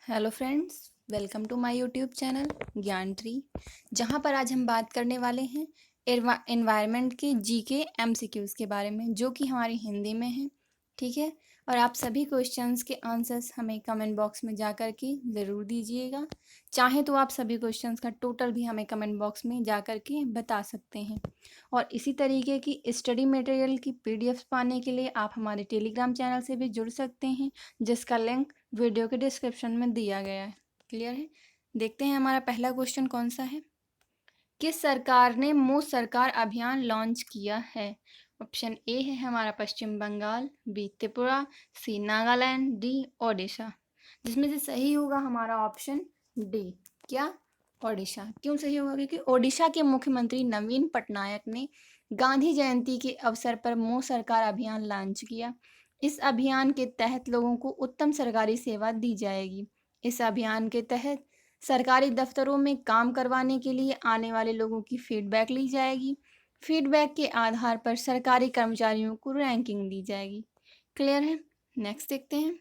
Hello friends, welcome to my YouTube channel Gyan tree. जहां पर आज हम बात करने वाले हैं एनवायरनमेंट के जीके एमसीक्यूज़ के बारे में, जो कि हमारी हिंदी में है। ठीक है। और आप सभी क्वेश्चंस के आंसर्स हमें कमेंट बॉक्स में जा कर के ज़रूर दीजिएगा। चाहे तो आप सभी क्वेश्चंस का टोटल भी हमें कमेंट बॉक्स में जा कर के बता सकते हैं। और इसी तरीके की स्टडी मटेरियल की पीडीएफ पाने के लिए आप हमारे टेलीग्राम चैनल से भी जुड़ सकते हैं, जिसका लिंक वीडियो के डिस्क्रिप्शन में दिया गया है। क्लियर है। देखते हैं हमारा पहला क्वेश्चन कौन सा है। किस सरकार ने मुफ्त सरकार अभियान लॉन्च किया है? ऑप्शन ए है हमारा पश्चिम बंगाल, बी त्रिपुरा, सी नागालैंड, डी ओडिशा। जिसमें से सही होगा हमारा ऑप्शन डी। क्या? ओडिशा। क्यों सही होगा? क्योंकि ओडिशा के मुख्यमंत्री नवीन पटनायक ने गांधी जयंती के अवसर पर मुफ्त सरकार अभियान लॉन्च किया। इस अभियान के तहत लोगों को उत्तम सरकारी सेवा दी जाएगी। इस अभियान के तहत सरकारी दफ्तरों में काम करवाने के लिए आने वाले लोगों की फीडबैक ली जाएगी। फीडबैक के आधार पर सरकारी कर्मचारियों को रैंकिंग दी जाएगी। क्लियर है। नेक्स्ट देखते हैं।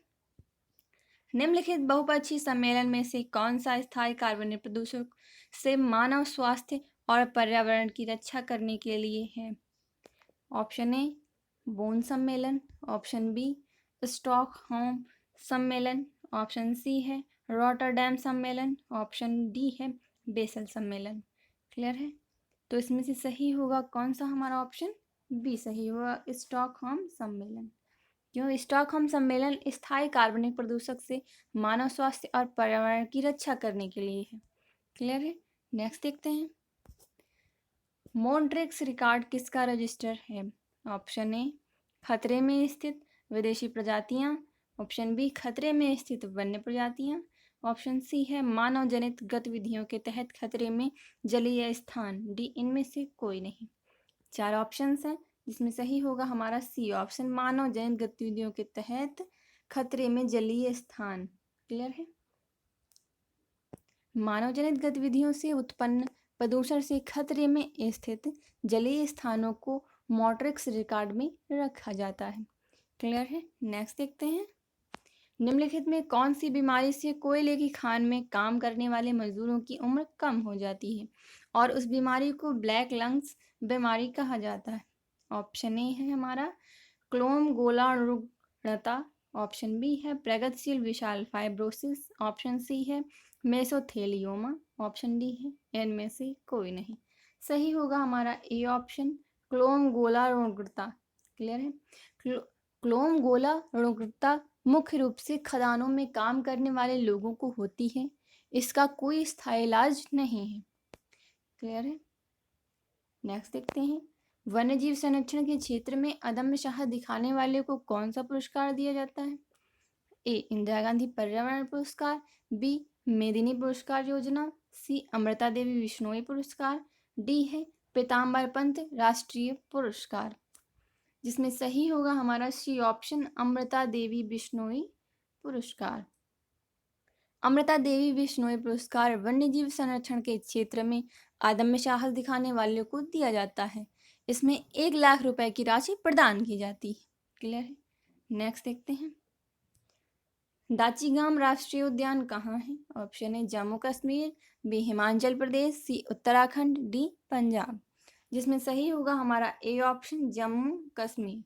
निम्नलिखित बहुपक्षीय सम्मेलन में से कौन सा स्थायी कार्बनिक प्रदूषक से मानव स्वास्थ्य और पर्यावरण की रक्षा करने के लिए है? ऑप्शन ए बोन सम्मेलन, ऑप्शन बी स्टॉकहोम सम्मेलन, ऑप्शन सी है रॉटरडैम सम्मेलन, ऑप्शन डी है बेसल सम्मेलन। क्लियर है। तो इसमें से सही होगा कौन सा? हमारा ऑप्शन बी सही होगा, स्टॉकहोम सम्मेलन। क्यों? स्टॉकहोम सम्मेलन स्थायी कार्बनिक प्रदूषक से मानव स्वास्थ्य और पर्यावरण की रक्षा करने के लिए है। क्लियर है। नेक्स्ट देखते हैं। मॉन्ट्रिक्स रिकॉर्ड किसका रजिस्टर है? ऑप्शन ए खतरे में स्थित विदेशी प्रजातियां, ऑप्शन बी खतरे में स्थित वन्य प्रजातियां, ऑप्शन सी है मानव जनित गतिविधियों के तहत खतरे में जलीय स्थान, डी इनमें से कोई नहीं। चार ऑप्शंस हैं, जिसमें सही होगा हमारा सी ऑप्शन, मानव जनित गतिविधियों के तहत खतरे में जलीय स्थान। क्लियर है। मानव जनित गतिविधियों से उत्पन्न प्रदूषण से खतरे में स्थित जलीय स्थानों को मॉन्ट्रिक्स रिकॉर्ड में रखा जाता है। क्लियर है। नेक्स्ट देखते हैं। निम्नलिखित में कौन सी बीमारी से कोयले की खान में काम करने वाले मजदूरों की उम्र कम हो जाती है और उस बीमारी को ब्लैक लंग्स बीमारी कहा जाता है? ऑप्शन ए है हमारा क्लोम गोला रुग्णता, ऑप्शन बी है प्रगतिशील विशाल फाइब्रोसिस, ऑप्शन सी है मेसोथेलियोमा, ऑप्शन डी है इनमें से कोई नहीं। सही होगा हमारा ए ऑप्शन, क्लोम गोला रुग्णता। क्लियर है। क्लोम गोला रुग्णता मुख्य रूप से खदानों में काम करने वाले लोगों को होती है। इसका कोई स्थायी इलाज नहीं है। क्लियर है। नेक्स्ट देखते हैं। वन्यजीव संरक्षण के क्षेत्र में अदम्य साहस दिखाने वाले को कौन सा पुरस्कार दिया जाता है? ए इंदिरा गांधी पर्यावरण पुरस्कार, बी मेदिनी पुरस्कार योजना, सी अमृता देवी बिश्नोई पुरस्कार, डी है पीताम्बर पंत राष्ट्रीय पुरस्कार। जिसमें सही होगा हमारा सी ऑप्शन, अमृता देवी बिश्नोई पुरस्कार। अमृता देवी बिश्नोई पुरस्कार वन्यजीव संरक्षण के क्षेत्र में अदम्य साहस दिखाने वालों को दिया जाता है। इसमें 1 लाख रुपए की राशि प्रदान की जाती है। क्लियर है। नेक्स्ट देखते हैं। दाचीगाम राष्ट्रीय उद्यान कहाँ है? Option A Jammu Kashmir, B Himachal Pradesh, C Uttarakhand, D Punjab. जिसमें सही होगा हमारा ए ऑप्शन, जम्मू कश्मीर।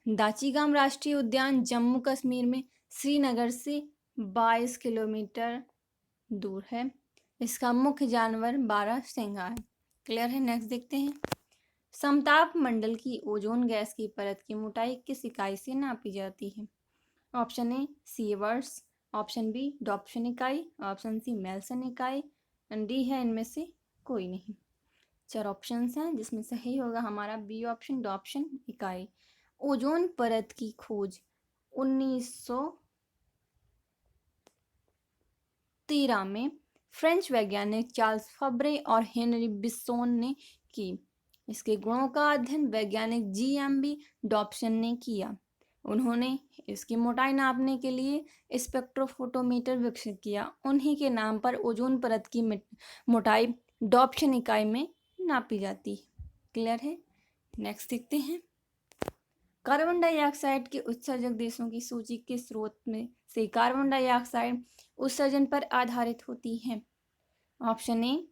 दाचीगाम राष्ट्रीय उद्यान जम्मू कश्मीर में श्रीनगर से 22 किलोमीटर दूर है। इसका मुख्य जानवर बारहसिंगा है। क्लियर है। नेक्स्ट देखते हैं। समताप मंडल की ओजोन गैस की परत की मोटाई किस इकाई से नापी जाती है? Option A sieverts, option B डॉप्शन इकाई, ऑप्शन सी मेल्सन इकाई, डी है इनमें से कोई नहीं। 4 ऑप्शंस हैं, जिसमें सही होगा हमारा बी ऑप्शन, डॉप्शन इकाई। ओजोन परत की खोज 1913 में फ्रेंच वैज्ञानिक चार्ल्स फब्रे और हेनरी बिस्सोन ने की। इसके गुणों का अध्ययन वैज्ञानिक जीएमबी डॉप्सन ने किया। उन्होंने इसकी मोटाई नापने के लिए स्पेक्ट्रोफोटोमीटर विकसित किया। उन्हीं के नाम पर ओजोन परत की मोटाई डॉप्शन इकाई में नापी जाती है। क्लियर है। नेक्स्ट देखते हैं। कार्बन डाइऑक्साइड के उत्सर्जक देशों की सूची के स्रोत में से कार्बन डाइऑक्साइड उत्सर्जन पर आधारित होती है? ऑप्शन ए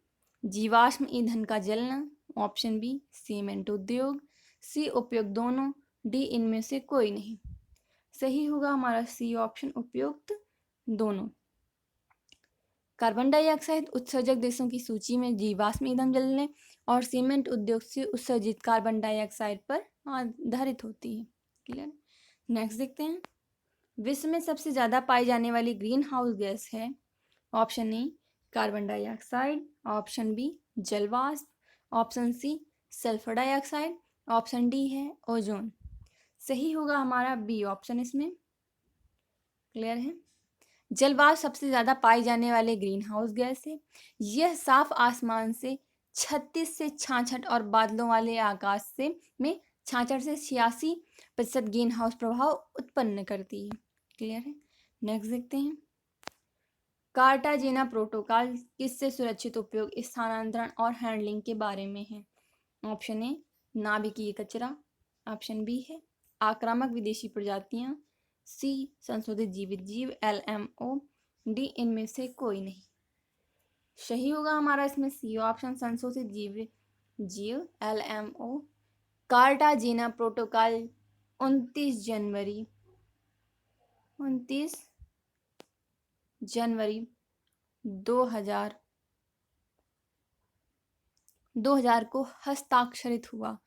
जीवाश्म ईंधन का जलना, ऑप्शन बी सीमेंट उद्योग, सी उपयुक्त दोनों, डी इनमें से कोई नहीं। सही होगा हमारा सी ऑप्शन, उपयुक्त दोनों। कार्बन डाइऑक्साइड उत्सर्जक देशों की सूची में जीवाश्म ईंधन जलने और सीमेंट उद्योग से उत्सर्जित कार्बन डाइऑक्साइड पर आधारित होती है। क्लियर। नेक्स्ट देखते हैं, विश्व में सबसे ज्यादा पाई जाने वाली ग्रीन हाउस गैस है? Option A carbon dioxide, option B जलवाष्प, option C sulphur dioxide, option D है ओजोन। सही होगा हमारा बी ऑप्शन इसमें। क्लियर है। जलवाष्प सबसे ज्यादा पाई जाने वाले ग्रीन हाउस गैस है। यह साफ आसमान से 36 से 66 और बादलों वाले आकाश से में 66 से 86% ग्रीन हाउस प्रभाव उत्पन्न करती है। क्लियर है। नेक्स्ट देखते हैं, कार्टाजेना प्रोटोकॉल किससे सुरक्षित उपयोग, स्थानांतरण और हैंडलिंग के बारे में है? ऑप्शन ए नाभिकीय कचरा, ऑप्शन बी है आक्रामक विदेशी प्रजातियां, सी संशोधित जीवित जीव LMO, डी इनमें से कोई नहीं। सही होगा हमारा इसमें सी ऑप्शन, संशोधित जीवित जीव LMO। कार्टाजेना प्रोटोकॉल 29 जनवरी 2000 को हस्ताक्षरित हुआ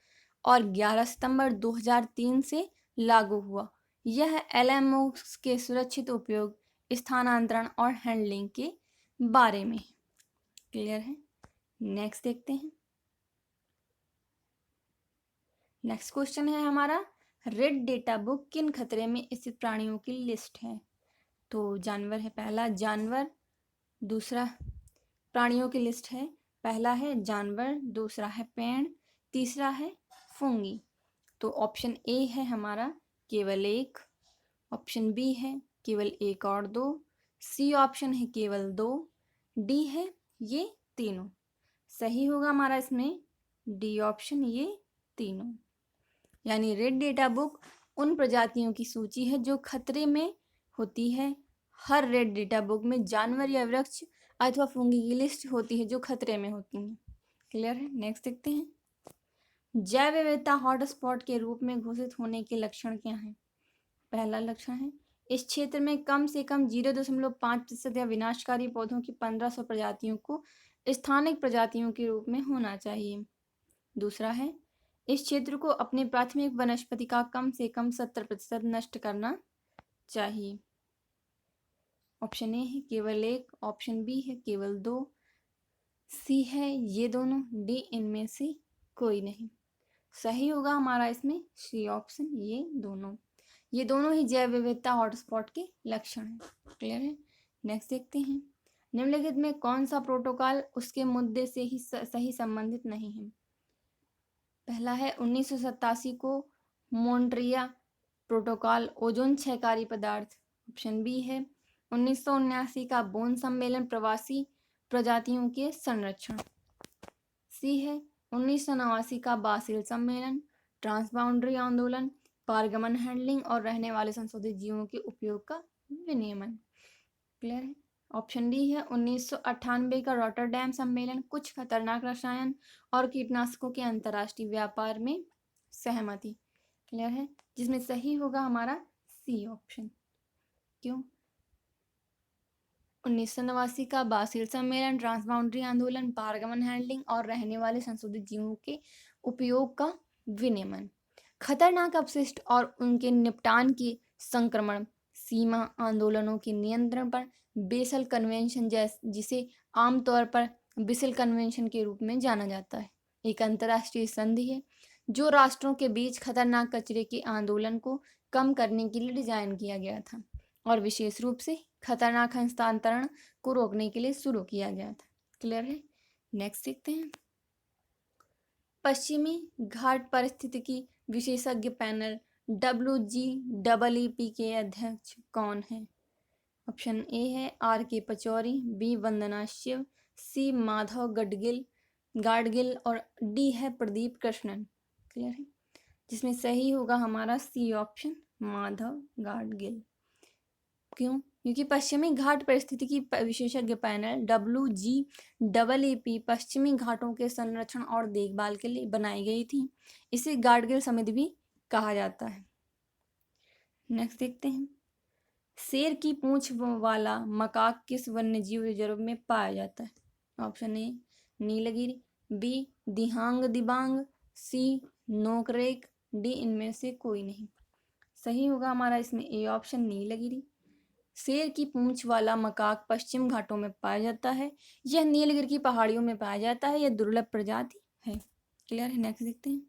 और 11 सितंबर 2003 से लागू हुआ। यह LMO के सुरक्षित उपयोग, स्थानांतरण और हैंडलिंग के बारे में। क्लियर है। नेक्स्ट देखते हैं, नेक्स्ट क्वेश्चन है हमारा, रेड डेटा बुक किन खतरे में स्थित प्राणियों की लिस्ट है? तो जानवर है पहला जानवर, दूसरा प्राणियों की लिस्ट है, पहला है जानवर, दूसरा है पेड़, तीसरा है फुंगी। तो ऑप्शन ए है हमारा केवल एक, ऑप्शन बी है केवल एक और दो, सी ऑप्शन है केवल दो, डी है ये तीनों। सही होगा हमारा इसमें डी ऑप्शन, ये तीनों। यानी रेड डेटा बुक उन प्रजातियों की सूची है जो खतरे में होती है। हर रेड डेटा बुक में जानवर या वृक्ष अथवा फुंगी की लिस्ट होती है जो खतरे में होती हैं। क्लियर है। नेक्स्ट देखते हैं, जैव विविधता हॉटस्पॉट के रूप में घोषित होने के लक्षण क्या हैं? पहला लक्षण है, इस क्षेत्र में कम से कम 0.5% या विनाशकारी पौधों की 1500 प्रजातियों को स्थानिक प्रजातियों के रूप में होना चाहिए। दूसरा है, इस क्षेत्र को अपने प्राथमिक वनस्पति का कम से कम 70% नष्ट करना चाहिए। ऑप्शन ए है केवल एक, ऑप्शन बी है केवल दो, सी है ये दोनों, डी इनमें से कोई नहीं। सही होगा हमारा इसमें सी ऑप्शन, ये दोनों ही जैव विविधता हॉटस्पॉट के लक्षण हैं। क्लियर है। नेक्स्ट देखते हैं, निम्नलिखित में कौन सा प्रोटोकॉल उसके मुद्दे से ही सही संबंधित नहीं है? पहला है 1987 को मॉन्ट्रियल प्रोटोकॉल, ओजोन क्षयकारी पदार्थ। ऑप्शन बी है 1979 का बोन सम्मेलन, प्रवासी प्रजातियों के संरक्षण। सी है 1989 का बासेल सम्मेलन, ट्रांसबाउंड्री आंदोलन, पारगमन हैंडलिंग और रहने वाले संशोधित जीवों के उपयोग का विनियमन। क्लियर है। ऑप्शन डी है 1998 का रॉटरडैम सम्मेलन, कुछ खतरनाक रसायन और कीटनाशकों के अंतर्राष्ट्रीय व्यापार में सहमति। क्लियर है, जिसमें सही होगा हमारा सी ऑप्शन। क्यों? 1989 का बासेल सम्मेलन, ट्रांसबाउंड्री आंदोलन, पारगमन हैंडलिंग और रहने वाले संशोधित जीवों के उपयोग का विनियमन, खतरनाक अपशिष्ट और उनके निपटान की संक्रमण, सीमा आंदोलनों के नियंत्रण पर बेसल कन्वेंशन, जिसे आमतौर पर बेसल कन्वेंशन के रूप में जाना जाता है, एक अंतर्राष्ट्रीय संधि है जो राष्ट्रों के बीच खतरनाक कचरे के आंदोलन को कम करने के लिए डिजाइन किया गया था और विशेष रूप से खतरनाक हस्तांतरण को रोकने के लिए शुरू किया गया था। क्लियर है। नेक्स्ट देखते हैं, पश्चिमी घाट पारिस्थितिकी विशेषज्ञ पैनल WGEEP के अध्यक्ष कौन है? ऑप्शन ए है RK पचौरी, बी वंदना शिव, सी माधव गाडगिल और डी है प्रदीप कृष्णन। क्लियर है। जिसमें सही होगा हमारा सी ऑप्शन, माधव गाडगिल। क्यों? क्योंकि पश्चिमी घाट परिस्थितिकी विशेषज्ञ पैनल WGAAP पश्चिमी घाटों के संरक्षण और देखभाल के लिए बनाई गई थी। इसे गाडगिल समिति भी कहा जाता है। नेक्स्ट देखते हैं, शेर की पूंछ वाला मकाक किस वन्यजीव रिजर्व में पाया जाता है? Option A Nilgiri, B Dihang Dibang, C Nokrek, D इनमें से कोई नहीं। सही होगा हमारा इसमें ए ऑप्शन, नीलगिरी। शेर की पूंछ वाला मकाक पश्चिम घाटों में पाया जाता है। यह नीलगिरी की पहाड़ियों में पाया जाता है। यह दुर्लभ प्रजाति है। क्लियर है? नेक्स्ट देखते हैं,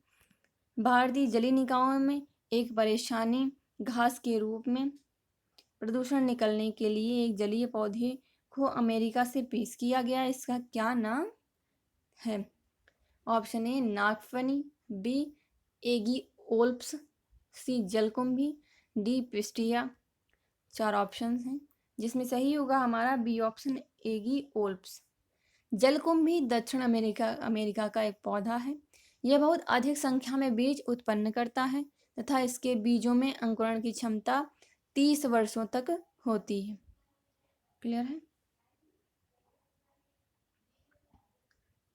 भारतीय जलीय निकायों में एक परेशानी घास के रूप में प्रदूषण निकलने के लिए एक जलीय पौधे को अमेरिका से पेश किया गया। इसका क्या नाम है? ऑप्शन ए नागफनी, बी एगी ओल्प्स, सी जलकुंभी, डी पिस्टिया। 4 ऑप्शन हैं, जिसमें सही होगा हमारा बी ऑप्शन, एगी ओल्प्स। जलकुंभी दक्षिण अमेरिका का एक पौधा है। यह बहुत अधिक संख्या में बीज उत्पन्न करता है तथा इसके बीजों में अंकुरण की क्षमता 30 वर्षों तक होती है। क्लियर है?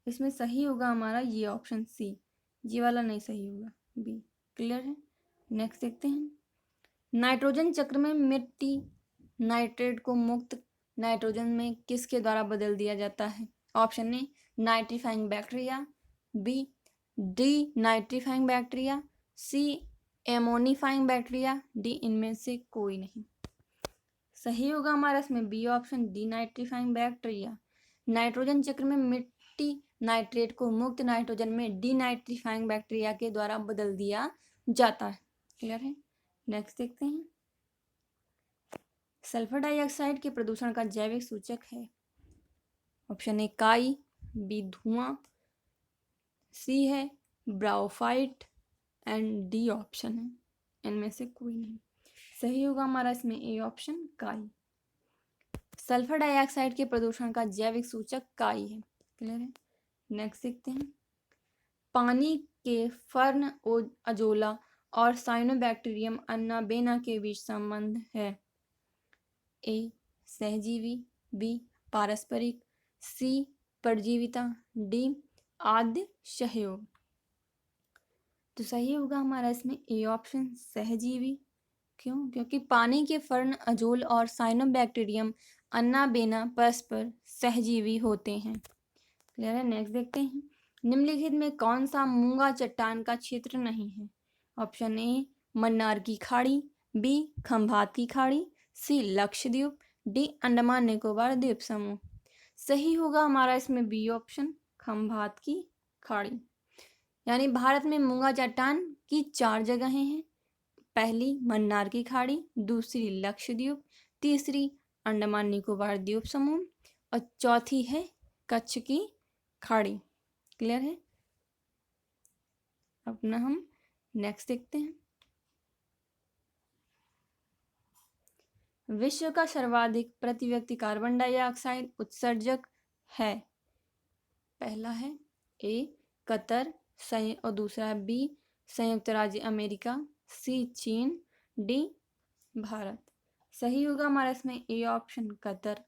इसमें सही होगा हमारा ये ऑप्शन सी, ये वाला नहीं सही होगा, बी। क्लियर है? नेक्स्ट देखते हैं, नाइट्रोजन चक्र में मिट्टी नाइट्रेट को मुक्त नाइट्रोजन में किसके द्वारा बदल दिया जाता है? Option A nitrifying bacteria, B denitrifying bacteria, C ammonifying bacteria, D इनमें से कोई नहीं। सही होगा हमारा इसमें B option, denitrifying bacteria. Nitrogen चक्र में मिट्टी नाइट्रेट को मुक्त नाइट्रोजन में डी नाइट्रीफाइंग बैक्टीरिया के द्वारा बदल दिया जाता है। क्लियर है? नेक्स्ट देखते हैं, सल्फर डाइऑक्साइड के प्रदूषण का जैविक सूचक है। ऑप्शन ए काई, बी धुआं, सी है ब्राउफाइट एंड डी ऑप्शन है इनमें से कोई नहीं। सही होगा हमारा इसमें ए ऑप्शन, काई। सल्फर डाइऑक्साइड के प्रदूषण का जैविक सूचक काई है। क्लियर है? नेक्स्ट देखते हैं, पानी के फर्न अजोला और साइनोबैक्टीरियम अन्नाबेना के बीच संबंध है। ए सहजीवी, बी पारस्परिक, सी परजीविता, डी आद्य सहयोग। तो सही होगा हमारा इसमें ए ऑप्शन, सहजीवी। क्यों? क्योंकि पानी के फर्न अजोल और साइनोबैक्टीरियम अन्नाबेना परस्पर सहजीवी होते हैं। क्लियर है? नेक्स्ट देखते हैं, निम्नलिखित में कौन सा मूंगा चट्टान का क्षेत्र नहीं है? ऑप्शन ए मन्नार की खाड़ी, बी खंभात की खाड़ी, सी लक्षद्वीप, डी अंडमान निकोबार द्वीप समूह। सही होगा हमारा इसमें बी ऑप्शन, खंभात की खाड़ी। यानी भारत में मूंगा चट्टान की 4 जगहें हैं। पहली मन्नार की खाड़ी, दूसरी लक्षद्वीप, तीसरी अंडमान निकोबार द्वीप समूह और चौथी है कच्छ की खाड़ी। क्लियर है? अपना हम नेक्स्ट देखते हैं, विश्व का सर्वाधिक प्रति व्यक्ति कार्बन डाइऑक्साइड उत्सर्जक है। पहला है ए कतर, और दूसरा है बी संयुक्त राज्य अमेरिका, सी चीन, डी भारत। सही होगा हमारा इसमें ए ऑप्शन, कतर।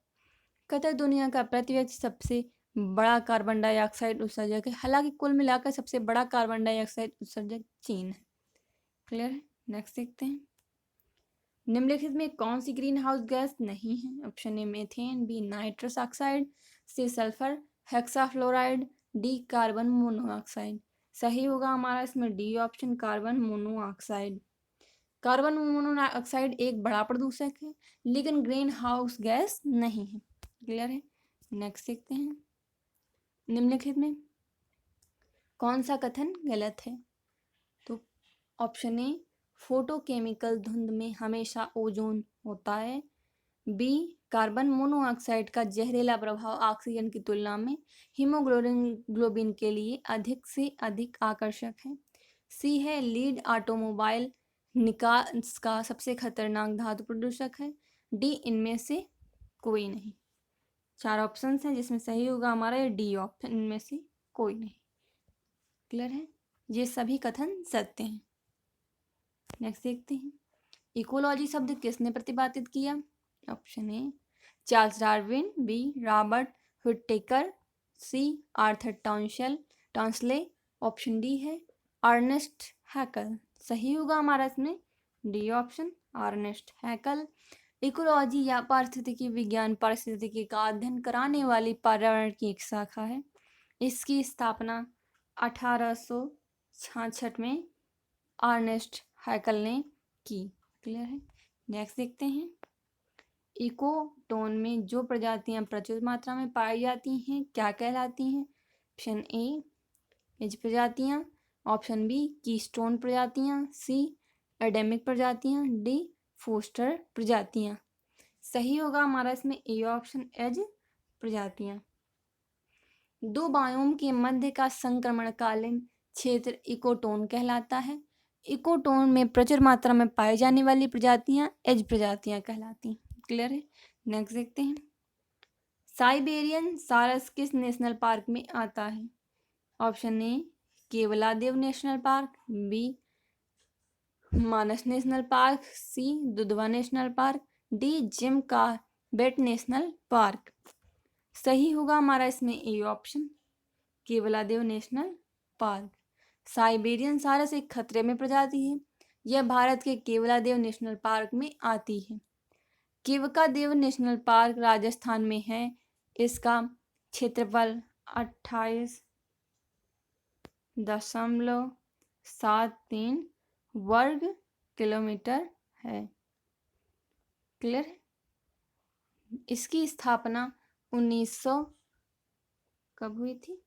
कतर दुनिया का प्रति व्यक्ति सबसे बड़ा कार्बन डाइऑक्साइड उत्सर्जक है। हालांकि कुल मिलाकर सबसे बड़ा कार्बन डाइऑक्साइड उत्सर्जक चीन है। क्लियर है? नेक्स्ट देखते हैं, निम्नलिखित में कौन सी ग्रीन हाउस गैस नहीं है? Option A methane, B nitrous oxide, C sulphur hexafluoride, D carbon monoxide. सही होगा हमारा इसमें D option, carbon monoxide. Carbon monoxide एक बड़ा प्रदूषक है लेकिन ग्रीन हाउस गैस नहीं है। क्लियर है? नेक्स्ट देखते हैं, निम्नलिखित में कौन सा कथन गलत है? तो ऑप्शन ए फोटोकेमिकल धुंध में हमेशा ओजोन होता है, बी कार्बन मोनोऑक्साइड का जहरीला प्रभाव ऑक्सीजन की तुलना में हीमोग्लोबिन के लिए अधिक से अधिक आकर्षक है, सी है लीड ऑटोमोबाइल निकास का सबसे खतरनाक धातु प्रदूषक है, डी इनमें से कोई नहीं। 4 ऑप्शन हैं जिसमें सही होगा हमारा ये डी ऑप्शन, इनमें से कोई नहीं। क्लियर है? ये सभी कथन सत्य हैं। नेक्स्ट देखते हैं, इकोलॉजी शब्द किसने प्रतिपादित किया? Option A Charles Darwin, B Robert Whittaker, C Arthur Tansley, option D है अर्नेस्ट हैकल। सही होगा हमारा इसमें D option, Ernest Haeckel. Ecology या पारिस्थितिकी विज्ञान पारिस्थितिकी का अध्ययन कराने वाली पर्यावरण की एक शाखा है। इसकी स्थापना 1866 में अर्नेस्ट हैकल ने की। क्लियर है। नेक्स्ट देखते हैं, इकोटोन में जो प्रजातियां प्रचुर मात्रा में पाई जाती हैं क्या कहलाती हैं? ऑप्शन ए एज प्रजातियां, ऑप्शन बी कीस्टोन प्रजातियां, सी एडेमिक प्रजातियां, डी फोस्टर प्रजातियां। सही होगा हमारा इसमें ए ऑप्शन, एज प्रजातियां। दो बायोम के मध्य का संक्रमणकालीन क्षेत्र इकोटोन कहलाता है। इकोटोन में प्रचुर मात्रा में पाई जाने वाली प्रजातियां एज प्रजातियां कहलाती हैं। क्लियर है। नेक्स्ट देखते हैं, साइबेरियन सारस किस नेशनल पार्क में आता है? Option A Keoladeo national park, B Manas national park, C Dudhwa national park, D Jim Corbett national park. सही होगा हमारा इसमें A option, Keoladeo national park. Siberian सारस एक खतरे में प्रजाति है। यह भारत के केवलादेव नेशनल पार्क में आती है। केवलादेव नेशनल पार्क राजस्थान में है। इसका क्षेत्रफल 28.73 वर्ग किलोमीटर है। क्लियर है। इसकी स्थापना 1900 कब हुई थी?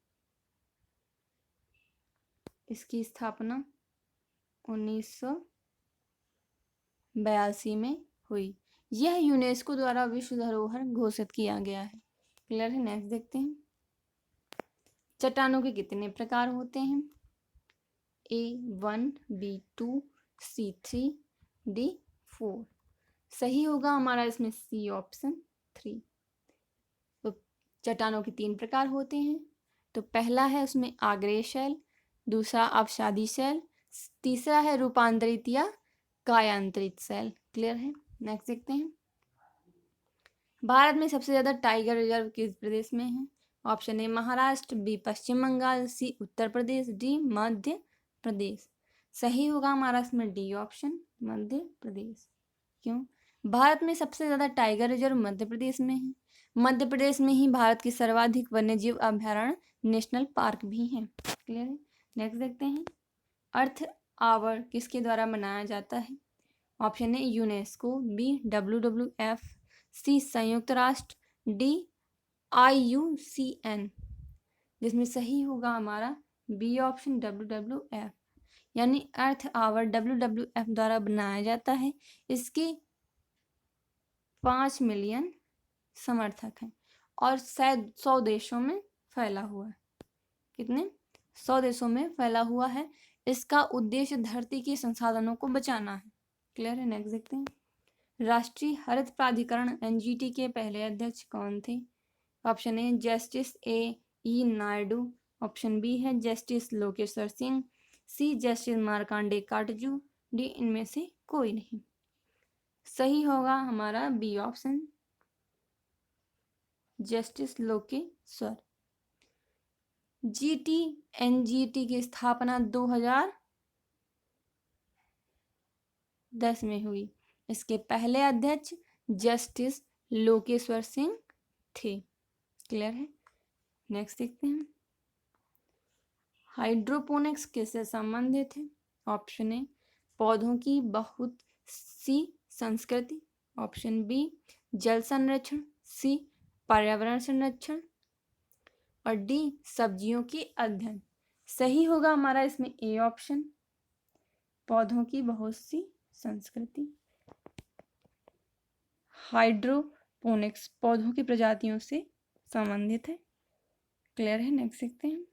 इसकी स्थापना 1982 में हुई। यह यूनेस्को द्वारा विश्व धरोहर घोषित किया गया है। क्लियर है। नेक्स्ट देखते हैं, चट्टानों के कितने प्रकार होते हैं? A1, B2, C3, D4। सही होगा हमारा इसमें सी ऑप्शन 3। तो चट्टानों के 3 प्रकार होते हैं। तो पहला है उसमें आग्नेय शैल, दूसरा अवसादी शैल, तीसरा है रूपांतरित या कायांतरित शैल। क्लियर है। नेक्स्ट देखते हैं, भारत में सबसे ज्यादा टाइगर रिजर्व किस प्रदेश में है? Option A Maharashtra, B Pashchim Bangal, C Uttar Pradesh, D Madhya Pradesh. सही होगा हमारा इसमें डी ऑप्शन, मध्य प्रदेश। क्यों? भारत में सबसे ज्यादा टाइगर रिजर्व मध्य प्रदेश में है। मध्य प्रदेश में ही भारत के सर्वाधिक वन्यजीव अभयारण्य नेशनल पार्क भी हैं। क्लियर है। नेक्स्ट देखते हैं, अर्थ आवर किसके द्वारा मनाया जाता है? Option A UNESCO, B WWF, C संयुक्त राष्ट्र, डी IUCN। जिसमें सही होगा हमारा बी ऑप्शन, WWF। यानी अर्थ आवर WWF द्वारा बनाया जाता है। इसके 5 मिलियन समर्थक हैं और शायद 100 देशों में फैला हुआ है। कितने? 100 देशों में फैला हुआ है। इसका उद्देश्य धरती के संसाधनों को बचाना है। क्लियर है। नेक्स्ट देखते हैं, राष्ट्रीय हरित प्राधिकरण NGT के पहले अध्यक्ष कौन थे? Option A justice E Naidu, option B है justice Lokeshwar Singh, C justice Markandey Katju, D इनमें से कोई नहीं। सही होगा हमारा B option, justice Lokeshwar. NGT की स्थापना 2010 में हुई। इसके पहले अध्यक्ष जस्टिस लोकेश्वर सिंह थे। क्लियर है। नेक्स्ट देखते हैं, हाइड्रोपोनिक्स किससे संबंधित है? ऑप्शन ए पौधों की बहुत सी संस्कृति, ऑप्शन बी जल संरक्षण, सी पर्यावरण संरक्षण, और डी सब्जियों की अध्ययन। सही होगा हमारा इसमें ए ऑप्शन, पौधों की बहुत सी संस्कृति। हाइड्रोपोनिक्स पौधों की प्रजातियों से संबंधित है। क्लियर है। नेक्स्ट देखते हैं,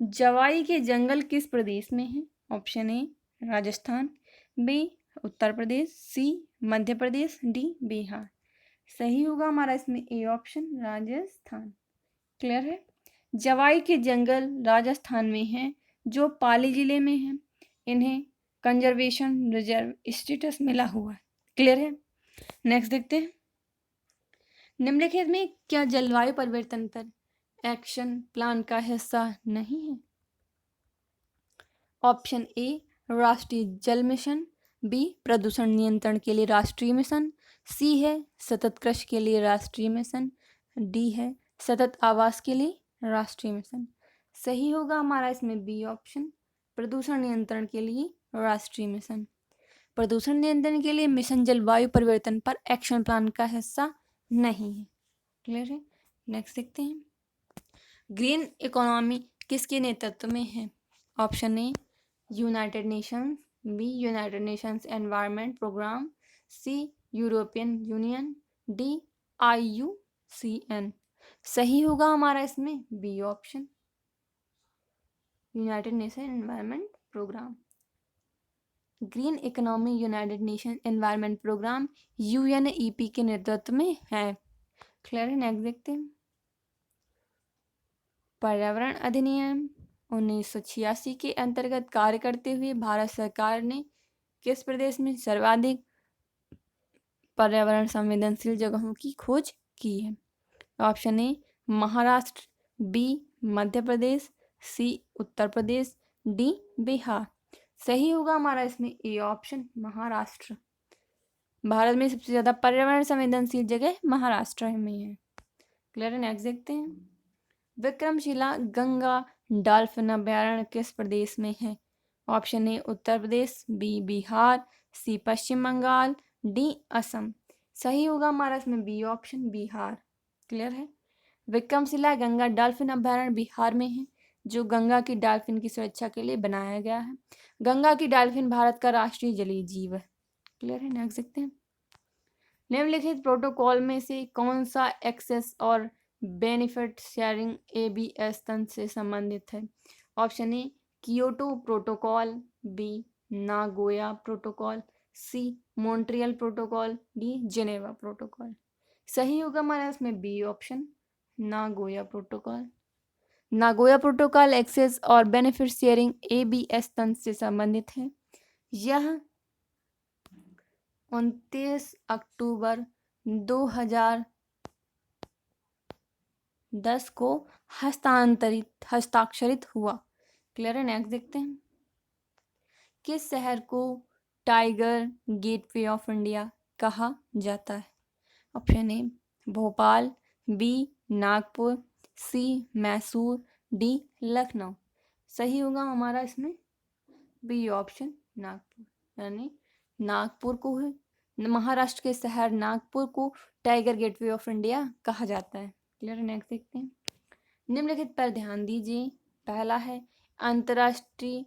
जवाई के जंगल किस प्रदेश में है? Option A Rajasthan, B Uttar Pradesh, C Madhya Pradesh, D Bihar. सही होगा हमारा इसमें ए ऑप्शन, राजस्थान। क्लियर है। जवाई के जंगल राजस्थान में हैं, जो पाली जिले में हैं। इन्हें कंजर्वेशन रिजर्व स्टेटस मिला हुआ है। क्लियर है। नेक्स्ट देखते हैं, निम्नलिखित में क्या जलवायु परिवर्तन पर एक्शन प्लान का हिस्सा नहीं है? ऑप्शन ए राष्ट्रीय जल मिशन, बी प्रदूषण नियंत्रण के लिए राष्ट्रीय मिशन, सी है सतत कृषि के लिए राष्ट्रीय मिशन, डी है सतत आवास के लिए राष्ट्रीय मिशन। सही होगा हमारा इसमें बी ऑप्शन, प्रदूषण नियंत्रण के लिए राष्ट्रीय मिशन। प्रदूषण नियंत्रण के लिए मिशन जलवायु परिवर्तन पर एक्शन प्लान का हिस्सा नहीं है। क्लियर है। नेक्स्ट देखते हैं, ग्रीन इकोनॉमी किसके नेतृत्व में है? Option A United Nations, B United Nations environment programme, C European Union, D IUCN। सही होगा हमारा इसमें B option, United Nation environment programme. Green economy United Nation environment programme UNEP के नेतृत्व में है। क्लियर है। नेक्स्ट देखते हैं, पर्यावरण अधिनियम 1986 के अंतर्गत कार्य करते हुए भारत सरकार ने किस प्रदेश में सर्वाधिक पर्यावरण संवेदनशील जगहों की खोज की है? Option A Maharashtra, B Madhya Pradesh, C Uttar Pradesh, D Bihar. सही होगा हमारा इसमें ए ऑप्शन, महाराष्ट्र। भारत में सबसे ज्यादा पर्यावरण संवेदनशील जगह महाराष्ट्र में है। क्लियर है। नेक्स्ट देखते हैं, विक्रमशिला गंगा डॉल्फिन अभयारण्य किस प्रदेश में है? Option A Uttar Pradesh, B Bihar, C Paschim Bengal, D Assam. सही होगा हमारा इसमें बी ऑप्शन, बिहार। क्लियर है। विक्रमशिला गंगा डॉल्फिन अभयारण्य बिहार में है, जो गंगा की डॉल्फिन की सुरक्षा के लिए बनाया गया है। गंगा की डॉल्फिन भारत का राष्ट्रीय जलीय जीव है। क्लियर है। नेक्स्ट देखते हैं, निम्नलिखित प्रोटोकॉल में से कौन सा एक्सेस और बेनिफिट शेयरिंग ABS तंत्र से संबंधित है? Option A Kyoto protocol, B Nagoya protocol, C Montreal protocol, D Geneva protocol. सही होगा हमारा इसमें B option, Nagoya protocol. Nagoya protocol access और बेनिफिट शेयरिंग ABS तंत्र से संबंधित है। यह 29 अक्टूबर 2010 को हस्ताक्षरित हुआ। क्लियर है। नेक्स्ट देखते हैं, किस शहर को टाइगर गेटवे ऑफ इंडिया कहा जाता है? Option A Bhopal, B Nagpur, C Mysore, D Lucknow. सही होगा हमारा इसमें बी ऑप्शन, नागपुर। यानी नागपुर को है, महाराष्ट्र के शहर नागपुर को टाइगर गेटवे ऑफ इंडिया कहा जाता है। क्लियर। नेक्स्ट देखते हैं, निम्नलिखित पर ध्यान दीजिए। पहला है अंतर्राष्ट्रीय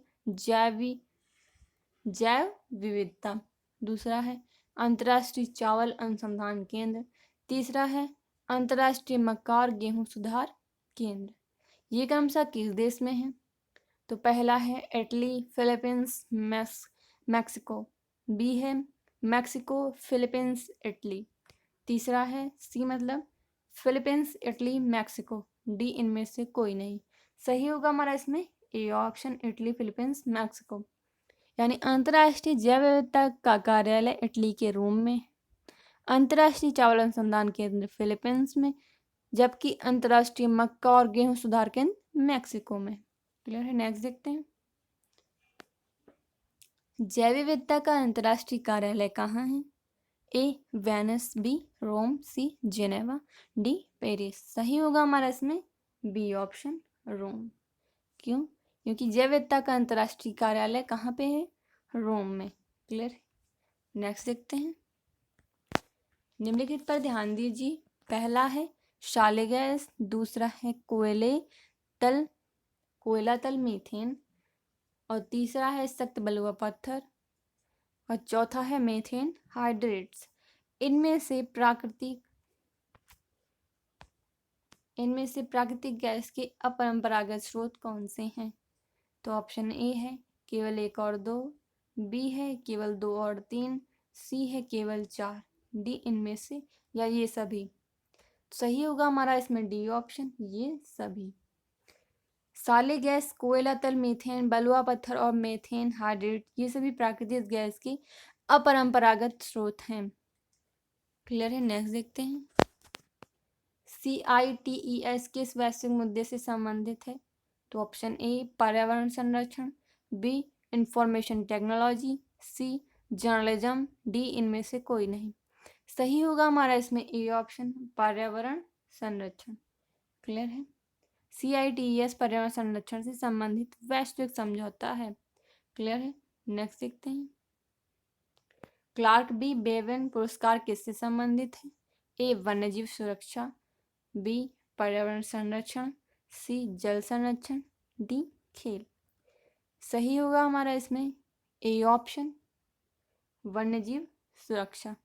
जैव विविधता, दूसरा है अंतर्राष्ट्रीय चावल अनुसंधान केंद्र, तीसरा है अंतर्राष्ट्रीय मक्का और गेहूं सुधार केंद्र। ये क्रमशः किस देश में है? तो पहला है इटली, फिलीपींस, मैक्सिको, बी है मैक्सिको, फिलीपींस, इटली। तीसरा है सी मतलब फिलीपींस, इटली, मैक्सिको, डी इनमें से कोई नहीं। सही होगा हमारा इसमें A option, Italy, Philippines, Mexico. यानी अंतर्राष्ट्रीय जैव विविधता का कार्यालय इटली के रोम में, अंतर्राष्ट्रीय चावल अनुसंधान केंद्र फिलीपींस में, जबकि अंतर्राष्ट्रीय मक्का और गेहूं सुधार केंद्र मैक्सिको में। क्लियर है। नेक्स्ट देखते हैं, जैव विविधता का अंतर्राष्ट्रीय कार्यालय कहाँ है? A Venice, B Rome, C Geneva, D Paris. सही होगा हमारा इसमें बी ऑप्शन, रोम। क्यों? क्योंकि जैव विविधता का अंतर्राष्ट्रीय कार्यालय कहाँ पे है? रोम में। क्लियर। नेक्स्ट देखते हैं, निम्नलिखित पर ध्यान दीजिए। पहला है शाले गैस, दूसरा है कोयला तल मीथेन, और तीसरा है सख्त बलुआ पत्थर, और चौथा है मीथेन हाइड्रेट्स। इनमें से प्राकृतिक गैस के अपरंपरागत स्रोत कौन से हैं? तो ऑप्शन ए है केवल 1 और 2, बी है केवल 2 और 3, सी है केवल 4, डी इनमें से या ये सभी। सही होगा हमारा इसमें डी ऑप्शन, ये सभी। साले गैस, कोयला तल मीथेन, बलुआ पत्थर और मीथेन हाइड्रेट ये सभी प्राकृतिक गैस के अपरंपरागत स्रोत हैं। क्लियर है? नेक्स्ट देखते हैं। CITES किस वैश्विक मुद्दे से संबंधित है? तो ऑप्शन ए पर्यावरण संरक्षण, बी इंफॉर्मेशन टेक्नोलॉजी, सी जर्नलिज्म, डी इनमें से कोई नहीं। सही होगा हमारा इसमें ए ऑप्शन, पर्यावरण संरक्षण। क्लियर है? CITES पर्यावरण संरक्षण से संबंधित वैश्विक समझौता है। क्लियर है? नेक्स्ट देखते हैं। क्लार्क बी बेवन पुरस्कार किससे संबंधित है? ए वन्यजीव सुरक्षा, बी पर्यावरण संरक्षण, सी जल संरक्षण, डी खेल। सही होगा हमारा इसमें ए ऑप्शन, वन्यजीव सुरक्षा।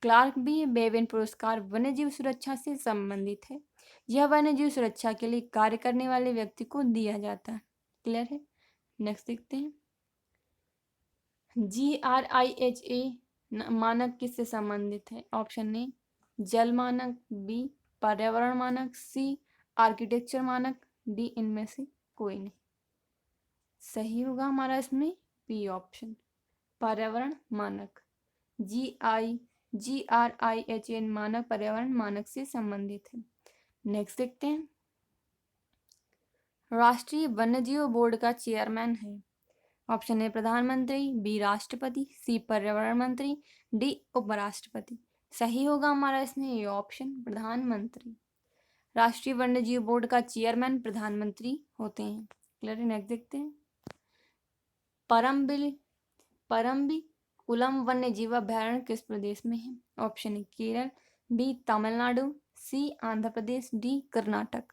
क्लार्क बी बेवन पुरस्कार वन्यजीव सुरक्षा से संबंधित है। यह वन्यजीव सुरक्षा के लिए कार्य करने वाले व्यक्ति को दिया जाता है। क्लियर है? नेक्स्ट देखते हैं। GRIHA मानक किससे संबंधित है? ऑप्शन ए जल मानक, बी पर्यावरण मानक, सी आर्किटेक्चर मानक, डी इनमें से कोई नहीं। सही होगा हमारा इसमें बी ऑप्शन, पर्यावरण मानक। GRIHA मानक पर्यावरण मानक से संबंधित है। नेक्स्ट देखते हैं। राष्ट्रीय वन्यजीव बोर्ड का चेयरमैन है। ऑप्शन ए प्रधानमंत्री, बी राष्ट्रपति, सी पर्यावरण मंत्री, डी उपराष्ट्रपति। सही होगा हमारा इसमें ये ऑप्शन, प्रधानमंत्री। राष्ट्रीय वन्यजीव बोर्ड का चेयरमैन प्रधानमंत्री होते हैं। क्लियर? नेक्स्ट देखते हैं। परम्बिकुलम वन्यजीव अभयारण्य किस प्रदेश में है? Option A Kerala, B Tamil Nadu, C Andhra Pradesh, D Karnataka.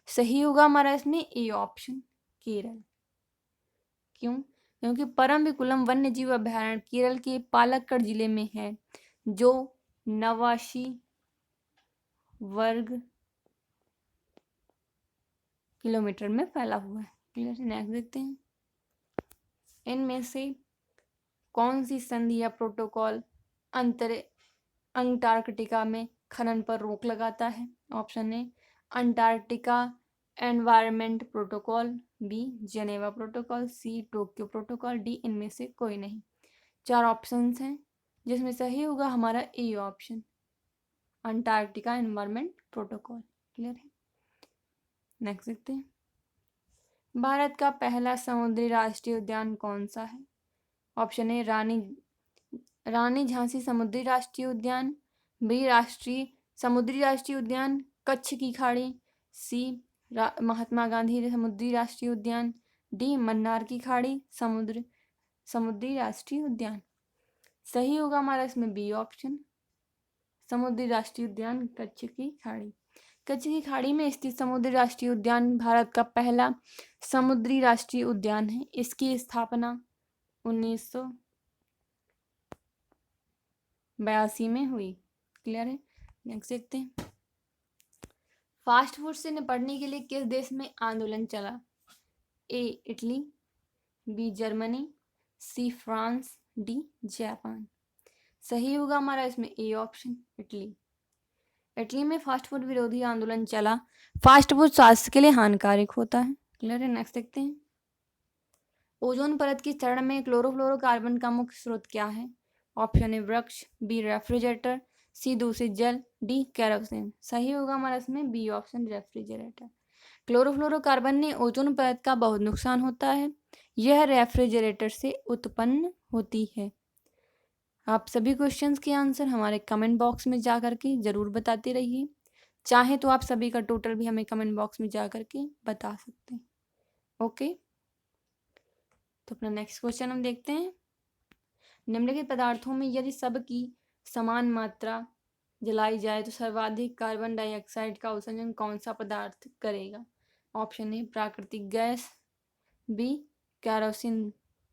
सही होगा हमारा इसमें ए ऑप्शन, केरल। क्यों? क्योंकि परम्बिकुलम वन्यजीव अभयारण्य केरल के पालक्कड़ जिले में है, जो 89 वर्ग किलोमीटर में फैला हुआ है। क्लियर? नेक्स्ट देखते हैं। इनमें से कौन सी संधि या प्रोटोकॉल अंटार्कटिका में खनन पर रोक लगाता है? Option A Antarctica environment protocol, B Geneva protocol, C Tokyo protocol, D इनमें से कोई नहीं। 4 ऑप्शंस हैं जिसमें सही होगा हमारा A option, Antarctica environment protocol. Clear है? नेक्स्ट देखते हैं। भारत का पहला समुद्री राष्ट्रीय उद्यान कौन सा है? ऑप्शन ए रानी झांसी समुद्री राष्ट्रीय उद्यान, बी समुद्री राष्ट्रीय उद्यान कच्छ की खाड़ी, सी महात्मा गांधी समुद्री राष्ट्रीय उद्यान, डी मन्नार की खाड़ी समुद्री राष्ट्रीय उद्यान। सही होगा हमारा इसमें बी ऑप्शन, समुद्री राष्ट्रीय उद्यान कच्छ की खाड़ी। कच्छ की खाड़ी में स्थित समुद्री राष्ट्रीय उद्यान भारत का पहला समुद्री राष्ट्रीय उद्यान है। इसकी स्थापना 1982 में हुई। क्लियर है? नेक्स्ट देखते हैं। फास्ट फूड से निपटने के लिए किस देश में आंदोलन चला? A Italy, B Germany, C France, D Japan. सही होगा हमारा इसमें ए ऑप्शन, इटली। इटली में फास्ट फूड विरोधी आंदोलन चला। फास्ट फूड स्वास्थ्य के लिए हानिकारक होता है। क्लियर है? नेक्स्ट देखते हैं। ओजोन परत की क्षरण में क्लोरोफ्लोरोकार्बन का मुख्य स्रोत क्या है? ऑप्शन ए वृक्ष, बी रेफ्रिजरेटर, सी दूषित जल, डी केरोसिन। सही होगा हमारा इसमें बी ऑप्शन, रेफ्रिजरेटर। क्लोरोफ्लोरोकार्बन ने ओजोन परत का बहुत नुकसान होता है। यह रेफ्रिजरेटर से उत्पन्न होती है। आप सभी क्वेश्चंस के आंसर हमारे कमेंट बॉक्स में जा करके ज़रूर बताते रहिए। चाहे तो आप सभी का टोटल भी हमें कमेंट बॉक्स में जा करके बता सकते हैं। ओके, तो अपना नेक्स्ट क्वेश्चन हम देखते हैं। निम्नलिखित पदार्थों में यदि सबकी समान मात्रा जलाई जाए तो सर्वाधिक कार्बन डाइऑक्साइड का उत्सर्जन कौन सा पदार्थ करेगा? ऑप्शन ए प्राकृतिक gas, B kerosene,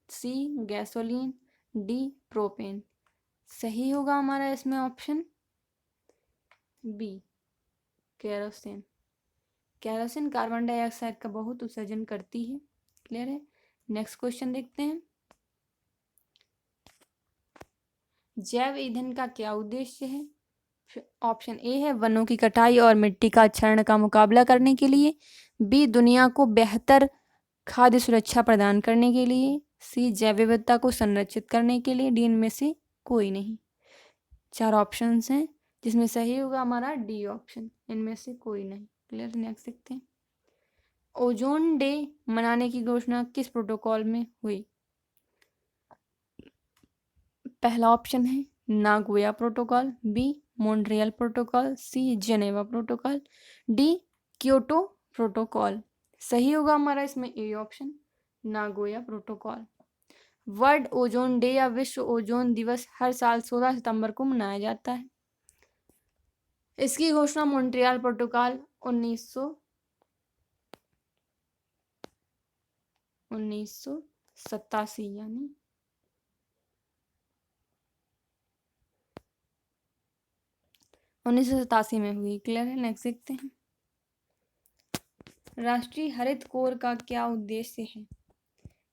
C gasoline, D propane. सही होगा हमारा इसमें option B kerosene. Kerosene carbon dioxide का बहुत उत्सर्जन करती है। क्लियर है? नेक्स्ट क्वेश्चन देखते हैं। जैव ईंधन का क्या उद्देश्य है? ऑप्शन ए है वनों की कटाई और मिट्टी का क्षरण का मुकाबला करने के लिए, बी दुनिया को बेहतर खाद्य सुरक्षा प्रदान करने के लिए, सी जैव विविधता को संरक्षित करने के लिए, डी इनमें से कोई नहीं। 4 ऑप्शंस हैं जिसमें सही होगा हमारा डी ऑप्शन, इनमें से कोई नहीं। क्लियर, नेक्स्ट देखते हैं। ओजोन डे मनाने की घोषणा किस प्रोटोकॉल में हुई? पहला ऑप्शन है Nagoya protocol, B Montreal protocol, C Geneva protocol, D Kyoto protocol. सही होगा हमारा इसमें A option, Nagoya protocol. World ozone day या विश्व ओजोन दिवस हर साल 16 सितंबर को मनाया जाता है। इसकी घोषणा मॉन्ट्रियल प्रोटोकॉल 1987 यानी 1987 में हुई। क्लियर है, नेक्स्ट देखते हैं। राष्ट्रीय हरित कोर का क्या उद्देश्य है?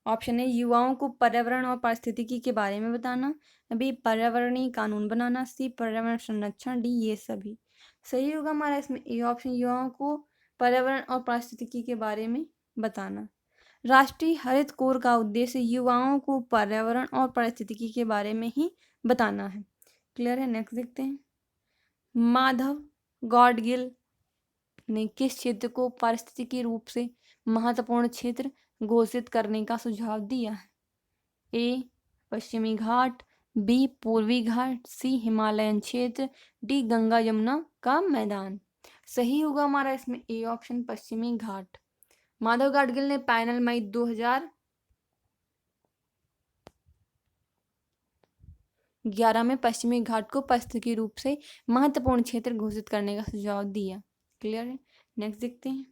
ऑप्शन ए युवाओं को पर्यावरण और पारिस्थितिकी के बारे में बताना, बी पर्यावरणीय कानून बनाना, सी पर्यावरण संरक्षण, डी ये सभी। सही होगा हमारा इसमें ए ऑप्शन, युवाओं को पर्यावरण और पारिस्थितिकी के बारे में बताना। राष्ट्रीय हरित कोर का उद्देश्य युवाओं को पर्यावरण और पारिस्थितिकी के बारे में ही बताना है। क्लियर है, नेक्स्ट देखते हैं। माधव गॉडगिल ने किस क्षेत्र को पारिस्थितिकी रूप से महत्वपूर्ण क्षेत्र घोषित करने का सुझाव दिया है? ए पश्चिमी घाट, बी पूर्वी घाट, सी हिमालयन क्षेत्र, डी गंगा यमुना का मैदान। सही होगा हमारा इसमें ए ऑप्शन, पश्चिमी घाट। माधव गाडगिल ने पैनल मई 2011 में पश्चिमी घाट को पारिस्थितिकी रूप से महत्वपूर्ण क्षेत्र घोषित करने का सुझाव दिया। क्लियर है, नेक्स्ट देखते हैं।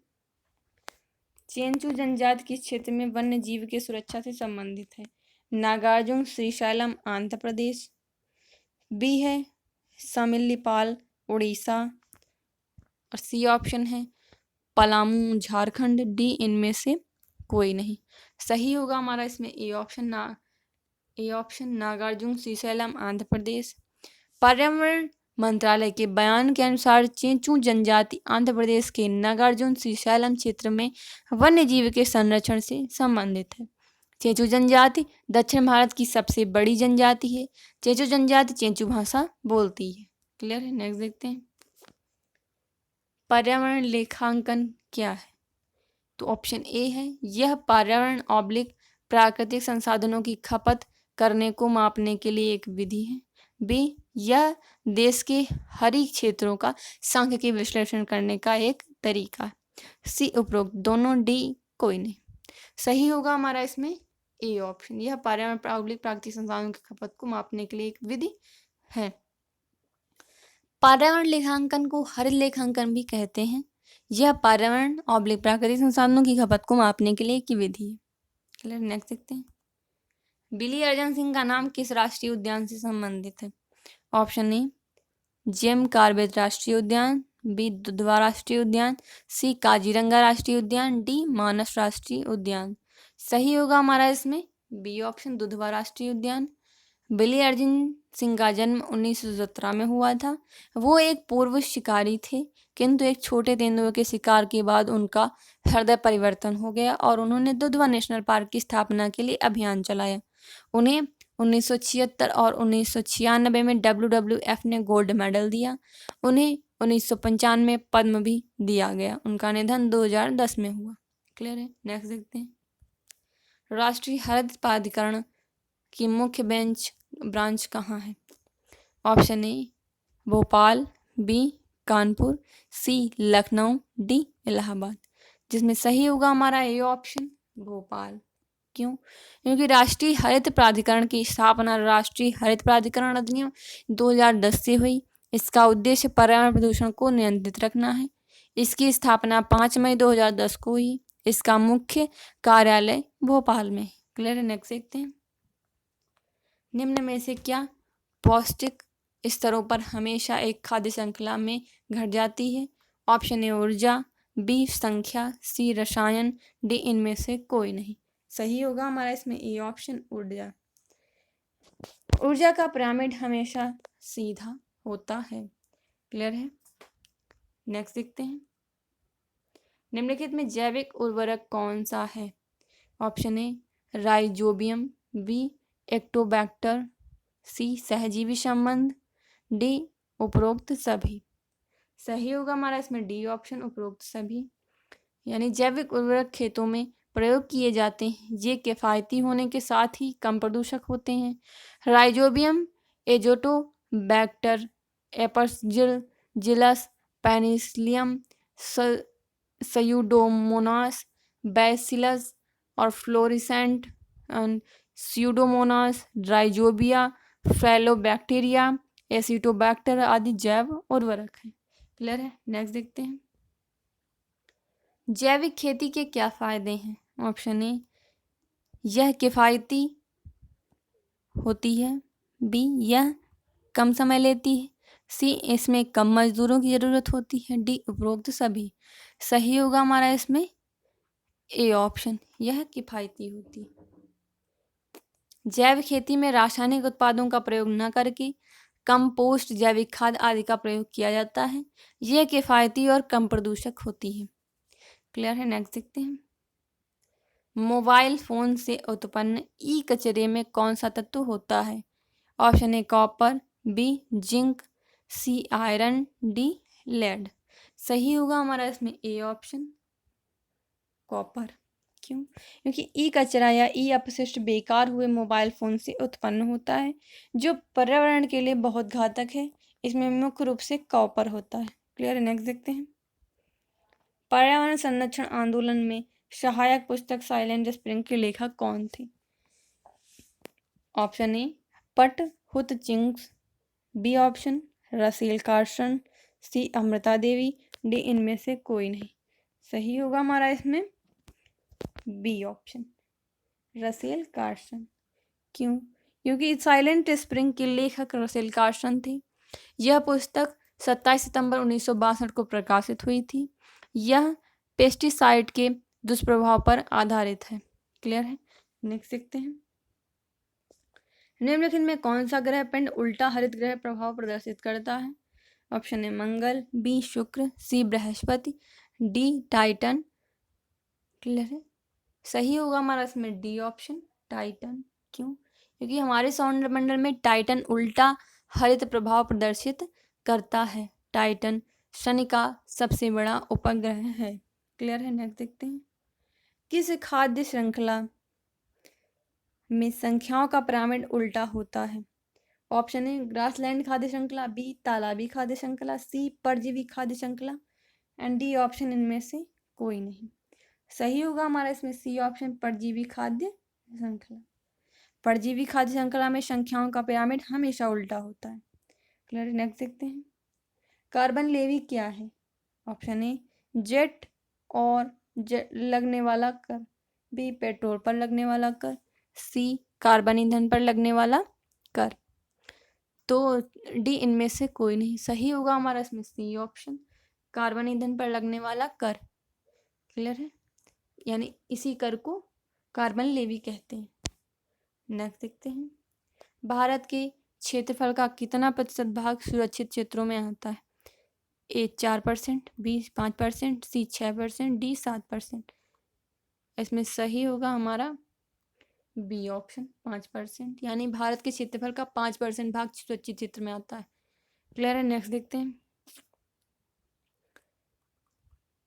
चेंचू जनजाति किस क्षेत्र में वन्य जीव की सुरक्षा से संबंधित है? नागार्जुन श्रीशैलम आंध्र प्रदेश, बी है सामिल्लीपाल उड़ीसा, और सी ऑप्शन है पलामू झारखंड, डी इनमें से कोई नहीं। सही होगा हमारा इसमें ए ऑप्शन, नागार्जुन श्रीशैलम आंध्र प्रदेश। पर्यावरण मंत्रालय के बयान के अनुसार चेंचू जनजाति आंध्र प्रदेश के नागार्जुन श्रीशैलम क्षेत्र में वन्य जीव के संरक्षण से संबंधित है। चेंचू जनजाति दक्षिण भारत की सबसे बड़ी जनजाति है। चेंचू जनजाति चेंचू भाषा बोलती है। क्लियर है, नेक्स्ट देखते हैं। पर्यावरण लेखांकन क्या है? तो ऑप्शन ए है यह पर्यावरण ऑब्लिक प्राकृतिक संसाधनों की खपत करने को मापने के लिए एक विधि है, बी यह देश के हरी क्षेत्रों का सांख्यिकीय विश्लेषण करने का एक तरीका है, सी उपरोक्त दोनों, डी कोई नहीं। सही होगा हमारा इसमें ए ऑप्शन, यह पर्यावरण ऑब्लिक प्राकृतिक संसाधनों की खपत को मापने के लिए एक विधि है। पर्यावरण लेखांकन को हरित लेखांकन भी कहते हैं। यह पर्यावरण ऑब्लिक प्राकृतिक संसाधनों की खपत को मापने के लिए एक विधि है। चलिए नेक्स्ट देखते हैं। बिली अर्जन सिंह का नाम किस राष्ट्रीय उद्यान से संबंधित है? ऑप्शन ए जेम कार्बेट राष्ट्रीय उद्यान, बी दुधवा राष्ट्रीय उद्यान, सी काजीरंगा राष्ट्रीय उद्यान, डी मानस राष्ट्रीय उद्यान। सही होगा हमारा इसमें बी ऑप्शन, दुधवा राष्ट्रीय उद्यान। बिली अर्जुन सिंह का जन्म 1917 में हुआ था। वो एक पूर्व शिकारी थे, किंतु एक छोटे तेंदुए के शिकार के बाद उनका हृदय परिवर्तन हो गया और उन्होंने दुधवा नेशनल पार्क की स्थापना के लिए अभियान चलाया। उन्हें 1976 और 1996 में WWF ने गोल्ड मेडल दिया। उन्हें 1995 में पद्म भी दिया गया। उनका निधन 2010 में हुआ। क्लियर है, नेक्स्ट देखते हैं। राष्ट्रीय हरित प्राधिकरण की मुख्य ब्रांच कहाँ है? Option A Bhopal, B Kanpur, C Lucknow, D Allahabad. जिसमें सही होगा हमारा ए ऑप्शन, भोपाल। क्यों? क्योंकि राष्ट्रीय हरित प्राधिकरण की स्थापना राष्ट्रीय हरित प्राधिकरण अधिनियम 2010 से हुई। इसका उद्देश्य पर्यावरण प्रदूषण को नियंत्रित रखना है। इसकी स्थापना 5 मई 2010 को हुई। इसका मुख्य कार्यालय भोपाल में। क्लियर है, नेक्स्ट देखते हैं। निम्न में से क्या पौष्टिक स्तरों पर हमेशा एक खाद्य श्रृंखला में घट जाती है? ऑप्शन ए ऊर्जा, बी संख्या, सी रसायन, डी इनमें से कोई नहीं। सही होगा हमारा इसमें ए ऑप्शन, ऊर्जा। ऊर्जा का पिरामिड हमेशा सीधा होता है। क्लियर है। नेक्स्ट देखते हैं, निम्नलिखित में जैविक उर्वरक कौन सा है? ऑप्शन ए राइजोबियम, बी एक्टोबैक्टर, सी सहजीवी संबंध, डी उपरोक्त सभी। सही होगा हमारा इसमें डी ऑप्शन, उपरोक्त सभी। यानी जैविक उर्वरक खेतों में प्रयोग किए जाते हैं, ये किफ़ायती होने के साथ ही कम प्रदूषक होते हैं। Rhizobium, Azotobacter, Aspergillus, Penicillium, Pseudomonas, bacillus और फ्लोरिसेंट, स्यूडोमोनास, राइजोबिया, फैलोबैक्टीरिया, एसिटोबैक्टर आदि जैव उर्वरक हैं। क्लियर है। नेक्स्ट देखते हैं, जैविक खेती के क्या फायदे हैं? ऑप्शन ए यह किफ़ायती होती है, बी यह कम समय लेती है, सी इसमें कम मजदूरों की ज़रूरत होती है, डी उपरोक्त सभी। सही होगा हमारा इसमें ए ऑप्शन, यह किफ़ायती होती है। जैव खेती में रासायनिक उत्पादों का प्रयोग न करके कंपोस्ट, जैविक खाद आदि का प्रयोग किया जाता है। यह किफ़ायती और कम प्रदूषक होती है। क्लियर है। नेक्स्ट देखते हैं, मोबाइल फ़ोन से उत्पन्न ई कचरे में कौन सा तत्व होता है? Option A copper, B zinc, C iron, D lead. सही होगा हमारा इसमें ए ऑप्शन, कॉपर। क्यों? क्योंकि ई कचरा या ई अपशिष्ट बेकार हुए मोबाइल फ़ोन से उत्पन्न होता है, जो पर्यावरण के लिए बहुत घातक है। इसमें मुख्य रूप से कॉपर होता है। क्लियर है। नेक्स्ट देखते हैं, पर्यावरण संरक्षण आंदोलन में सहायक पुस्तक साइलेंट स्प्रिंग के लेखक कौन थे? Option A Pat Hutchings, B option Rachel Carson, C Amrita Devi, D इनमें से कोई नहीं। सही होगा हमारा इसमें बी ऑप्शन, रसेल कार्सन। क्यों? क्योंकि साइलेंट स्प्रिंग के लेखक रसेल कार्सन थे। यह पुस्तक 27 सितंबर 1962 को प्रकाशित हुई थी। यह पेस्टिसाइड के दुष्प्रभाव पर आधारित है। क्लियर है। नेक्स्ट देखते हैं, निम्नलिखित में कौन सा ग्रह पिंड उल्टा हरित ग्रह प्रभाव प्रदर्शित करता है? ऑप्शन ए मंगल, बी शुक्र, सी बृहस्पति, डी टाइटन। क्लियर है। सही होगा हमारा इसमें डी ऑप्शन, टाइटन। क्यों? क्योंकि हमारे सौरमंडल में टाइटन उल्टा हरित प्रभाव प्रदर्शित करता है। टाइटन शनि का सबसे बड़ा उपग्रह है। क्लियर है। नेक्स्ट देखते हैं, किस खाद्य श्रृंखला में संख्याओं का पिरामिड उल्टा होता है? ऑप्शन ए ग्रासलैंड खाद्य श्रृंखला, बी तालाबी खाद्य श्रृंखला, सी परजीवी खाद्य श्रृंखला, एंड डी ऑप्शन इनमें से कोई नहीं। सही होगा हमारा इसमें सी ऑप्शन, परजीवी खाद्य श्रृंखला। परजीवी खाद्य श्रृंखला में संख्याओं का पिरामिड हमेशा उल्टा होता है। क्लियर। नेक्स्ट देखते हैं, कार्बन लेवी क्या है? ऑप्शन ए जेट और लगने वाला कर, बी पेट्रोल पर लगने वाला कर, सी कार्बन ईंधन पर लगने वाला कर, तो डी इनमें से कोई नहीं। सही होगा हमारा इसमें सी ऑप्शन, कार्बन ईंधन पर लगने वाला कर। क्लियर है। यानी इसी कर को कार्बन लेवी कहते हैं। नेक्स्ट देखते हैं, भारत के क्षेत्रफल का कितना प्रतिशत भाग सुरक्षित क्षेत्रों में आता है? ए 4%, बी 5%, सी 6%, डी 7%। इसमें सही होगा हमारा बी ऑप्शन, 5%। यानी भारत के क्षेत्रफल का 5% भाग सुरक्षित क्षेत्र में आता है। क्लियर है। नेक्स्ट देखते हैं,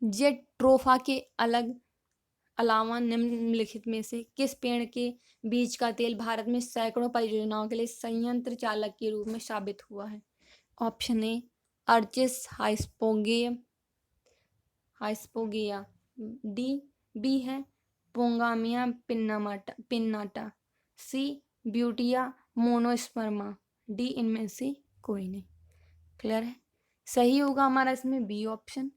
जेट्रोफा के अलावा निम्नलिखित में से किस पेड़ के बीज का तेल भारत में सैकड़ों परियोजनाओं के लिए संयंत्र चालक के रूप में साबित हुआ है? ऑप्शन ए अर्चिस हाइस्पोगेया, बी है पोंगामिया पिन्नाटा, सी ब्यूटिया मोनोस्पर्मा, डी इनमें से कोई नहीं। क्लियर है। सही होगा हमारा इसमें बी ऑप्शन,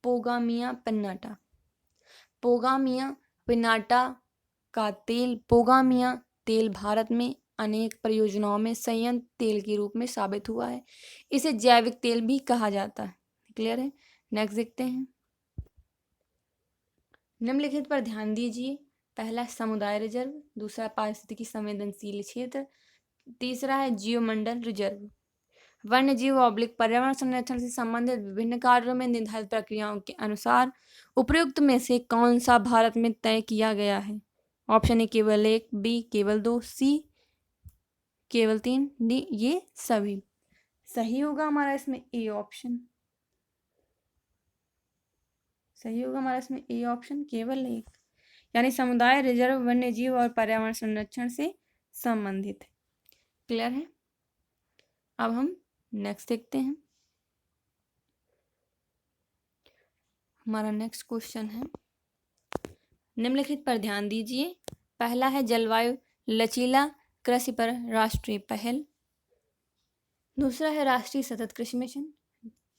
पोगामिया पिन्नाटा। पोगामिया पिन्नाटा का पोगामिया तेल भारत में अनेक परियोजनाओं में संयंत्र तेल के रूप में साबित हुआ है। इसे जैविक तेल भी कहा जाता है। क्लियर है। नेक्स्ट देखते हैं, निम्नलिखित पर ध्यान दीजिए। पहला समुदाय रिजर्व, दूसरा पारिस्थितिकी संवेदनशील क्षेत्र, तीसरा है जियोमंडल रिजर्व। वन्य जीव ऑब्लिक पर्यावरण संरक्षण से संबंधित विभिन्न कार्यों में निर्धारित प्रक्रियाओं के अनुसार उपयुक्त में से कौन सा भारत में तय किया गया है? ऑप्शन ए केवल 1, बी केवल 2, सी केवल 3, डी ये सभी। सही होगा हमारा इसमें ए ऑप्शन। सही होगा हमारा इसमें ए ऑप्शन केवल 1, यानी समुदाय रिजर्व वन्य जीव और पर्यावरण संरक्षण से संबंधित है। क्लियर है? अब हम नेक्स्ट देखते हैं। हमारा नेक्स्ट क्वेश्चन है, निम्नलिखित पर ध्यान दीजिए। पहला है जलवायु लचीला कृषि पर राष्ट्रीय पहल। दूसरा है राष्ट्रीय सतत कृषि मिशन।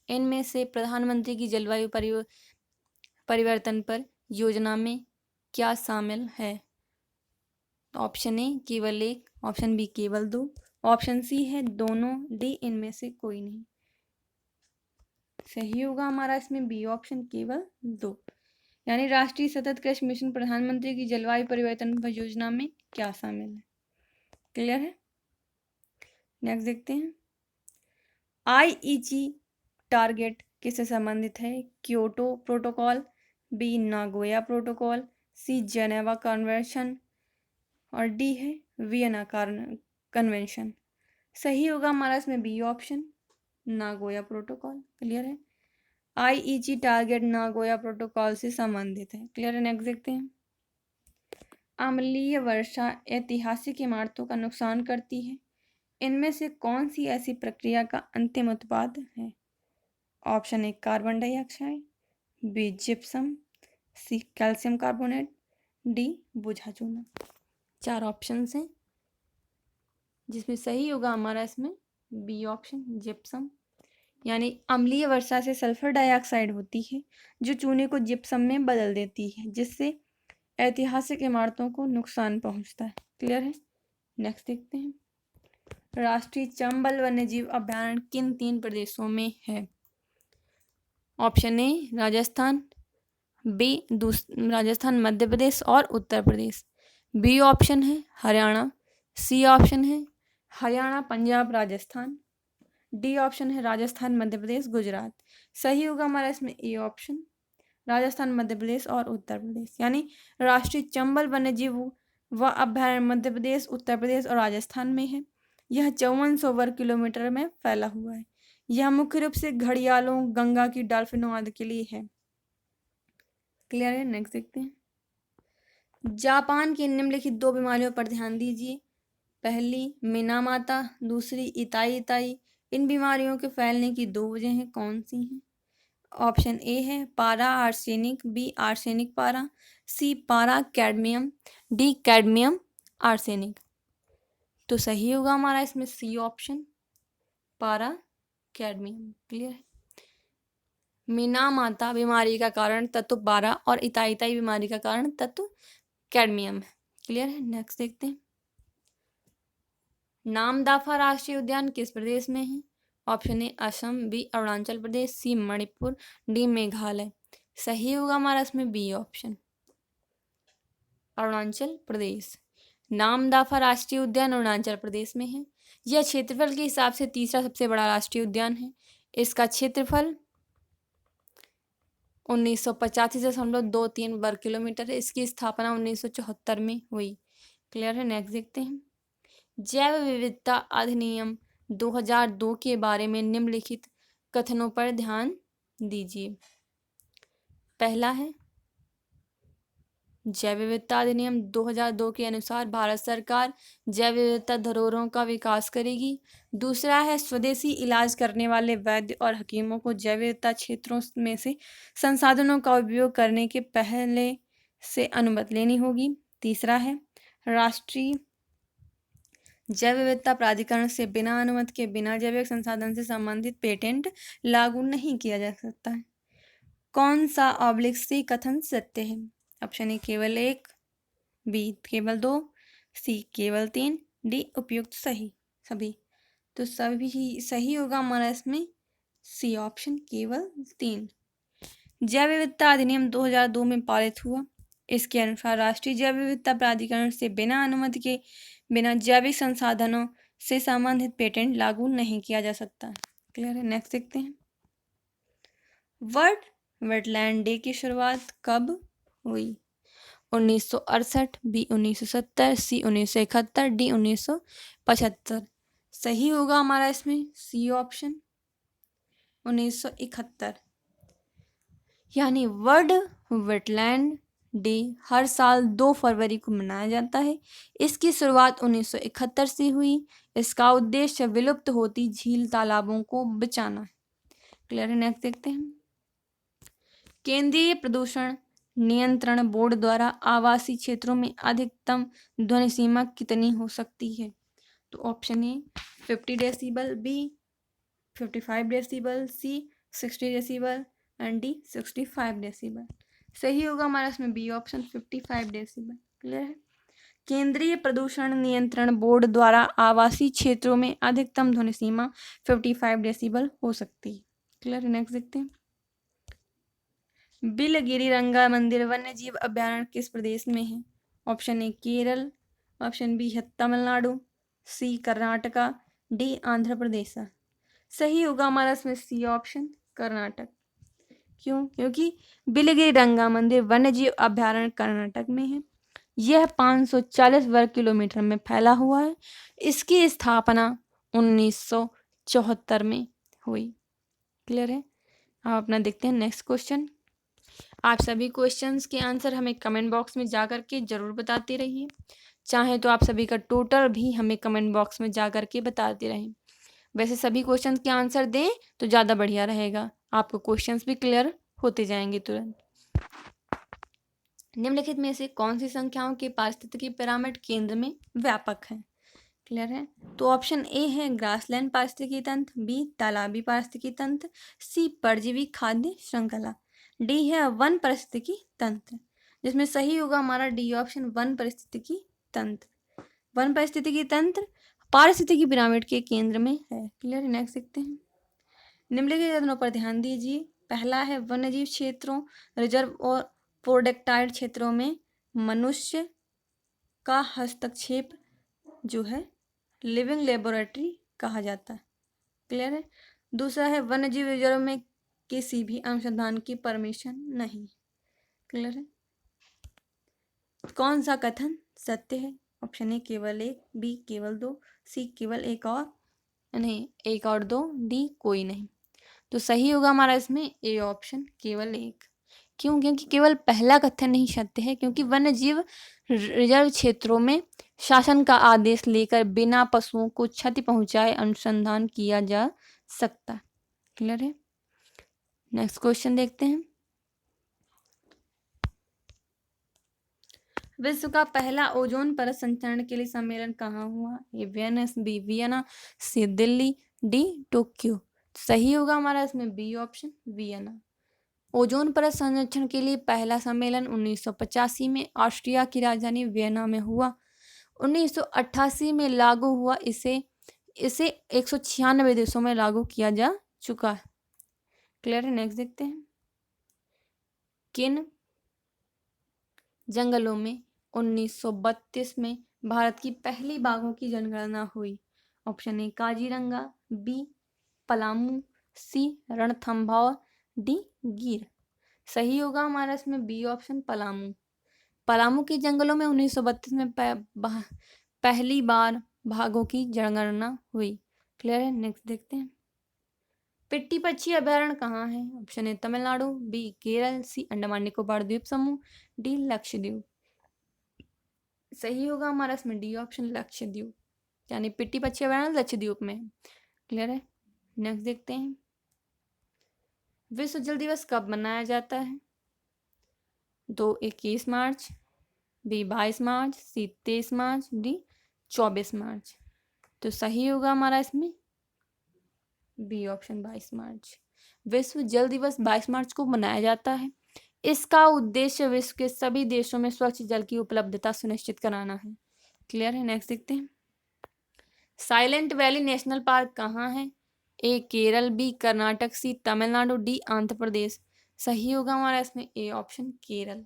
इनमें से प्रधानमंत्री की जलवायु परिवर्तन पर योजना में क्या शामिल है? ऑप्शन ए केवल 1, ऑप्शन बी केवल 2, ऑप्शन सी है दोनों, डी इनमें से कोई नहीं। सही होगा हमारा इसमें बी ऑप्शन केवल 2, यानी राष्ट्रीय सतत कृषि मिशन प्रधानमंत्री की जलवायु परिवर्तन परियोजना में क्या शामिल है। क्लियर है? नेक्स्ट देखते हैं। आईईजी टारगेट किससे संबंधित है? Kyoto protocol, B Nagoya protocol, C Geneva convention और डी है वियना कन्वेंशन। सही होगा हमारा इसमें B option Nagoya protocol. Clear है? आईईजी टारगेट नागोया प्रोटोकॉल से संबंधित है। क्लियर है? नेक्स्ट देखते हैं। अम्लीय वर्षा ऐतिहासिक इमारतों का नुकसान करती है। इनमें से कौन सी ऐसी प्रक्रिया का अंतिम उत्पाद है? Option A carbon dioxide, B gypsum, C calcium carbonate, D बुझा चूना। 4 ऑप्शन हैं, जिसमें सही होगा हमारा इसमें बी ऑप्शन जिप्सम, यानी अम्लीय वर्षा से सल्फर डाइऑक्साइड होती है जो चूने को जिप्सम में बदल देती है, जिससे ऐतिहासिक इमारतों को नुकसान पहुंचता है। क्लियर है? नेक्स्ट देखते हैं। राष्ट्रीय चंबल वन्यजीव अभयारण्य किन 3 प्रदेशों में है? Option A Rajasthan, B Rajasthan, Madhya Pradesh और उत्तर प्रदेश, बी ऑप्शन है हरियाणा, सी ऑप्शन है हरियाणा पंजाब राजस्थान, डी ऑप्शन है राजस्थान मध्य प्रदेश गुजरात। सही होगा हमारा इसमें ए ऑप्शन राजस्थान मध्य प्रदेश और उत्तर प्रदेश, यानी राष्ट्रीय चंबल वन्यजीव व अभयारण्य मध्य प्रदेश, उत्तर प्रदेश और राजस्थान में है। यह 5400 वर्ग किलोमीटर में फैला हुआ है। यह मुख्य रूप से घड़ियालों, गंगा की डॉल्फिनों आदि के लिए है। क्लियर है? नेक्स्ट देखते हैं। जापान की निम्नलिखित 2 बीमारियों पर ध्यान दीजिए। पहली मिनामाता, दूसरी इताई इताई। इन बीमारियों के फैलने की 2 वजहें कौन सी हैं? ऑप्शन ए है पारा आर्सेनिक, बी आर्सेनिक पारा, सी पारा कैडमियम, डी कैडमियम आर्सेनिक। तो सही होगा हमारा इसमें सी ऑप्शन पारा कैडमियम। क्लियर है? मिनामाता बीमारी का कारण तत्व पारा और इताई इताई बीमारी का कारण तत्व कैडमियम है। क्लियर है? नेक्स्ट देखते हैं। नामदाफा राष्ट्रीय उद्यान किस प्रदेश में है? Option A Assam, B Arunachal Pradesh, C Manipur, D Meghalaya. सही होगा हमारा इसमें बी ऑप्शन अरुणाचल प्रदेश। नामदाफा राष्ट्रीय उद्यान अरुणाचल प्रदेश में है। यह क्षेत्रफल के हिसाब से तीसरा सबसे बड़ा राष्ट्रीय उद्यान है। इसका क्षेत्रफल 1985.23 वर्ग किलोमीटर है। इसकी स्थापना 1974 में हुई। क्लियर है? नेक्स्ट देखते हैं। जैव विविधता अधिनियम 2002 के बारे में निम्नलिखित कथनों पर ध्यान दीजिए। पहला है जैव विविधता अधिनियम 2002 के अनुसार भारत सरकार जैव विविधता धरोहरों का विकास करेगी। दूसरा है स्वदेशी इलाज करने वाले वैद्य और हकीमों को जैव विविधता क्षेत्रों में से संसाधनों का उपयोग करने के पहले से अनुमति लेनी होगी। तीसरा है राष्ट्रीय जैव विविधता प्राधिकरण से बिना अनुमति के बिना जैविक संसाधन से संबंधित पेटेंट लागू नहीं किया जा सकता है। कौन सा ऑब्लिक सी कथन सत्य है? ऑप्शन ए केवल 1, बी केवल 2, सी केवल 3, डी उपयुक्त सही सभी। तो सभी सही होगा हमारा इसमें सी ऑप्शन केवल 3। जैव विविधता अधिनियम 2002 में पारित हुआ। इसके अनुसार राष्ट्रीय जैव विविधता प्राधिकरण से बिना अनुमति के बिना जैविक संसाधनों से संबंधित पेटेंट लागू नहीं किया जा सकता। क्लियर है। नेक्स्ट देखते हैं। वर्ल्ड वेटलैंड डे की शुरुआत कब हुई? 1968, बी 1970, सी 1971, डी 1975। सही होगा हमारा इसमें सी ऑप्शन 1971। यानी वर्ल्ड वेटलैंड डे हर साल 2 फरवरी को मनाया जाता है। इसकी शुरुआत 1971 से हुई। इसका उद्देश्य विलुप्त होती झील तालाबों को बचाना है। क्लियर है। नेक्स्ट देखते हैं। केंद्रीय प्रदूषण नियंत्रण बोर्ड द्वारा आवासीय क्षेत्रों में अधिकतम ध्वनि सीमा कितनी हो सकती है? तो option A 50 decibel, B 55 decibel, C 60 decibel and D 65 decibel. सही होगा हमारा इसमें बी ऑप्शन 55 डेसिबल। क्लियर है। केंद्रीय प्रदूषण नियंत्रण बोर्ड द्वारा आवासीय क्षेत्रों में अधिकतम ध्वनि सीमा 55 डेसिबल हो सकती है। क्लियर है। नेक्स्ट देखते हैं। बिलगिरी रंगा मंदिर वन्य जीव अभयारण्य किस प्रदेश में है? Option A Kerala, option B है तमिलनाडु, सी कर्नाटका, डी आंध्र प्रदेश। सही होगा हमारा इसमें सी ऑप्शन कर्नाटक। क्यों? क्योंकि बिलगिरी रंगा मंदिर वन्य जीव अभयारण्य कर्नाटक में है। यह 540 वर्ग किलोमीटर में फैला हुआ है। इसकी स्थापना 1974 में हुई। क्लियर है। अब अपना देखते हैं नेक्स्ट क्वेश्चन। आप सभी क्वेश्चंस के आंसर हमें कमेंट बॉक्स में जा कर के ज़रूर बताते रहिए। चाहे तो आप सभी का टोटल भी हमें कमेंट बॉक्स में जा कर के बताते रहें। वैसे सभी क्वेश्चंस के आंसर दें तो ज़्यादा बढ़िया रहेगा, आपको क्वेश्चंस भी क्लियर होते जाएंगे तुरंत। निम्नलिखित में से कौन सी संख्याओं के पारिस्थितिकी पिरामिड केंद्र में व्यापक है? क्लियर है। तो ऑप्शन ए है ग्रासलैंड पारिस्थितिकी तंत्र, बी तालाबी पारिस्थितिकी तंत्र, सी परजीवी खाद्य श्रृंखला, डी है वन पारिस्थितिकी तंत्र। जिसमें सही होगा हमारा डी ऑप्शन वन पारिस्थितिकी तंत्र। वन पारिस्थितिकी तंत्र पारिस्थितिकी पिरामिड के केंद्र में है। क्लियर है। नेक्स्ट देखते हैं। निम्नलिखित कथनों पर ध्यान दीजिए। पहला है वन्यजीव क्षेत्रों, रिजर्व और प्रोटेक्टेड क्षेत्रों में मनुष्य का हस्तक्षेप जो है लिविंग लेबोरेटरी कहा जाता है। क्लियर है। दूसरा है वन्यजीव रिजर्व में किसी भी अनुसंधान की परमिशन नहीं। क्लियर है। कौन सा कथन सत्य है? ऑप्शन ए केवल एक, बी केवल दो, सी केवल एक और नहीं एक और दो, डी कोई नहीं। तो सही होगा हमारा इसमें ए ऑप्शन केवल एक। क्यों? क्योंकि केवल पहला कथन नहीं सत्य है, क्योंकि वन्य जीव रिजर्व क्षेत्रों में शासन का आदेश लेकर बिना पशुओं को क्षति पहुंचाए अनुसंधान किया जा सकता है। क्लियर है। नेक्स्ट क्वेश्चन देखते हैं। विश्व का पहला ओजोन परत संचरण के लिए सम्मेलन कहाँ हुआ? ए वेनिस, बी वियना, सी दिल्ली, डी टोक्यो। सही होगा हमारा इसमें बी ऑप्शन वियना। ओजोन परत संरक्षण के लिए पहला सम्मेलन 1985 में ऑस्ट्रिया की राजधानी वियना में हुआ। 1988 में लागू हुआ। इसे 196 देशों में लागू किया जा चुका है। क्लियर है। नेक्स्ट देखते हैं। किन जंगलों में 1932 में भारत की पहली बाघों की जनगणना हुई? Option A Kaziranga, B Palamu, C Ranthambore, D Gir. सही होगा हमारा इसमें बी ऑप्शन पलामू। पलामू के जंगलों में 1932 में पहली बार बाघों की जनगणना हुई। क्लियर है। नेक्स्ट देखते हैं। पिट्टी पक्षी अभयारण्य कहाँ है? Option A Tamil Nadu, B Kerala, C Andaman Nicobar द्वीप समूह, डी लक्षद्वीप। सही होगा हमारा इसमें डी ऑप्शन लक्षद्वीप, यानी पिट्टी पक्षी अभयारण्य लक्षद्वीप में है। क्लियर है। नेक्स्ट देखते हैं। विश्व जल दिवस कब मनाया जाता है? तो 21 मार्च, बी 22 मार्च, सी 23 मार्च, डी 24 मार्च। तो सही होगा हमारा इसमें बी ऑप्शन 22 मार्च। विश्व जल दिवस 22 मार्च को मनाया जाता है। इसका उद्देश्य विश्व के सभी देशों में स्वच्छ जल की उपलब्धता सुनिश्चित कराना है। क्लियर है। नेक्स्ट देखते हैं। साइलेंट वैली नेशनल पार्क कहाँ है? ए केरल, बी कर्नाटक, सी तमिलनाडु, डी आंध्र प्रदेश। सही होगा हमारा इसमें ए ऑप्शन केरल।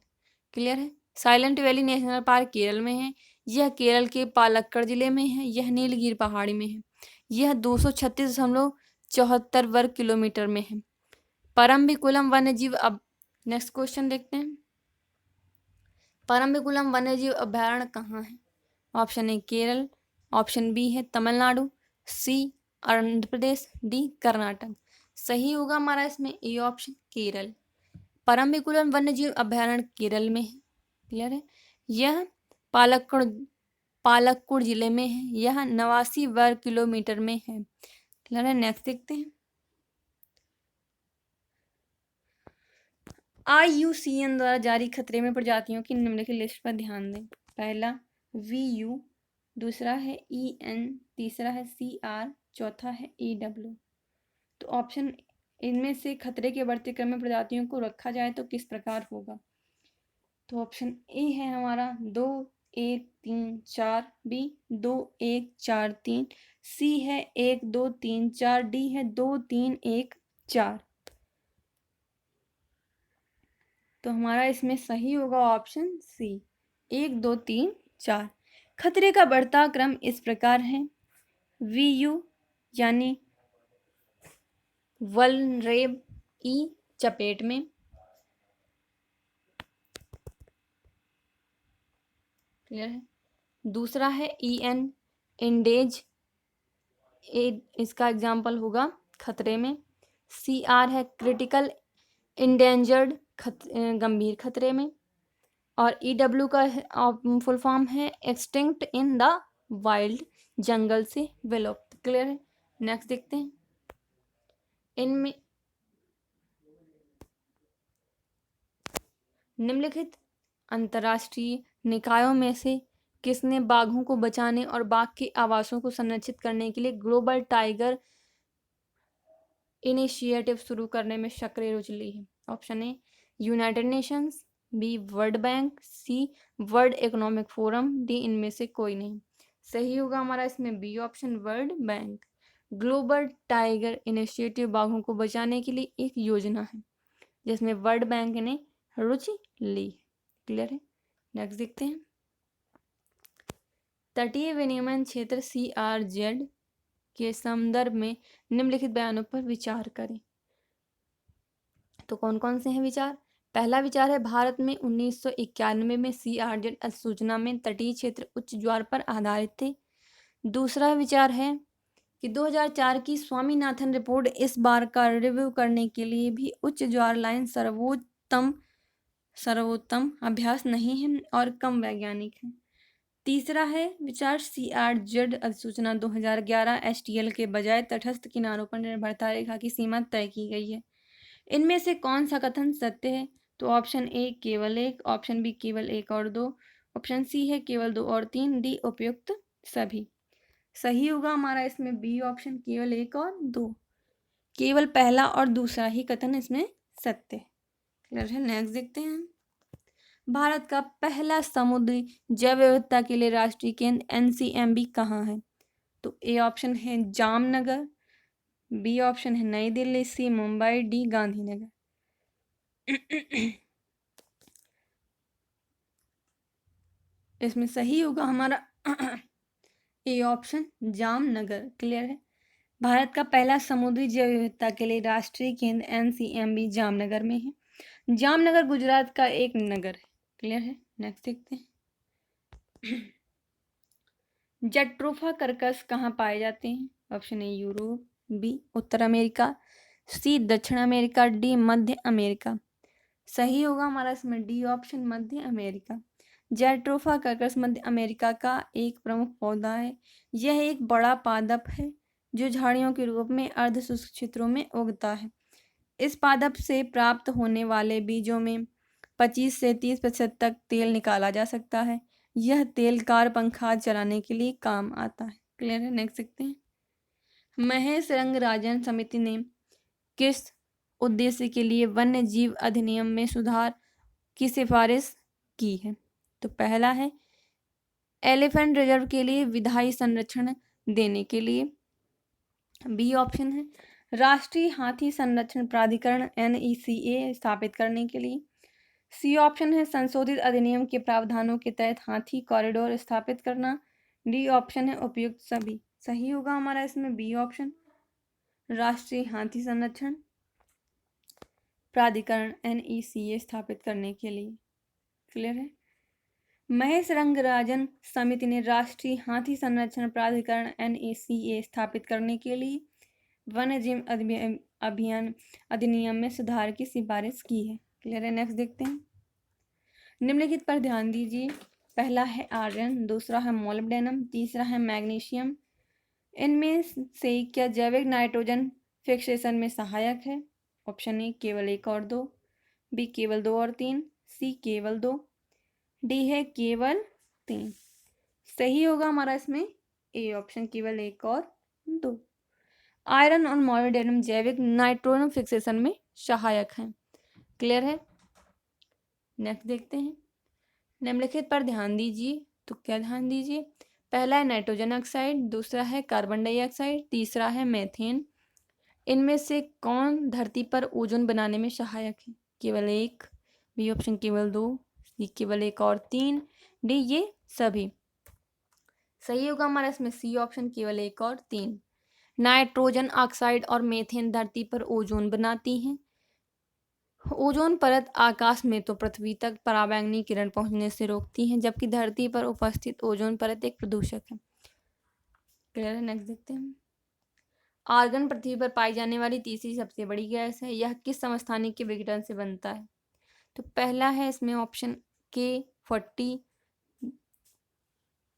क्लियर है। Silent valley national park Kerala में है। यह केरल के पालक्कड़ जिले में है। यह नीलगिरी पहाड़ी में है। यह 236.74 वर्ग किलोमीटर में है। परम्बिकुलम वन्यजीव अब नेक्स्ट क्वेश्चन देखते हैं। परम्बिकुलम वन्यजीव अभयारण्य कहाँ है? Option A Kerala, option B है तमिलनाडु, सी आंध्र प्रदेश, डी कर्नाटक। सही होगा हमारा इसमें ए ऑप्शन केरल। परम्बिकुलम वन्यजीव अभयारण्य केरल में है। क्लियर है? यह पालक्कुड़ जिले में है। यह 89 वर्ग किलोमीटर में है। क्लियर है? नेक्स्ट देखते हैं। IUCN द्वारा जारी खतरे में प्रजातियों की निम्नलिखित लिस्ट पर ध्यान दें। पहला VU, दूसरा है EN, तीसरा है CR, चौथा है EW। तो ऑप्शन इनमें से खतरे के बढ़ते क्रम में प्रजातियों को रखा जाए तो किस प्रकार होगा? तो ऑप्शन ए है हमारा 2 1 3 4, बी 2 1 4 3, सी है 1 2 3 4, डी है 2 3 1 4। तो हमारा इसमें सही होगा ऑप्शन सी 1 2 3 4। खतरे का बढ़ता क्रम इस प्रकार है। VU यानी वल्नरेब, ई चपेट में, क्लियर है? दूसरा है EN इंडेज, इसका एग्जाम्पल होगा खतरे में। CR है क्रिटिकल इंडेंजर्ड, गंभीर खतरे में। और EW का फुल फॉर्म है एक्सटिंक्ट इन द वाइल्ड, जंगल से विलुप्त। क्लियर है? नेक्स्ट देखते हैं। इनमें निम्नलिखित अंतर्राष्ट्रीय निकायों में से किसने बाघों को बचाने और बाघ के आवासों को संरक्षित करने के लिए ग्लोबल टाइगर इनिशिएटिव शुरू करने में सक्रिय रुचि ली है? Option A United Nations, B World Bank, C World Economic Forum, D इनमें से कोई नहीं। सही होगा हमारा इसमें B option World Bank. Global tiger initiative बाघों को बचाने के लिए एक योजना है जिसमें वर्ल्ड बैंक ने रुचि ली। क्लियर है? नेक्स्ट देखते हैं। तटीय विनियमन क्षेत्र CRZ के संदर्भ में निम्नलिखित बयानों पर विचार करें। तो कौन कौन से हैं विचार? पहला विचार है भारत में 1991 में CRZ अधिसूचना में तटीय क्षेत्र उच्च ज्वार पर आधारित थे। दूसरा विचार है कि 2004 की स्वामीनाथन रिपोर्ट इस बार का रिव्यू करने के लिए भी उच्च ज्वार लाइन सर्वोत्तम अभ्यास नहीं है और कम वैज्ञानिक है। तीसरा है विचार CRZ अधिसूचना 2011 STL के बजाय तटस्थ किनारों पर निर्भरता रेखा की सीमा तय की गई है। इनमें से कौन सा कथन सत्य है? तो ऑप्शन ए केवल 1, ऑप्शन बी केवल 1 और 2, ऑप्शन सी है केवल 2 और 3, डी उपयुक्त सभी। सही होगा हमारा इसमें बी ऑप्शन केवल 1 और 2। केवल पहला और दूसरा ही कथन इसमें सत्य है। क्लियर है? नेक्स्ट देखते हैं। भारत का पहला समुद्री जैव विविधता के लिए राष्ट्रीय केंद्र NCMB कहाँ है? तो ए ऑप्शन है जामनगर, बी ऑप्शन है नई दिल्ली, सी मुंबई, डी गांधीनगर। इसमें सही होगा हमारा ए ऑप्शन जामनगर। क्लियर है? भारत का पहला समुद्री जैव विविधता के लिए राष्ट्रीय केंद्र NCMB जामनगर में है। जामनगर गुजरात का एक नगर है। क्लियर है? नेक्स्ट देखते हैं। जट्रोफा कर्कस कहाँ पाए जाते हैं? ऑप्शन ए यूरोप, बी उत्तर अमेरिका, सी दक्षिण अमेरिका, डी मध्य अमेरिका। सही होगा हमारा इसमें डी ऑप्शन मध्य अमेरिका। जैट्रोफा कर्कस मध्य अमेरिका का एक प्रमुख पौधा है। यह एक बड़ा पादप है जो झाड़ियों के रूप में अर्धशुष्क क्षेत्रों में उगता है। इस पादप से प्राप्त होने वाले बीजों में 25 से 30% तक तेल निकाला जा सकता है। यह तेल कार पंखा चलाने के लिए काम आता है। क्लियर है? नेक्स्ट देखते हैं। महेश रंगराजन समिति ने किस उद्देश्य के लिए वन्य जीव अधिनियम में सुधार की सिफारिश की है? तो पहला है एलिफेंट रिजर्व के लिए विधायी संरक्षण देने के लिए, बी ऑप्शन है राष्ट्रीय हाथी संरक्षण प्राधिकरण NECA स्थापित करने के लिए, सी ऑप्शन है संशोधित अधिनियम के प्रावधानों के तहत हाथी कॉरिडोर स्थापित करना। डी ऑप्शन है उपयुक्त सभी। सही होगा हमारा इसमें बी ऑप्शन, राष्ट्रीय हाथी संरक्षण प्राधिकरण NECA स्थापित करने के लिए। क्लियर है। महेश रंगराजन समिति ने राष्ट्रीय हाथी संरक्षण प्राधिकरण NECA स्थापित करने के लिए वन्यजीव अभियान अधिनियम में सुधार की सिफारिश की है। क्लियर है। नेक्स्ट देखते हैं। निम्नलिखित पर ध्यान दीजिए। पहला है आयरन, दूसरा है मोलिब्डेनम, तीसरा है मैग्नीशियम। इनमें से क्या जैविक नाइट्रोजन फिक्सेशन में सहायक है? ऑप्शन ए केवल 1 और 2, बी केवल 2 और 3, सी केवल 2, डी है केवल 3। सही होगा हमारा इसमें ए ऑप्शन, केवल 1 और 2। आयरन और मोलिब्डेनम जैविक नाइट्रोजन फिक्सेशन में सहायक हैं। क्लियर है। नेक्स्ट देखते हैं। निम्नलिखित पर ध्यान दीजिए। तो क्या ध्यान दीजिए? पहला है नाइट्रोजन ऑक्साइड, दूसरा है कार्बन डाइऑक्साइड, तीसरा है मीथेन। इनमें से कौन धरती पर ओजोन बनाने में सहायक है? केवल 1, बी ऑप्शन केवल 2, सी केवल 1 और 3, डी ये सभी। सही होगा हमारा इसमें सी ऑप्शन, केवल 1 और 3। नाइट्रोजन ऑक्साइड और मीथेन धरती पर ओजोन बनाती हैं। ओजोन परत आकाश में तो पृथ्वी तक पराबैंगनी किरण पहुंचने से रोकती हैं, जबकि धरती पर उपस्थित ओजोन परत एक प्रदूषक है। क्लियर है। नेक्स्ट देखते हैं। आर्गन पृथ्वी पर पाई जाने वाली तीसरी सबसे बड़ी गैस है। यह किस समस्थानिक के विघटन से बनता है? तो पहला है इसमें ऑप्शन K40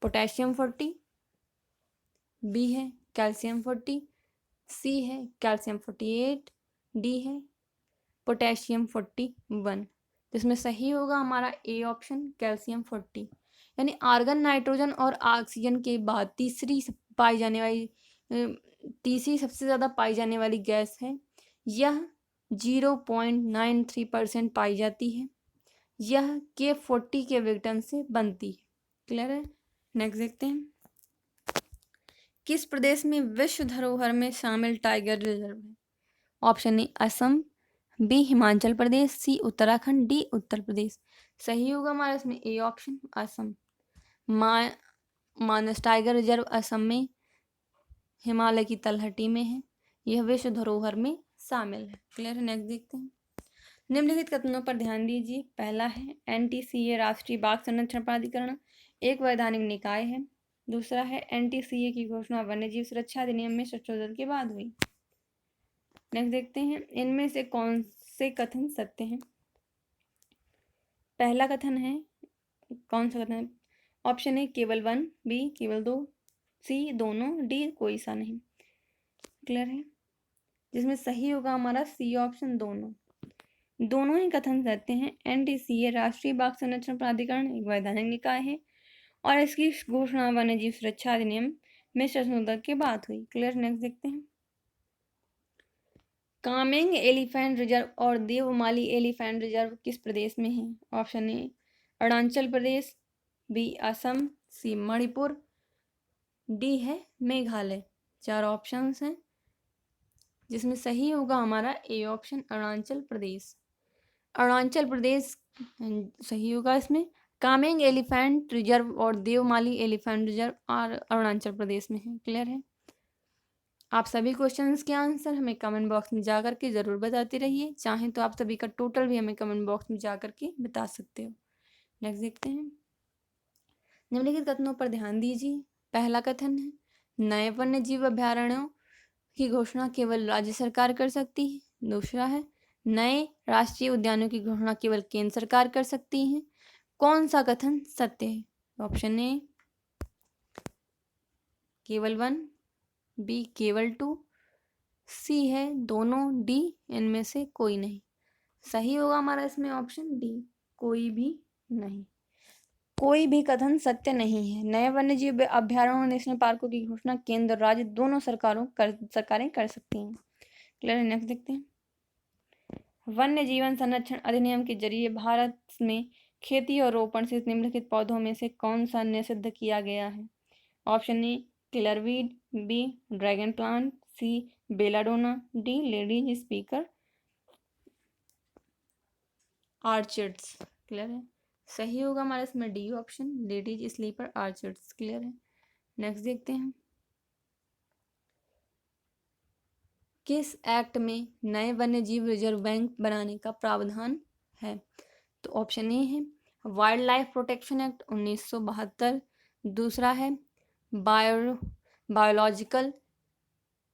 पोटेशियम 40, बी है कैल्शियम 40, सी है कैल्शियम 48, डी है पोटेशियम 41। जिसमें सही होगा हमारा ए ऑप्शन, कैल्शियम 40। यानी आर्गन, नाइट्रोजन और ऑक्सीजन के बाद तीसरी सबसे ज़्यादा पाई जाने वाली गैस है। यह 0.93% पाई जाती है। यह K40 के विघटन से बनती है। क्लियर है। नेक्स्ट देखते हैं। किस प्रदेश में विश्व धरोहर में शामिल टाइगर रिजर्व है? Option A Assam, B Himachal Pradesh, C Uttarakhand, D Uttar Pradesh. सही होगा हमारा इसमें A option, Assam. Manas tiger reserve Assam में हिमालय की तलहटी में है। यह विश्व धरोहर में शामिल है। क्लियर है। नेक्स्ट देखते हैं। निम्नलिखित कथनों पर ध्यान दीजिए। पहला है NTCA राष्ट्रीय बाघ संरक्षण प्राधिकरण एक वैधानिक निकाय है। दूसरा है NTCA की घोषणा वन्यजीव सुरक्षा अधिनियम में संशोधन के बाद हुई। नेक्स्ट देखते हैं। इनमें से कौन से कथन सत्य हैं? पहला कथन है, कौन सा कथन है? ऑप्शन ए केवल 1, बी केवल 2, सी दोनों, डी कोई सा नहीं। क्लियर है। जिसमें सही होगा हमारा सी ऑप्शन, दोनों ही कथन सत्य हैं। NTCA राष्ट्रीय बाघ संरक्षण प्राधिकरण एक वैधानिक निकाय है और इसकी घोषणा वन्यजीव सुरक्षा अधिनियम में संशोधन के बाद हुई। क्लियर। नेक्स्ट देखते हैं। कामेंग एलिफेंट रिजर्व और देवमाली एलिफेंट रिजर्व किस प्रदेश में है? Option A Arunachal Pradesh, B Assam, C Manipur, D है मेघालय। 4 ऑप्शंस हैं, जिसमें सही होगा हमारा ए ऑप्शन, अरुणाचल प्रदेश। अरुणाचल प्रदेश सही होगा इसमें। कामेंग एलिफेंट रिजर्व और देवमाली एलिफेंट रिजर्व और अरुणाचल प्रदेश में है। क्लियर है। आप सभी क्वेश्चंस के आंसर हमें कमेंट बॉक्स में जा करके ज़रूर बताते रहिए। चाहें तो आप सभी का टोटल भी हमें कमेंट बॉक्स में जा करके बता सकते हो। नेक्स्ट देखते हैं। निम्नलिखित कथनों पर ध्यान दीजिए। पहला कथन है नए वन्य जीव अभ्यारण्यों की घोषणा केवल राज्य सरकार कर सकती है। दूसरा है नए राष्ट्रीय उद्यानों की घोषणा केवल केंद्र सरकार कर सकती है। कौन सा कथन सत्य है? ऑप्शन ए केवल 1, बी केवल 2, सी है दोनों, डी इनमें से कोई नहीं। सही होगा हमारा इसमें ऑप्शन डी, कोई भी नहीं। कोई भी कथन सत्य नहीं है। नए वन्यजीव अभ्यारण्यों और नेशनल पार्कों की घोषणा केंद्र और राज्य दोनों सरकारें कर सकती हैं। क्लियर। नेक्स्ट देखते हैं। वन्य जीवन संरक्षण अधिनियम के जरिए भारत में खेती और रोपण से निम्नलिखित पौधों में से कौन सा निषिद्ध किया गया है? Option A killer weed, B dragon plant, C belladonna, D ladies speaker. Orchids. Clear है, सही होगा हमारा इसमें D option, ladies slipper orchids. Clear है, नेक्स्ट देखते हैं। किस एक्ट में नए वन्य जीव रिजर्व बैंक बनाने का प्रावधान है? तो ऑप्शन ए है वाइल्ड लाइफ प्रोटेक्शन एक्ट 1972, दूसरा है बायोलॉजिकल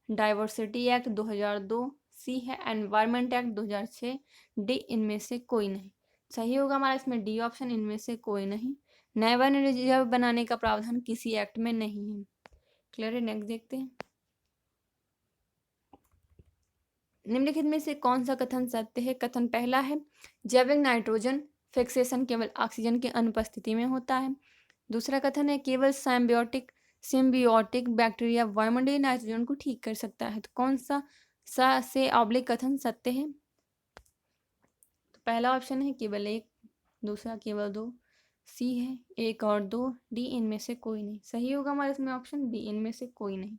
डाइवर्सिटी एक्ट 2002, सी है एनवायरमेंट एक्ट 2006, डी इनमें से कोई नहीं। सही होगा हमारा इसमें डी ऑप्शन, इनमें से कोई नहीं। नए वन्य रिजर्व बनाने का प्रावधान किसी एक्ट में नहीं है। क्लियर है, नेक्स्ट देखते हैं। निम्नलिखित में से कौन सा कथन सत्य है? कथन पहला है जैविक नाइट्रोजन फिक्सेशन केवल ऑक्सीजन की अनुपस्थिति में होता है। दूसरा कथन है केवल सिम्बियोटिक बैक्टीरिया वायुमंडलीय नाइट्रोजन को ठीक कर सकता है। तो कौन सा से ऑब्लिक कथन सत्य है? तो पहला ऑप्शन है केवल एक, दूसरा केवल दो, सी है एक और दो, डी इनमें से कोई नहीं। सही होगा हमारे इसमें ऑप्शन बी, इनमें से कोई नहीं।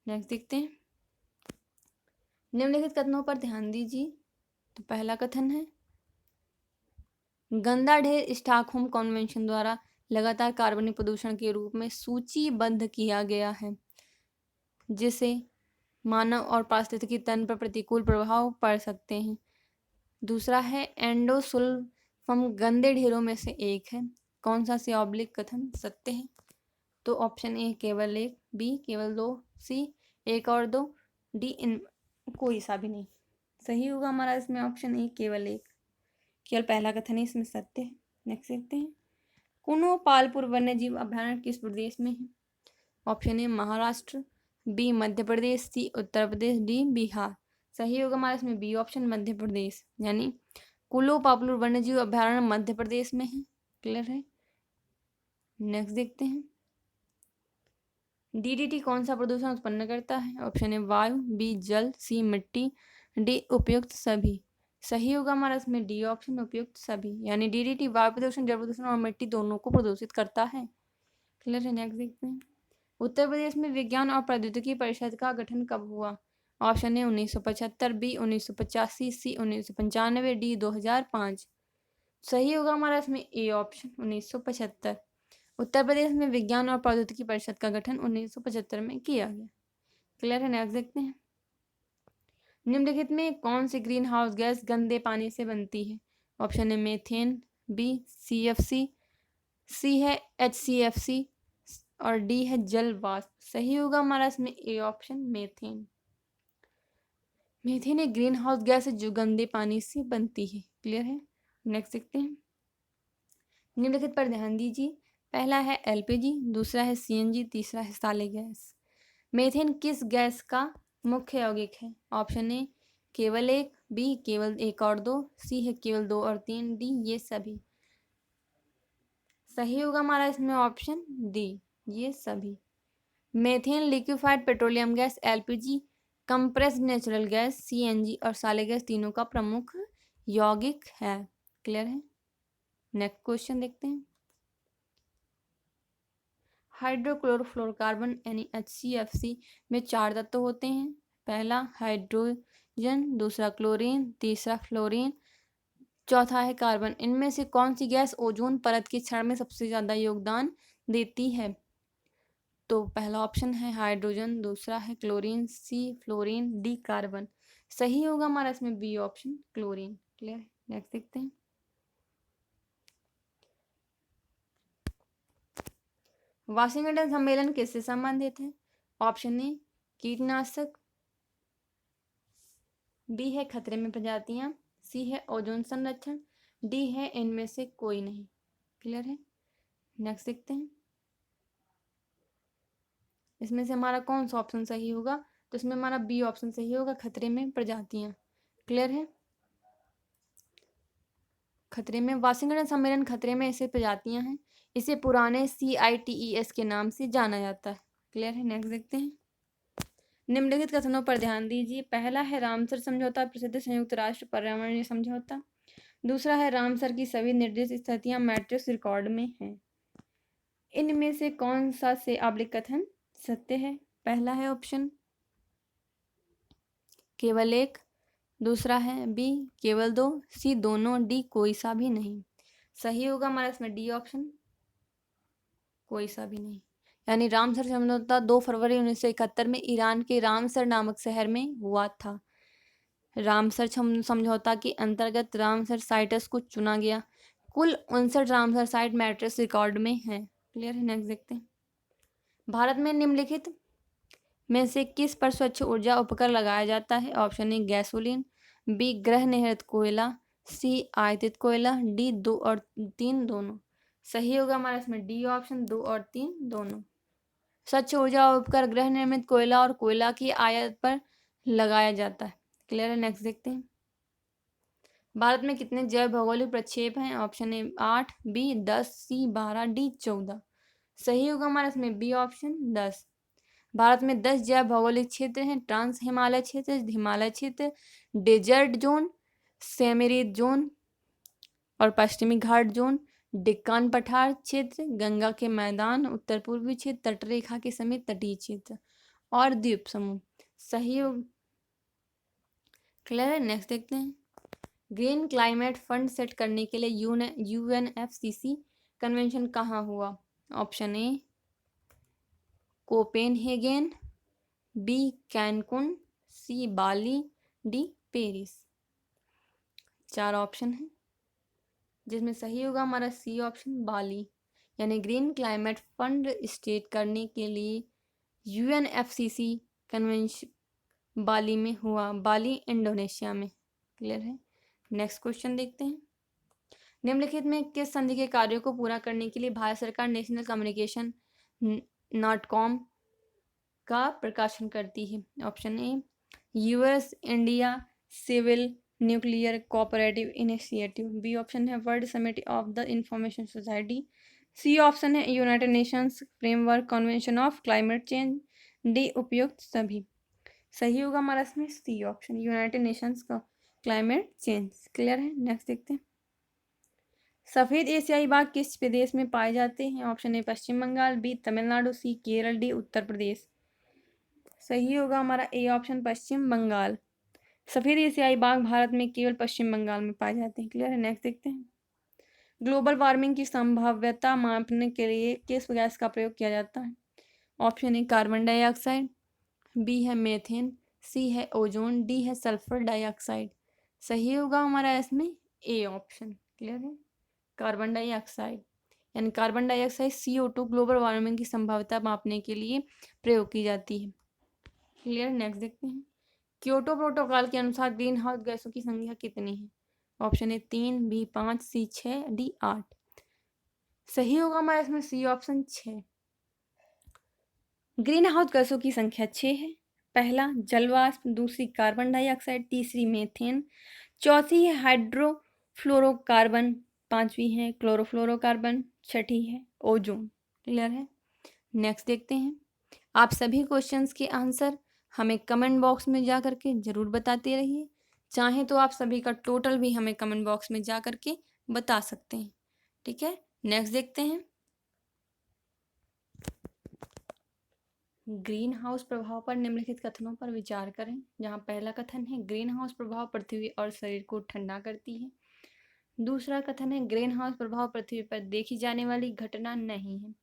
नेक्स्ट देखते हैं। निम्नलिखित कथनों पर ध्यान दीजिए। तो पहला कथन है गंदा ढेर स्टॉकहोम कन्वेंशन द्वारा लगातार कार्बनिक प्रदूषण के रूप में सूचीबद्ध किया गया है, जिसे मानव और पारिस्थितिकी तंत्र पर प्रतिकूल प्रभाव पड़ सकते हैं। दूसरा है एंडोसल्फाम गंदे ढेरों में से एक है। कौन सा से ऑब्लिक कथन सत्य है? तो ऑप्शन ए केवल एक, बी केवल दो, सी एक और दो, डी इन कोई सा भी नहीं। सही होगा हमारा इसमें ऑप्शन ए केवल एक, केवल पहला कथन ही इसमें सत्य है। नेक्स्ट देखते हैं। कुनो पालपुर वन्य जीव अभ्यारण्य किस प्रदेश में है? Option A Maharashtra, B Madhya Pradesh, C Uttar Pradesh, D Bihar. सही होगा हमारा इसमें बी ऑप्शन, मध्य प्रदेश, यानी कुल्लू पापलूर वन्य जीव अभ्यारण्य मध्य प्रदेश में है। क्लियर है, नेक्स्ट देखते हैं। डीडीटी कौन सा प्रदूषण उत्पन्न करता है? ऑप्शन ए वायु, बी जल, सी मिट्टी, डी उपयुक्त सभी। सही होगा हमारा इसमें डी ऑप्शन, उपयुक्त सभी, यानी डीडीटी वायु प्रदूषण, जल प्रदूषण और मिट्टी दोनों को प्रदूषित करता है। क्लियर है, नेक्स्ट देखते हैं। उत्तर प्रदेश में विज्ञान और प्रौद्योगिकी परिषद का गठन कब हुआ? Option A 1975, B 1985, C 1995, D 2005। सही होगा हमारा इसमें ए ऑप्शन, 1975। उत्तर प्रदेश में विज्ञान और प्रौद्योगिकी परिषद का गठन 1975 में किया गया। क्लियर है, नेक्स्ट देखते हैं। निम्नलिखित में कौन सी ग्रीन हाउस गैस गंदे पानी से बनती है? Option A methane, B CFC, C है HCFC और डी है जल वाष्प। सही होगा हमारा इसमें ए ऑप्शन, मीथेन। मीथेन एक ग्रीन हाउस गैस है जो गंदे पानी से बनती है। क्लियर है, नेक्स्ट देखते हैं। निम्नलिखित पर ध्यान दीजिए। पहला है LPG, दूसरा है CNG, तीसरा है साले गैस। मीथेन किस गैस का मुख्य यौगिक है? ऑप्शन ए केवल एक, बी केवल एक और दो, सी है केवल दो और तीन, डी ये सभी। सही होगा हमारा इसमें ऑप्शन डी, ये सभी। Methane liquefied petroleum gas, LPG, compressed natural gas, CNG और साले गैस तीनों का प्रमुख यौगिक है। क्लियर है, नेक्स्ट क्वेश्चन देखते हैं। हाइड्रोक्लोरोफ्लोरोकार्बन यानी HCFC में 4 तत्व होते हैं। पहला हाइड्रोजन, दूसरा क्लोरीन, तीसरा फ्लोरीन, चौथा है कार्बन। इनमें से कौन सी गैस ओजोन परत की क्षरण में सबसे ज़्यादा योगदान देती है? तो पहला ऑप्शन है हाइड्रोजन, दूसरा है chlorine, C fluorine, D carbon. सही होगा हमारा इसमें B option, chlorine. Clear, next देखते हैं। वाशिंगटन सम्मेलन किससे संबंधित है? ऑप्शन ए कीटनाशक, बी है खतरे में प्रजातियां, सी है ओजोन संरक्षण, डी है इनमें से कोई नहीं। क्लियर है, नेक्स्ट देखते हैं। इसमें से हमारा कौन सा ऑप्शन सही होगा? तो इसमें हमारा बी ऑप्शन सही होगा, खतरे में प्रजातियां। क्लियर है, खतरे में, वाशिंगटन सम्मेलन खतरे में ऐसे प्रजातियां हैं। इसे पुराने CITES के नाम से जाना जाता है। क्लियर है, नेक्स्ट देखते हैं। निम्नलिखित कथनों पर ध्यान दीजिए। पहला है रामसर समझौता प्रसिद्ध संयुक्त राष्ट्र पर्यावरणीय समझौता। दूसरा है रामसर की सभी निर्दिष्ट स्थितियां मैट्रिक्स रिकॉर्ड में हैं। इनमें से कौन सा से ऑब्लिक कथन सत्य है? पहला है ऑप्शन केवल एक, दूसरा है बी केवल 2, सी दोनों, डी कोई सा भी नहीं। सही होगा हमारा इसमें डी ऑप्शन, कोई सा भी नहीं। यानी रामसर समझौता 2 फरवरी 1971 में ईरान के रामसर नामक शहर में हुआ था। रामसर समझौता के अंतर्गत रामसर साइट्स को चुना गया। कुल 59 रामसर साइट मैट्रिक्स रिकॉर्ड में है। क्लियर है। नेक्स्ट देखते हैं। भारत में निम्नलिखित में से किस पर स्वच्छ ऊर्जा उपकर लगाया जाता है? ऑप्शन ए गैसोलीन, बी ग्रह निहित कोयला, सी आयातित कोयला, डी 2 और 3 दोनों। सही होगा हमारा इसमें डी ऑप्शन, 2 और 3 दोनों। स्वच्छ ऊर्जा उपकर गृह निर्मित कोयला और कोयला की आयात पर लगाया जाता है। क्लियर है। नेक्स्ट देखते हैं। भारत में कितने जैव भौगोलिक प्रक्षेप हैं? Option A 8, B 10, C 12, D 14। सही होगा हमारा इसमें बी ऑप्शन 10। भारत में 10 जैव भौगोलिक क्षेत्र हैं। ट्रांस हिमालय क्षेत्र, हिमालय क्षेत्र, डेजर्ट जोन, सेमीरिड जोन और पश्चिमी घाट जोन, डेक्कन पठार क्षेत्र, गंगा के मैदान, उत्तर पूर्वी क्षेत्र, तटरेखा के समीप तटीय क्षेत्र और द्वीप समूह। सही हो। क्लियर है। नेक्स्ट देखते हैं। ग्रीन क्लाइमेट फंड सेट करने के लिए यूएनएफसीसी कन्वेंशन कहाँ हुआ? Option A Copenhagen, B Cancun, C Bali, D Paris. 4 option है जिसमें सही होगा हमारा सी ऑप्शन बाली। यानी ग्रीन क्लाइमेट फंड स्टेट करने के लिए यूएनएफसीसी कन्वेंशन बाली में हुआ, बाली इंडोनेशिया में। क्लियर है। नेक्स्ट क्वेश्चन देखते हैं। निम्नलिखित में किस संधि के कार्यों को पूरा करने के लिए भारत सरकार नेशनल कम्युनिकेशन नाटकॉम का प्रकाशन करती है? Option A US India civil nuclear cooperative initiative, B option है World Summit of the Information Society, C option है United Nations Framework Convention of Climate Change, D उपयुक्त सभी। सही होगा हमारा इसमें सी ऑप्शन, यूनाइटेड नेशंस का क्लाइमेट चेंज। क्लियर है। नेक्स्ट देखते हैं। सफ़ेद एशियाई बाघ किस प्रदेश में पाए जाते हैं? Option A Paschim Bengal, B Tamil Nadu, C Kerala, D Uttar Pradesh. सही होगा हमारा ए ऑप्शन पश्चिम बंगाल। सफ़ेद एशियाई बाघ भारत में केवल पश्चिम बंगाल में पाए जाते हैं। क्लियर है। नेक्स्ट देखते हैं। ग्लोबल वार्मिंग की संभाव्यता मापने के लिए किस गैस का प्रयोग किया जाता है? Option A carbon dioxide, B है मीथेन, सी है ओजोन, डी है सल्फर डाइऑक्साइड। सही होगा हमारा इसमें ए ऑप्शन। क्लियर है। Carbon dioxide. यानी carbon dioxide CO2 global warming की संभाव्यता मापने के लिए प्रयोग की जाती है। क्लियर। नेक्स्ट देखते हैं। क्योटो प्रोटोकॉल के अनुसार ग्रीन हाउस गैसों की संख्या कितनी है? Option A 3, B 5, C 6, D 8। सही होगा हमारा इसमें सी ऑप्शन 6। ग्रीन हाउस गैसों की संख्या 6 है। पहला जलवाष्प, दूसरी कार्बन डाइऑक्साइड, तीसरी मीथेन, चौथी है हाइड्रोफ्लोरोकार्बन, पांचवी है क्लोरोफ्लोरोकार्बन, छठी है ओजोन। क्लियर है। नेक्स्ट देखते हैं। आप सभी क्वेश्चंस के आंसर हमें कमेंट बॉक्स में जा करके ज़रूर बताते रहिए। चाहें तो आप सभी का टोटल भी हमें कमेंट बॉक्स में जा करके बता सकते हैं। ठीक है। नेक्स्ट देखते हैं। ग्रीन हाउस प्रभाव पर निम्नलिखित कथनों पर विचार करें। जहाँ पहला कथन है ग्रीन हाउस प्रभाव पृथ्वी और शरीर को ठंडा करती है। दूसरा कथन है ग्रीन हाउस प्रभाव पृथ्वी पर देखी जाने वाली घटना नहीं है।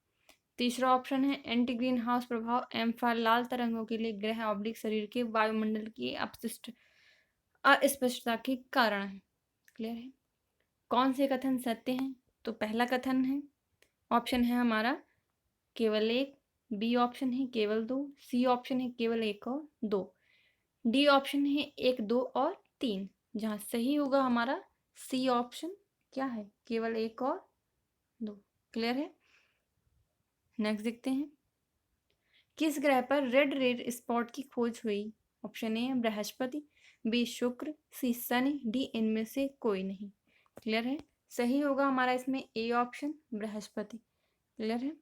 तीसरा ऑप्शन है एंटी ग्रीन हाउस प्रभाव एम्फा लाल तरंगों के लिए ग्रह ऑब्लिक शरीर के वायुमंडल की अस्पष्टता के कारण है। क्लियर है। कौन से कथन सत्य हैं? तो पहला कथन है ऑप्शन है हमारा केवल 1, बी ऑप्शन है केवल 2, सी ऑप्शन है केवल 1 और 2, डी ऑप्शन है 1, 2 और 3। जहाँ सही होगा हमारा सी ऑप्शन क्या है? केवल 1 और 2। क्लियर है। नेक्स्ट देखते हैं। किस ग्रह पर रेड स्पॉट की खोज हुई? ऑप्शन ए बृहस्पति, बी शुक्र, सी शनि, डी इनमें से कोई नहीं। क्लियर है। सही होगा हमारा इसमें ए ऑप्शन बृहस्पति। क्लियर है।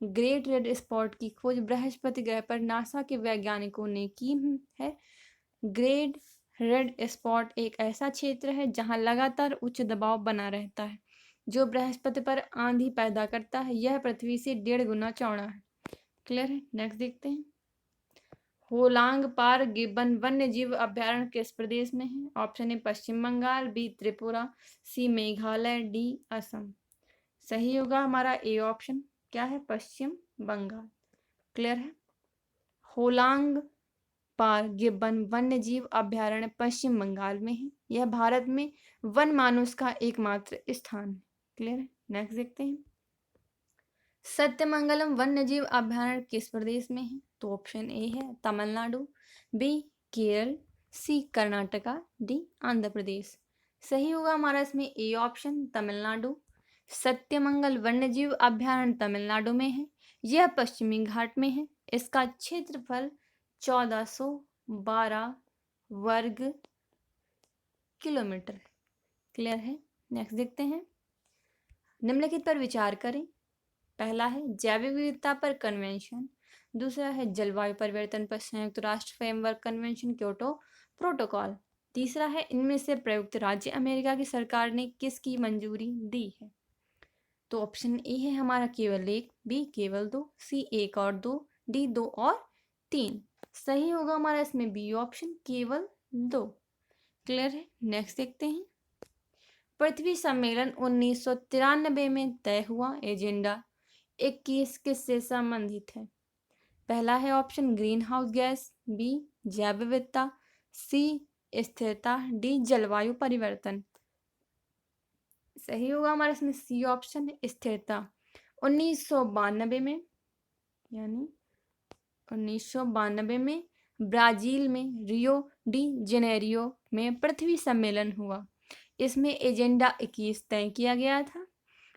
ग्रेट रेड स्पॉट की खोज बृहस्पति ग्रह पर नासा के वैज्ञानिकों ने की है। ग्रेट रेड स्पॉट एक ऐसा क्षेत्र है जहां लगातार उच्च दबाव बना रहता है जो बृहस्पति पर आंधी पैदा करता है। यह पृथ्वी से 1.5 गुना चौड़ा है। क्लियर है। नेक्स्ट देखते हैं। होलांग पार गिब्बन वन्य जीव अभयारण्य किस प्रदेश में है? Option A Paschim Bengal, B Tripura, C Meghalaya, D Assam. सही होगा हमारा ए ऑप्शन, क्या है? पश्चिम बंगाल। क्लियर है? होलांग पार गिब्बन वन्य जीव अभयारण्य पश्चिम बंगाल में है। यह भारत में वन मानुष का एकमात्र स्थान है। क्लियर है? नेक्स्ट देखते हैं। सत्यमंगलम वन्य जीव अभयारण्य किस प्रदेश में है? तो ऑप्शन ए है तमिलनाडु, बी केरल, सी कर्नाटका, डी आंध्र प्रदेश। सही होगा हमारा इसमें ए ऑप्शन, तमिलनाडु। सत्यमंगल वन्यजीव अभयारण्य तमिलनाडु में है। यह पश्चिमी घाट में है। इसका क्षेत्रफल 1412 वर्ग किलोमीटर। क्लियर है? नेक्स्ट देखते हैं। निम्नलिखित पर विचार करें। पहला है जैविक विविधता पर कन्वेंशन, दूसरा है जलवायु परिवर्तन पर संयुक्त राष्ट्र फ्रेमवर्क कन्वेंशन क्योटो प्रोटोकॉल, तीसरा है इनमें से प्रयुक्त राज्य अमेरिका की सरकार ने किसकी मंजूरी दी है? तो ऑप्शन ए है हमारा केवल एक, बी केवल दो, सी एक और दो, डी दो और तीन। सही होगा हमारा इसमें बी ऑप्शन, केवल दो। क्लियर है? नेक्स्ट देखते हैं। पृथ्वी सम्मेलन 1993 में तय हुआ एजेंडा 21 किससे संबंधित है? पहला है option green house gas, B जैव विविधता, सी स्थिरता, डी जलवायु परिवर्तन। सही होगा हमारा इसमें सी ऑप्शन, स्थिरता। 1992 में, यानी 1992 में ब्राजील में रियो डी जेनेरियो में पृथ्वी सम्मेलन हुआ। इसमें एजेंडा 21 तय किया गया था।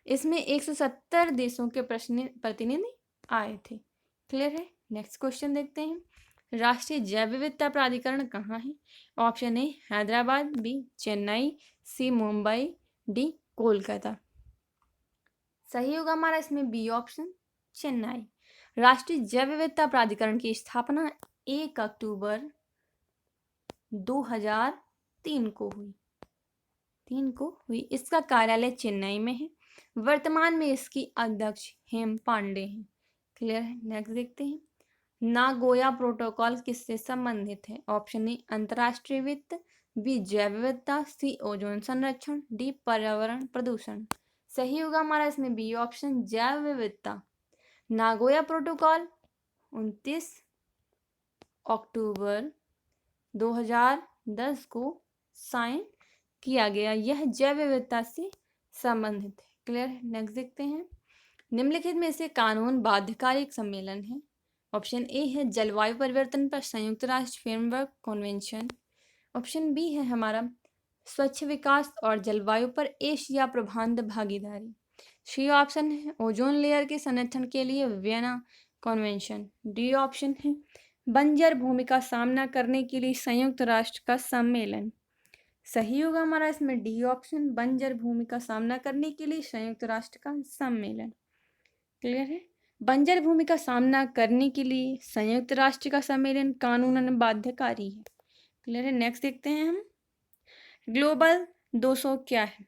इसमें 170 देशों के प्रतिनिधि आए थे। क्लियर है? नेक्स्ट क्वेश्चन देखते हैं। राष्ट्रीय जैव विविधता प्राधिकरण कहाँ है? Option A Hyderabad, B Chennai, C Mumbai, D Kolkata. सही होगा हमारा इसमें बी ऑप्शन, चेन्नई। राष्ट्रीय जैव विविधता प्राधिकरण की स्थापना 1 अक्टूबर 2003 को हुई। इसका कार्यालय चेन्नई में है। वर्तमान में इसकी अध्यक्ष हेम पांडे हैं। क्लियर है? नेक्स्ट देखते हैं। नागोया प्रोटोकॉल किससे संबंधित है? ऑप्शन ए अंतर्राष्ट्रीय वित्त, बी जैव विविधता, सी ओजोन संरक्षण, डी पर्यावरण प्रदूषण। सही होगा हमारा इसमें बी ऑप्शन, जैव विविधता। नागोया प्रोटोकॉल 29 अक्टूबर 2010 को साइन किया गया। यह जैव विविधता से संबंधित है। क्लियर है? नेक्स्ट देखते हैं। निम्नलिखित में से कानून बाध्यकारी सम्मेलन है। ऑप्शन ए है जलवायु परिवर्तन पर संयुक्त राष्ट्र फ्रेमवर्क कन्वेंशन। ऑप्शन बी है हमारा स्वच्छ विकास और जलवायु पर एशिया प्रबंध भागीदारी। सी ऑप्शन है ओजोन लेयर के संरक्षण के लिए वियना कन्वेंशन। डी ऑप्शन है बंजर भूमि का सामना करने के लिए संयुक्त राष्ट्र का सम्मेलन। सही होगा हमारा इसमें डी ऑप्शन, बंजर भूमि का सामना करने के लिए संयुक्त राष्ट्र का सम्मेलन। क्लियर है? बंजर भूमि का सामना करने के लिए संयुक्त राष्ट्र का सम्मेलन कानूनन बाध्यकारी है। क्लियर है? नेक्स्ट देखते हैं हम। ग्लोबल 200 क्या है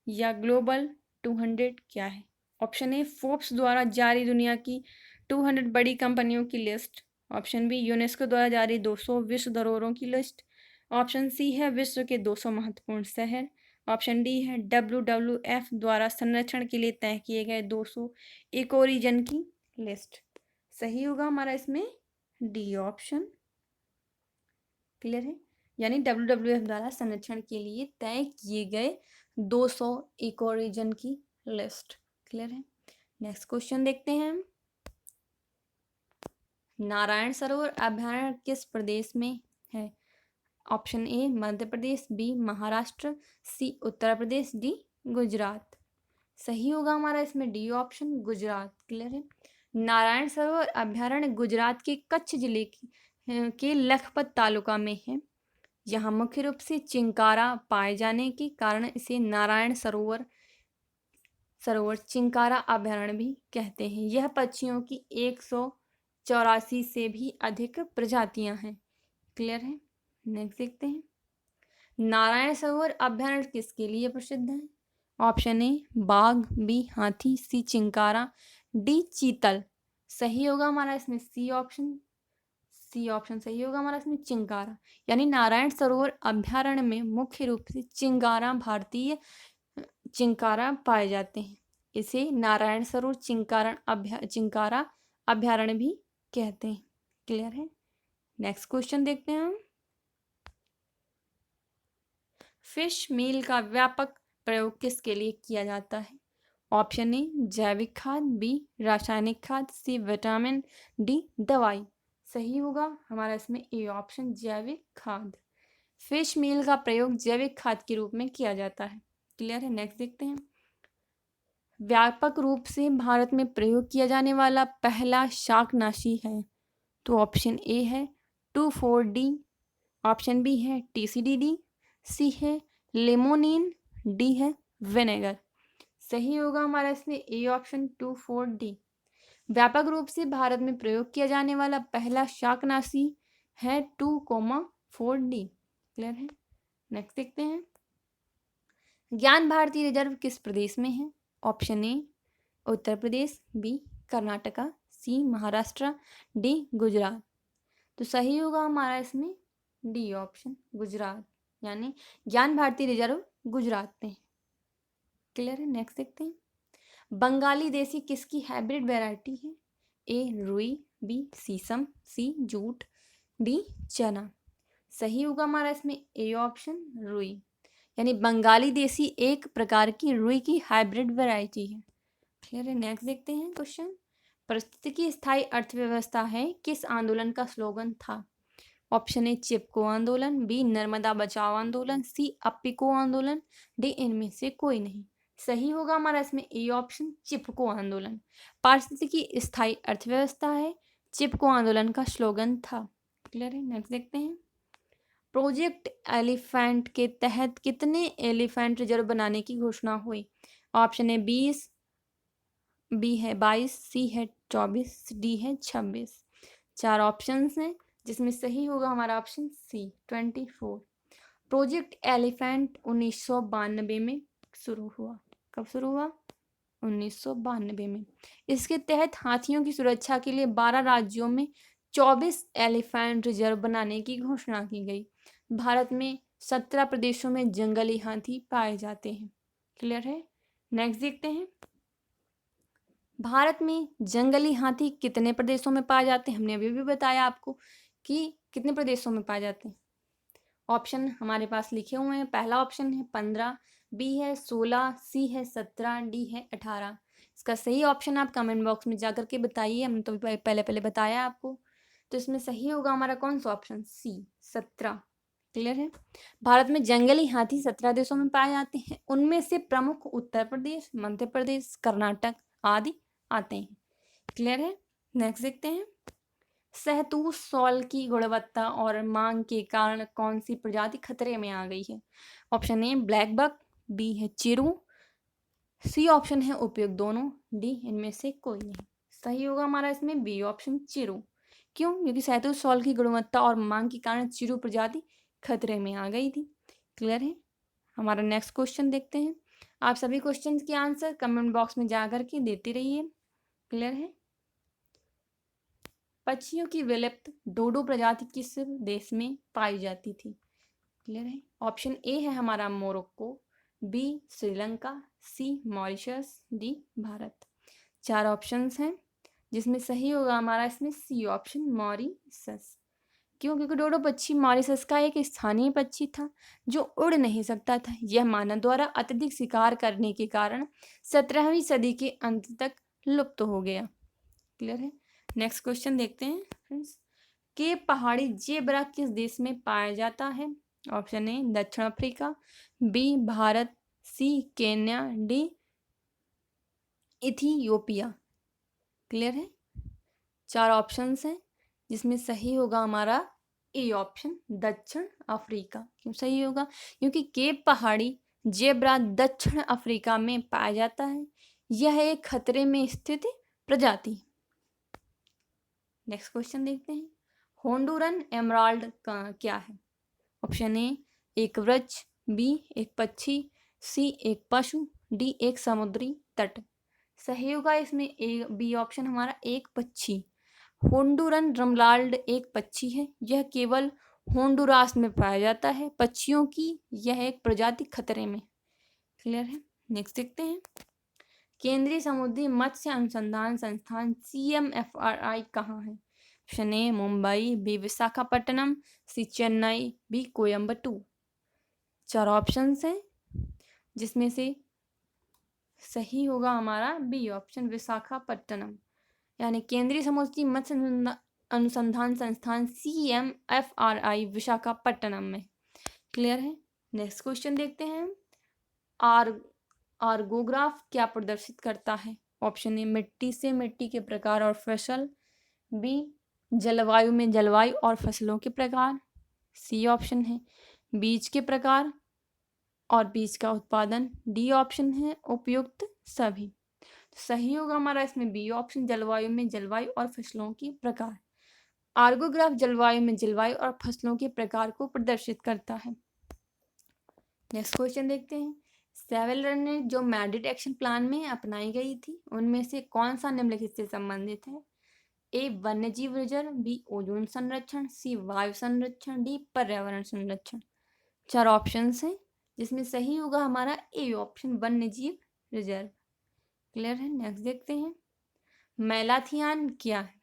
या ग्लोबल 200 क्या है? ऑप्शन ए फोर्ब्स द्वारा जारी दुनिया की 200 बड़ी कंपनियों की लिस्ट। ऑप्शन बी यूनेस्को द्वारा जारी 200 विश्व धरोहरों की लिस्ट। ऑप्शन सी है विश्व के 200 महत्वपूर्ण शहर। ऑप्शन डी है WWF द्वारा संरक्षण के लिए तय किए गए 200 इको रीजन की लिस्ट। सही होगा हमारा इसमें डी ऑप्शन। क्लियर है? यानी WWF द्वारा संरक्षण के लिए तय किए गए 200 इको रीजन की लिस्ट। क्लियर है? नेक्स्ट क्वेश्चन देखते हैं हम। नारायण सरोवर अभयारण्य किस प्रदेश में है? Option A Madhya Pradesh, B Maharashtra, C Uttar Pradesh, D Gujarat. सही होगा हमारा इसमें डी ऑप्शन, गुजरात। क्लियर है? नारायण सरोवर अभयारण्य गुजरात के कच्छ जिले के लखपत तालुका में है। यहाँ मुख्य रूप से चिंकारा पाए जाने के कारण इसे नारायण सरोवर चिंकारा अभयारण्य भी कहते हैं। यह पक्षियों की 184 से भी अधिक प्रजातियां हैं। क्लियर है? नेक्स्ट देखते हैं। नारायण सरोवर अभयारण्य किसके लिए प्रसिद्ध है? ऑप्शन ए बाघ, बी हाथी, सी चिंकारा, डी चीतल। सही होगा हमारा इसमें सी ऑप्शन, सी ऑप्शन सही होगा हमारा इसमें चिंकारा, यानी नारायण सरोवर अभ्यारण्य में मुख्य रूप से चिंकारा भारतीय चिंकारा पाए जाते हैं। इसे नारायण सरोवर चिंकारा अभ्यारण्य भी कहते हैं। क्लियर है। नेक्स्ट क्वेश्चन देखते हैं हम। फिश मील का व्यापक प्रयोग किसके लिए किया जाता है? ऑप्शन ए जैविक खाद, बी रासायनिक खाद, सी विटामिन, डी दवाई। सही होगा हमारा इसमें ए ऑप्शन जैविक खाद। फिश मील का प्रयोग जैविक खाद के रूप में किया जाता है। क्लियर है। नेक्स्ट देखते हैं। व्यापक रूप से भारत में प्रयोग किया जाने वाला पहला शाकनाशी है, तो ऑप्शन ए है 2,4-D, ऑप्शन बी है TCDD, सी है लेमोनिन, डी है विनेगर। सही होगा हमारा इसमें ए ऑप्शन 2,4-D। व्यापक रूप से भारत में प्रयोग किया जाने वाला पहला शाकनाशी है 2,4-D। क्लियर है। नेक्स्ट देखते हैं। ज्ञान भारती रिजर्व किस प्रदेश में है? Option A Uttar Pradesh, B Karnataka, C Maharashtra, D Gujarat. तो सही होगा हमारा इसमें डी ऑप्शन गुजरात, यानी ज्ञान भारती रिजर्व गुजरात में। क्लियर है। नेक्स्ट देखते हैं। बंगाली देसी किसकी हाइब्रिड वैरायटी है? ए रुई, बी सीसम, सी जूट, डी चना। सही होगा हमारा इसमें ए ऑप्शन रुई, यानी बंगाली देसी एक प्रकार की रुई की हाइब्रिड वैरायटी है। क्लियर है। नेक्स्ट देखते हैं क्वेश्चन। पारिस्थितिकी स्थायी अर्थव्यवस्था है किस आंदोलन का स्लोगन था? ऑप्शन ए चिपको आंदोलन, बी नर्मदा बचाओ आंदोलन, सी अप्पिको आंदोलन, डी इनमें से कोई नहीं। सही होगा हमारा इसमें ए ऑप्शन चिपको आंदोलन। पारिस्थितिकी स्थायी अर्थव्यवस्था है, चिपको आंदोलन का स्लोगन था। क्लियर है। नेक्स्ट देखते हैं। प्रोजेक्ट एलिफेंट के तहत कितने एलिफेंट रिजर्व बनाने की घोषणा हुई? ऑप्शन ए 20, बी है 22, सी है 24, डी है 26। चार ऑप्शंस हैं जिसमें सही होगा हमारा ऑप्शन सी 24। प्रोजेक्ट एलिफेंट 1992 में शुरू हुआ। कब शुरू हुआ? 1992 में। इसके तहत हाथियों की सुरक्षा के लिए 12 राज्यों में 24 एलिफेंट रिजर्व बनाने की घोषणा की गई। भारत में 17 प्रदेशों में जंगली हाथी पाए जाते हैं। क्लियर है। नेक्स्ट देखते हैं। भारत में जंगली हाथी कितने प्रदेशों में पाए जाते हैं? हमने अभी भी बताया आपको कि कितने प्रदेशों में पाए जाते हैं। ऑप्शन हमारे पास लिखे हुए हैं। पहला ऑप्शन है 15, बी है 16, सी है 17, डी है 18। इसका सही ऑप्शन आप कमेंट बॉक्स में जाकर के बताइए। हमने तो पहले बताया आपको। तो इसमें सही होगा हमारा कौन सा ऑप्शन? सी 17। क्लियर है। भारत में जंगली हाथी 17 देशों में पाए जाते हैं। उनमें से प्रमुख उत्तर प्रदेश, मध्य प्रदेश, कर्नाटक आदि आते हैं। क्लियर है। नेक्स्ट देखते हैं। शहतूश शॉल की गुणवत्ता और मांग के कारण कौन सी प्रजाति खतरे में आ गई है? Option A black buck, B है चिरू, सी ऑप्शन है उपयुक्त दोनों, डी इनमें से कोई नहीं। सही होगा हमारा इसमें बी ऑप्शन चिरू। क्यों? क्योंकि शहतूश शॉल की गुणवत्ता और मांग के कारण चिरू प्रजाति खतरे में आ गई थी। क्लियर है। हमारा नेक्स्ट क्वेश्चन देखते हैं। आप सभी क्वेश्चन के आंसर कमेंट बॉक्स में जाकर के देते रहिए। क्लियर है। पक्षियों की विलुप्त डोडो प्रजाति किस देश में पाई जाती थी? क्लियर है। ऑप्शन ए है हमारा मोरक्को, बी श्रीलंका, सी मॉरिशस, डी भारत। चार ऑप्शंस हैं जिसमें सही होगा हमारा इसमें सी ऑप्शन मॉरिशस। क्यों? क्योंकि डोडो पक्षी मॉरिशस का एक स्थानीय पक्षी था जो उड़ नहीं सकता था। यह मानव द्वारा अत्यधिक शिकार करने के कारण 17वीं सदी के अंत तक लुप्त हो गया। क्लियर है। नेक्स्ट क्वेश्चन देखते हैं फ्रेंड्स। के पहाड़ी जेब्रा किस देश में पाया जाता है? ऑप्शन ए दक्षिण अफ्रीका, बी भारत, सी केन्या, डी इथियोपिया। क्लियर है। चार ऑप्शंस हैं जिसमें सही होगा हमारा ए ऑप्शन दक्षिण अफ्रीका। क्यों सही होगा? क्योंकि केप पहाड़ी जेब्रा दक्षिण अफ्रीका में पाया जाता है। यह एक खतरे में स्थित प्रजाति। नेक्स्ट क्वेश्चन देखते हैं। होंडुरन एमराल्ड क्या है? ऑप्शन ए एक वृक्ष, बी एक पक्षी, सी एक पशु, डी एक समुद्री तट। सही होगा इसमें ए बी ऑप्शन हमारा एक पक्षी। होंडुरन ड्रमलाल्ड एक पक्षी है। यह केवल होंडुरास में पाया जाता है। पक्षियों की यह एक प्रजाति खतरे में। क्लियर है। नेक्स्ट देखते हैं। केंद्रीय समुद्री मत्स्य अनुसंधान संस्थान CMFRI कहाँ है? Option A Mumbai, B Visakhapatnam, C Chennai, B Coimbatore. 4 options हैं जिसमें से सही होगा हमारा बी ऑप्शन विशाखापट्टनम, यानी केंद्रीय समुद्री मत्स्य अनुसंधान संस्थान CMFRI विशाखापट्टनम में। क्लियर है। नेक्स्ट क्वेश्चन देखते हैं। आर्गोग्राफ क्या प्रदर्शित करता है? ऑप्शन ए मिट्टी से मिट्टी के प्रकार और फसल, बी जलवायु में जलवायु और फसलों के प्रकार, सी ऑप्शन है बीज के प्रकार और बीज का उत्पादन, डी ऑप्शन है उपयुक्त सभी। सही होगा हमारा इसमें बी ऑप्शन जलवायु में जलवायु और फसलों के प्रकार। आर्गोग्राफ जलवायु में जलवायु और फसलों के प्रकार को प्रदर्शित करता है। नेक्स्ट क्वेश्चन देखते हैं। सेवल रणनीति जो मैड्रिड एक्शन प्लान में अपनाई गई थी उनमें से कौन सा निम्नलिखित से संबंधित है? ए वन्यजीव रिजर्व, बी ओजोन संरक्षण, सी वायु संरक्षण, डी पर्यावरण संरक्षण। 4 ऑप्शंस हैं जिसमें सही होगा हमारा ए ऑप्शन वन्यजीव रिजर्व। क्लियर है। नेक्स्ट देखते हैं। मैलाथियान क्या है?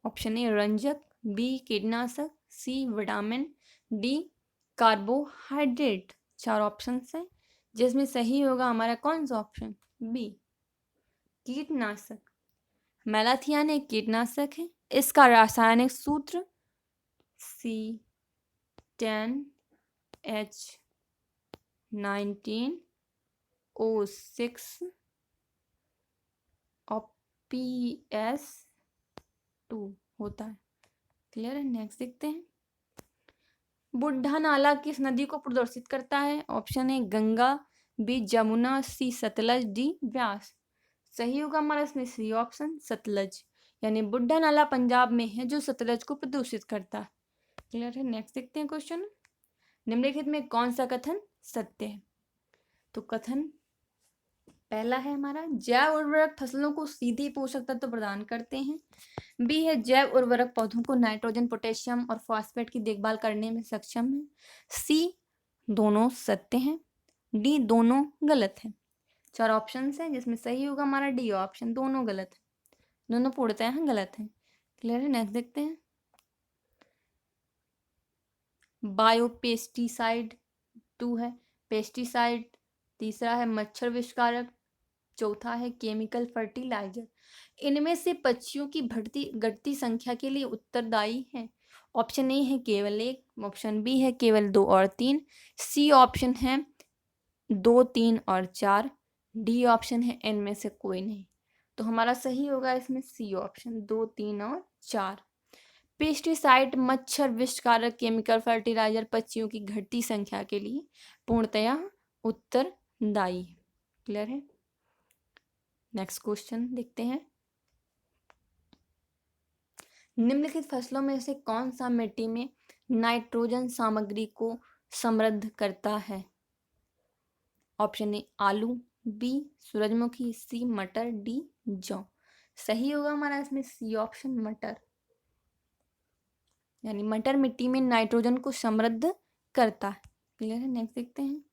ऑप्शन ए रंजक, बी कीटनाशक, C vitamin, D carbohydrate. 4 options हैं जिसमें सही होगा हमारा कौन सा ऑप्शन? बी कीटनाशक। मैलाथियान एक कीटनाशक है। इसका रासायनिक सूत्र C10H19O6 और PS2 होता है। क्लियर है। नेक्स्ट देखते हैं। बुढ़ा नाला किस नदी को प्रदर्शित करता है? Option A Ganga, B Jamuna, C Sutlej, D Vyas. सही होगा हमारा इसमें सी ऑप्शन सतलज, यानी बुढ़ा नाला पंजाब में है जो सतलज को प्रदूषित करता है। क्लियर है। नेक्स्ट देखते हैं क्वेश्चन। निम्नलिखित में कौन सा कथन सत्य है? तो कथन पहला है हमारा जैव उर्वरक फसलों को सीधे पोषक तत्व प्रदान करते हैं। बी है जैव उर्वरक पौधों को नाइट्रोजन, पोटेशियम और फॉस्फेट की देखभाल करने में सक्षम है। सी दोनों सत्य हैं, डी दोनों गलत है। 4 ऑप्शंस हैं जिसमें सही होगा हमारा डी ऑप्शन दोनों गलत है, दोनों पूर्णतः गलत है। क्लियर है। नेक्स्ट देखते हैं। बायोपेस्टिसाइड 2 है, पेस्टिसाइड, तीसरा है मच्छर विषकारक, चौथा है केमिकल फर्टिलाइजर। इनमें से पक्षियों की घटती संख्या के लिए उत्तरदायी है। ऑप्शन ए है केवल 1, ऑप्शन बी है केवल 2 और 3, सी ऑप्शन है 2, 3 और 4, डी ऑप्शन है इनमें से कोई नहीं। तो हमारा सही होगा इसमें सी ऑप्शन 2, 3 और 4। पेस्टिसाइड, मच्छर विषकारक, केमिकल फर्टिलाइजर पक्षियों की घटती संख्या के लिए पूर्णतया उत्तरदायी है। क्लियर है। नेक्स्ट क्वेश्चन देखते हैं। निम्नलिखित फसलों में से कौन सा मिट्टी में नाइट्रोजन सामग्री को समृद्ध करता है? ऑप्शन ए आलू, बी सूरजमुखी, सी मटर, डी जौ। सही होगा हमारा इसमें सी ऑप्शन मटर, यानी मटर मिट्टी में नाइट्रोजन को समृद्ध करता है। क्लियर है। नेक्स्ट देखते हैं।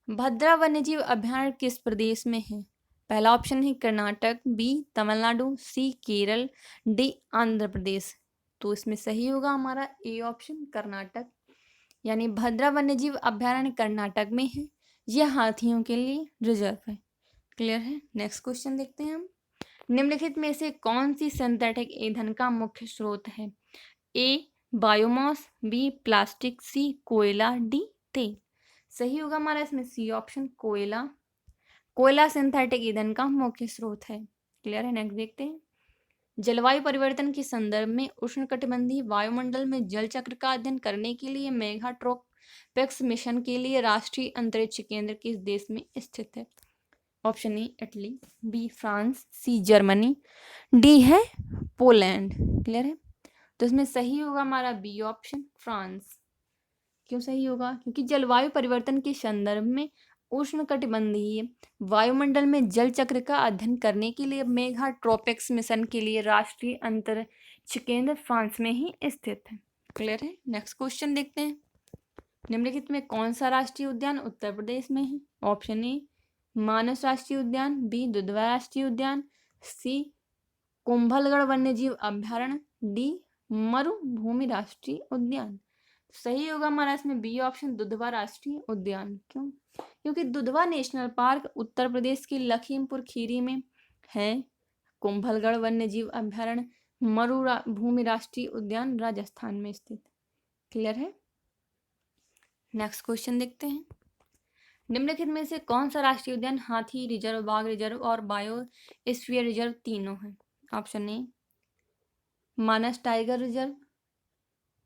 भद्रा वन्यजीव अभयारण्य किस प्रदेश में है? पहला ऑप्शन है Karnataka, B Tamil Nadu, C Kerala, D Andhra प्रदेश। तो इसमें सही होगा हमारा ए ऑप्शन कर्नाटक, यानी भद्रा वन्यजीव अभयारण्य कर्नाटक में है। यह हाथियों के लिए रिजर्व है। क्लियर है। नेक्स्ट क्वेश्चन देखते हैं हम। निम्नलिखित में से कौन सी सिंथेटिक ईंधन का मुख्य स्रोत है? ए बायोमास, बी प्लास्टिक, सी कोयला, डी तेल। सही होगा हमारा इसमें सी ऑप्शन कोयला। कोयला सिंथेटिक ईंधन का मुख्य स्रोत है। क्लियर है। नेक्स्ट देखते हैं। जलवायु परिवर्तन के संदर्भ में उष्णकटिबंधीय वायुमंडल में जल चक्र का अध्ययन करने के लिए मेगाट्रोपिक्स मिशन के लिए राष्ट्रीय अंतरिक्ष केंद्र किस देश में स्थित है? Option A Italy, B France, C Germany, D है पोलैंड। क्लियर है। तो इसमें सही होगा हमारा बी ऑप्शन फ्रांस। क्यों सही होगा? क्योंकि जलवायु परिवर्तन के संदर्भ में उष्णकटिबंधीय वायुमंडल में जल चक्र का अध्ययन करने के लिए मेघा ट्रोपिक्स मिशन के लिए राष्ट्रीय अंतरिक्ष केंद्र फ्रांस में ही स्थित है। क्लियर है। नेक्स्ट क्वेश्चन देखते हैं। निम्नलिखित में कौन सा राष्ट्रीय उद्यान उत्तर प्रदेश में है? ऑप्शन ए मानस राष्ट्रीय उद्यान, बी दुधवा राष्ट्रीय उद्यान, सी कुंभलगढ़ वन्यजीव अभ्यारण्य, डी मरुभूमि राष्ट्रीय उद्यान। सही होगा हमारा इसमें बी ऑप्शन दुधवा राष्ट्रीय उद्यान। क्यों? क्योंकि दुधवा नेशनल पार्क उत्तर प्रदेश के लखीमपुर खीरी में है। कुंभलगढ़ वन्यजीव अभ्यारण्य मरुभूमि राष्ट्रीय उद्यान राजस्थान में स्थित। क्लियर है। नेक्स्ट क्वेश्चन देखते हैं। निम्नलिखित में से कौन सा राष्ट्रीय उद्यान हाथी रिजर्व, बाघ रिजर्व और बायोस्फीयर रिजर्व तीनों है? Option A Manas tiger reserve,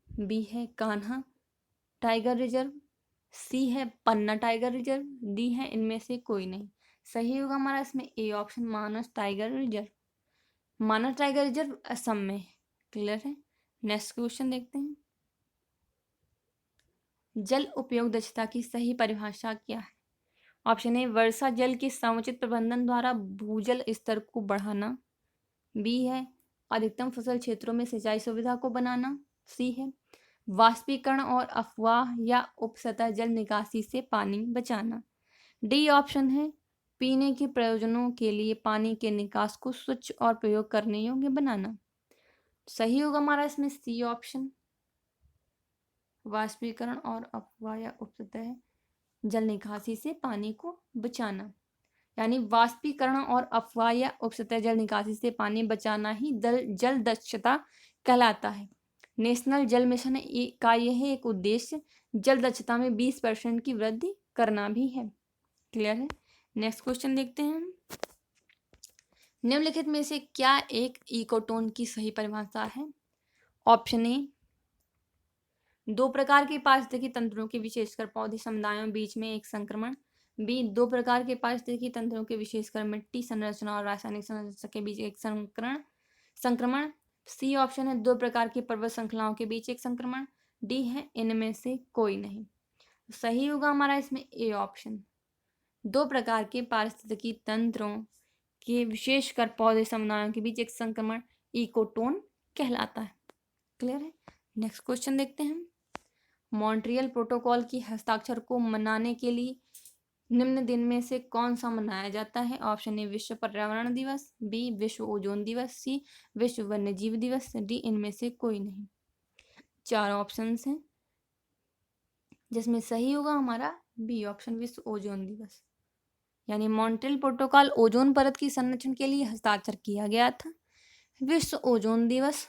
B है कान्हा टाइगर रिजर्व, सी है पन्ना टाइगर रिजर्व, डी है इनमें से कोई नहीं। सही होगा हमारा इसमें A option Manas tiger reserve. Manas tiger reserve Assam में। क्लियर है। नेक्स्ट क्वेश्चन देखते हैं। जल उपयोग दक्षता की सही परिभाषा क्या है? ऑप्शन ए वर्षा जल के समुचित प्रबंधन द्वारा भूजल स्तर को बढ़ाना, बी है अधिकतम फसल क्षेत्रों में सिंचाई सुविधा को बनाना, सी है वाष्पीकरण और अफवाह या उपसतह जल निकासी से पानी बचाना, डी ऑप्शन है पीने के प्रयोजनों के लिए पानी के निकास को स्वच्छ और प्रयोग करने योग्य बनाना। सही होगा हमारा इसमें सी ऑप्शन वाष्पीकरण और अफवाह या उपसतह जल निकासी से पानी को बचाना। यानी वाष्पीकरण और अफवाह या उपसतह जल निकासी से पानी बचाना ही जल दक्षता कहलाता है। नेशनल जल मिशन का यह एक उद्देश्य जल दक्षता में 20% की वृद्धि करना भी है। क्लियर है। नेक्स्ट क्वेश्चन देखते हैं। निम्नलिखित में से क्या एक इकोटोन की सही परिभाषा है? ऑप्शन ए दो प्रकार के पारिस्थितिकी तंत्रों के विशेषकर पौधे समुदायों बीच में एक संक्रमण, बी दो प्रकार के पारिस्थितिकी तंत्रों के विशेषकर मिट्टी संरचना और रासायनिक संरचना के बीच एक संक्रमण, सी ऑप्शन है दो प्रकार की पर्वत श्रृंखलाओं के बीच एक संक्रमण, डी है इनमें से कोई नहीं। सही होगा हमारा इसमें ए ऑप्शन दो प्रकार के पारिस्थितिकी तंत्रों के विशेषकर पौधे समुदायों के बीच एक संक्रमण इकोटोन कहलाता है। क्लियर है। नेक्स्ट क्वेश्चन देखते हैं। मॉन्ट्रियल प्रोटोकॉल की हस्ताक्षर को मनाने के लिए निम्न दिन में से कौन सा मनाया जाता है? ऑप्शन ए विश्व पर्यावरण दिवस, बी विश्व ओजोन दिवस, सी विश्व वन्यजीव दिवस, डी इनमें से कोई नहीं। 4 ऑप्शंस हैं जिसमें सही होगा हमारा बी ऑप्शन विश्व ओजोन दिवस। यानी मॉन्ट्रियल प्रोटोकॉल ओजोन परत की संरक्षण के लिए हस्ताक्षर किया गया था। विश्व ओजोन दिवस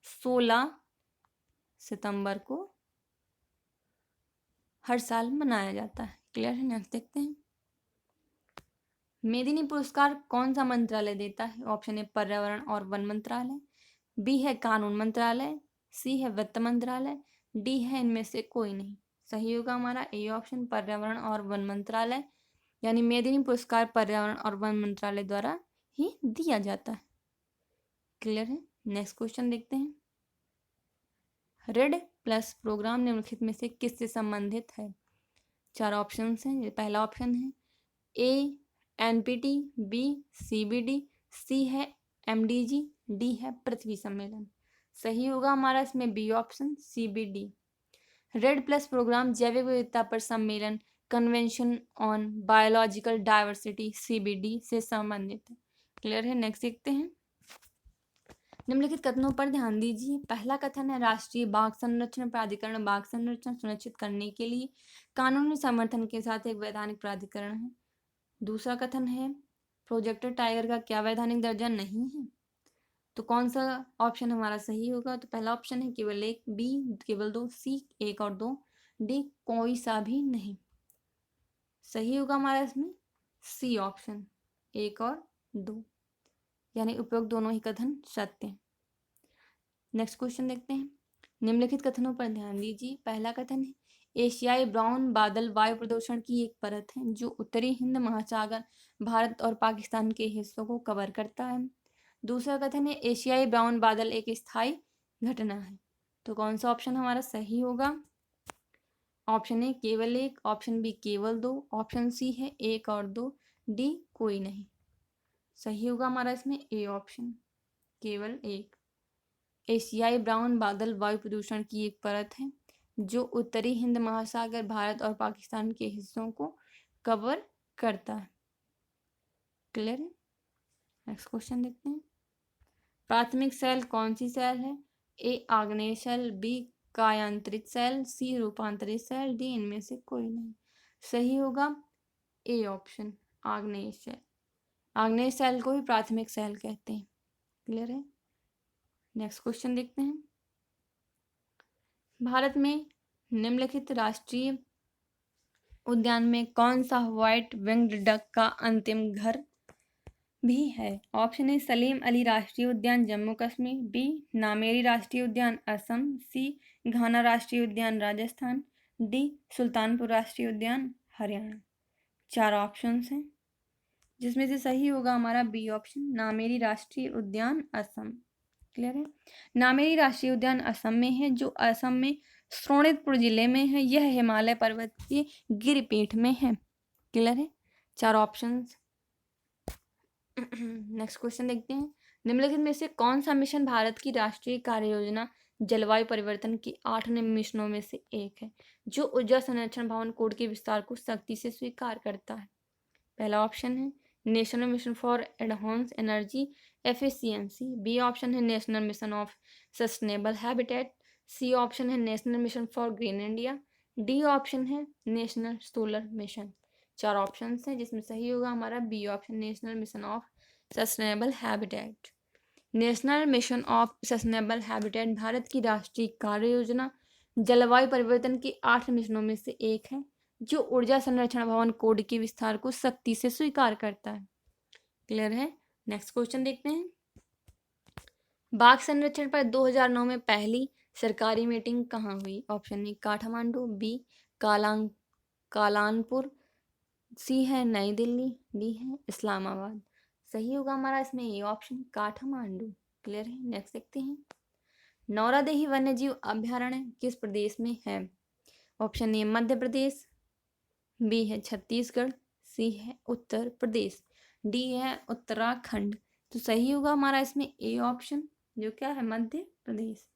16 सितंबर को हर साल मनाया जाता है। क्लियर है। नेक्स्ट देखते हैं। मेदिनी पुरस्कार कौन सा मंत्रालय देता है? ऑप्शन ए पर्यावरण और वन मंत्रालय, बी है कानून मंत्रालय, सी है वित्त मंत्रालय, डी है इनमें से कोई नहीं। सही होगा हमारा ए ऑप्शन पर्यावरण और वन मंत्रालय। यानी मेदिनी पुरस्कार पर्यावरण और वन मंत्रालय द्वारा ही दिया जाता है। क्लियर है। नेक्स्ट क्वेश्चन देखते हैं। रेड प्लस प्रोग्राम निम्नलिखित में से किससे संबंधित है? 4 ऑप्शन हैं। पहला ऑप्शन है ए एनपीटी, बी सीबीडी, सी है एमडीजी, डी है पृथ्वी सम्मेलन। सही होगा हमारा इसमें B option CBD. Red plus programme जैविक विविधता पर सम्मेलन convention on biological diversity CBD से संबंधित है। क्लियर है। नेक्स्ट देखते हैं। निम्नलिखित कथनों पर ध्यान दीजिए। पहला कथन है राष्ट्रीय बाघ संरक्षण प्राधिकरण बाघ संरक्षण सुनिश्चित करने के लिए कानूनी समर्थन के साथ एक वैधानिक प्राधिकरण है। दूसरा कथन है प्रोजेक्टेड टाइगर का क्या वैधानिक दर्जा नहीं है? तो कौन सा ऑप्शन हमारा सही होगा? तो पहला ऑप्शन है केवल एक, बी केवल 2, सी 1 और 2, डी कोई सा भी नहीं। सही होगा हमारा इसमें सी ऑप्शन 1 और 2, यानी उपयुक्त दोनों ही कथन सत्य हैं। नेक्स्ट क्वेश्चन देखते हैं। निम्नलिखित कथनों पर ध्यान दीजिए। पहला कथन है एशियाई ब्राउन बादल वायु प्रदूषण की एक परत है जो उत्तरी हिंद महासागर भारत और पाकिस्तान के हिस्सों को कवर करता है। दूसरा कथन है एशियाई ब्राउन बादल एक स्थायी घटना है। तो कौन सा ऑप्शन हमारा सही होगा? ऑप्शन ए केवल एक, ऑप्शन बी केवल दो, ऑप्शन सी है एक और दो, डी कोई नहीं। सही होगा हमारा इसमें ए ऑप्शन, केवल एक। एशियाई ब्राउन बादल वायु प्रदूषण की एक परत है जो उत्तरी हिंद महासागर, भारत और पाकिस्तान के हिस्सों को कवर करता है। क्लियर है? नेक्स्ट क्वेश्चन देखते हैं। प्राथमिक सेल कौन सी सेल है? ए आग्नेय सेल, बी कायांतरित सेल, सी रूपांतरित सेल, डी इनमें से कोई नहीं। सही होगा ए ऑप्शन, आग्नेय सेल। आग्नेय सेल को ही प्राथमिक सेल कहते हैं। क्लियर है? नेक्स्ट क्वेश्चन देखते हैं। भारत में निम्नलिखित राष्ट्रीय उद्यान में कौन सा व्हाइट विंग्ड डक का अंतिम घर भी है? ऑप्शन ए सलीम अली राष्ट्रीय उद्यान जम्मू कश्मीर, बी नामेरी राष्ट्रीय उद्यान असम, सी घाना राष्ट्रीय उद्यान राजस्थान, डी सुल्तानपुर राष्ट्रीय उद्यान हरियाणा। 4 ऑप्शंस हैं जिसमें से सही होगा हमारा बी ऑप्शन, नामेरी राष्ट्रीय उद्यान असम। क्लियर है? नामेरी राष्ट्रीय उद्यान असम में है, जो असम में शोणितपुर जिले में है। यह हिमालय पर्वत के गिरिपीठ में है। क्लियर है? 4 ऑप्शंस। नेक्स्ट क्वेश्चन देखते हैं। निम्नलिखित में से कौन सा मिशन भारत की राष्ट्रीय कार्य योजना जलवायु परिवर्तन के 8 मिशनों में से एक है, जो ऊर्जा संरक्षण भवन कोड के विस्तार को सख्ती से स्वीकार करता है? पहला ऑप्शन है national mission for advance energy efficiency, B option है national mission of sustainable habitat, C option है national mission for green India, D option है नेशनल सोलर मिशन। 4 ऑप्शन हैं जिसमें सही होगा हमारा B option, national mission of sustainable habitat. National mission of sustainable habitat Bharat की राष्ट्रीय कार्य योजना जलवायु परिवर्तन के 8 मिशनों में से एक है, जो ऊर्जा संरक्षण भवन कोड के विस्तार को सख्ती से स्वीकार करता है। क्लियर है? नेक्स्ट क्वेश्चन देखते हैं। बाघ संरक्षण पर 2009 में पहली सरकारी मीटिंग कहाँ हुई? ऑप्शन ए काठमांडू, बी कालानपुर, सी है नई दिल्ली, डी है इस्लामाबाद। सही होगा हमारा इसमें ये ऑप्शन, काठमांडू। क्लियर है? नेक्स्ट देखते हैं। नौरादेही वन्यजीव अभयारण्य किस प्रदेश में है? Option A Madhya Pradesh, B है छत्तीसगढ़, सी है उत्तर प्रदेश, डी है उत्तराखंड। तो सही होगा हमारा इसमें ए ऑप्शन, जो क्या है मध्य प्रदेश।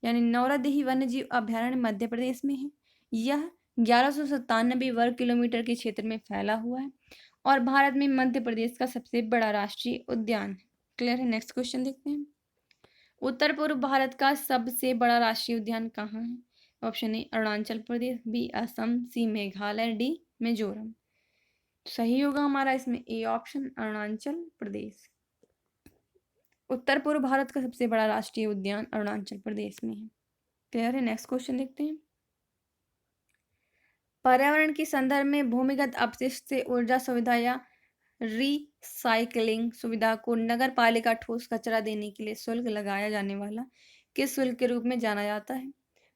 यानी नौरादेही वन्यजीव अभयारण्य मध्य प्रदेश में है। यह 1197 वर्ग किलोमीटर के क्षेत्र में फैला हुआ है और भारत में मध्य प्रदेश का सबसे बड़ा राष्ट्रीय उद्यान है। क्लियर है? नेक्स्ट क्वेश्चन देखते हैं। उत्तर पूर्व भारत का सबसे बड़ा राष्ट्रीय उद्यान कहाँ है? Option A Arunachal Pradesh, B Assam, C Meghalaya, D Mizoram. सही होगा हमारा इसमें ए ऑप्शन, अरुणाचल प्रदेश। उत्तर पूर्व भारत का सबसे बड़ा राष्ट्रीय उद्यान अरुणाचल प्रदेश में है। क्लियर है? नेक्स्ट क्वेश्चन देखते हैं। पर्यावरण के संदर्भ में भूमिगत अपशिष्ट से ऊर्जा सुविधा या रिसाइकलिंग सुविधा को नगर पालिका ठोस कचरा देने के लिए शुल्क लगाया जाने वाला किस शुल्क के रूप में जाना जाता है?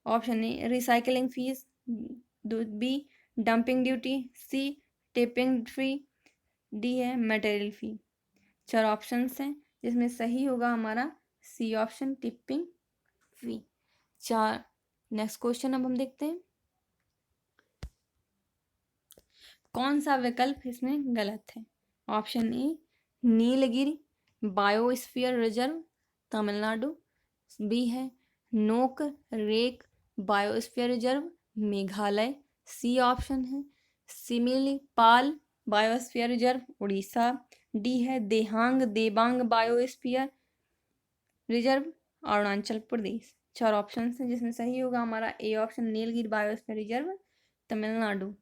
Option A recycling fees, B dumping duty, C tipping fee, D है मटेरियल फी। 4 ऑप्शंस हैं जिसमें सही होगा हमारा C option, tipping fee. 4 next question अब हम देखते हैं। कौन सा विकल्प इसमें गलत है? Option A Nilgiri biosphere reserve Tamil Nadu, B है Nokrek biosphere reserve Meghalaya, C option है Simlipal biosphere reserve Orissa, D है Dibang biosphere reserve Arunachal Pradesh. 4 option हैं जिसमें सही होगा हमारा A option, Nilgiri biosphere reserve Tamil Nadu.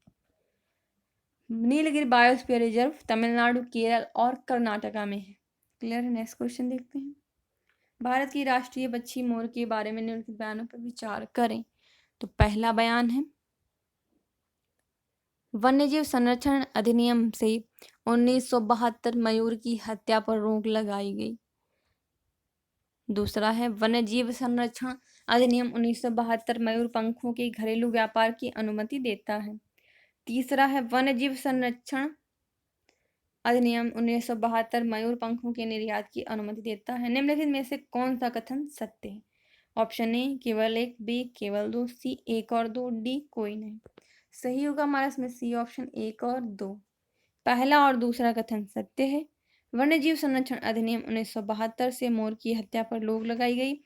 Nilgiri biosphere reserve Tamil Nadu, Kerala और कर्नाटका में है। क्लियर है? नेक्स्ट क्वेश्चन देखते हैं। भारत की राष्ट्रीय पक्षी मोर के बारे में निम्नलिखित बयानों पर विचार करें। तो पहला बयान है वन्यजीव संरक्षण अधिनियम से 1972 मयूर की हत्या पर रोक लगाई गई। दूसरा है वन्यजीव संरक्षण अधिनियम 1972 मयूर पंखों के घरेलू व्यापार की अनुमति देता है। तीसरा है वन्यजीव संरक्षण अधिनियम 1972 मयूर पंखों के निर्यात की अनुमति देता है। निम्नलिखित में से कौन सा कथन सत्य है? ऑप्शन ए केवल एक, बी केवल दो, सी एक और दो, डी कोई नहीं। सही होगा हमारा इसमें सी ऑप्शन 1 और 2। पहला और दूसरा कथन सत्य है। वन्यजीव संरक्षण अधिनियम 1972 से मोर की हत्या पर रोक लगाई गई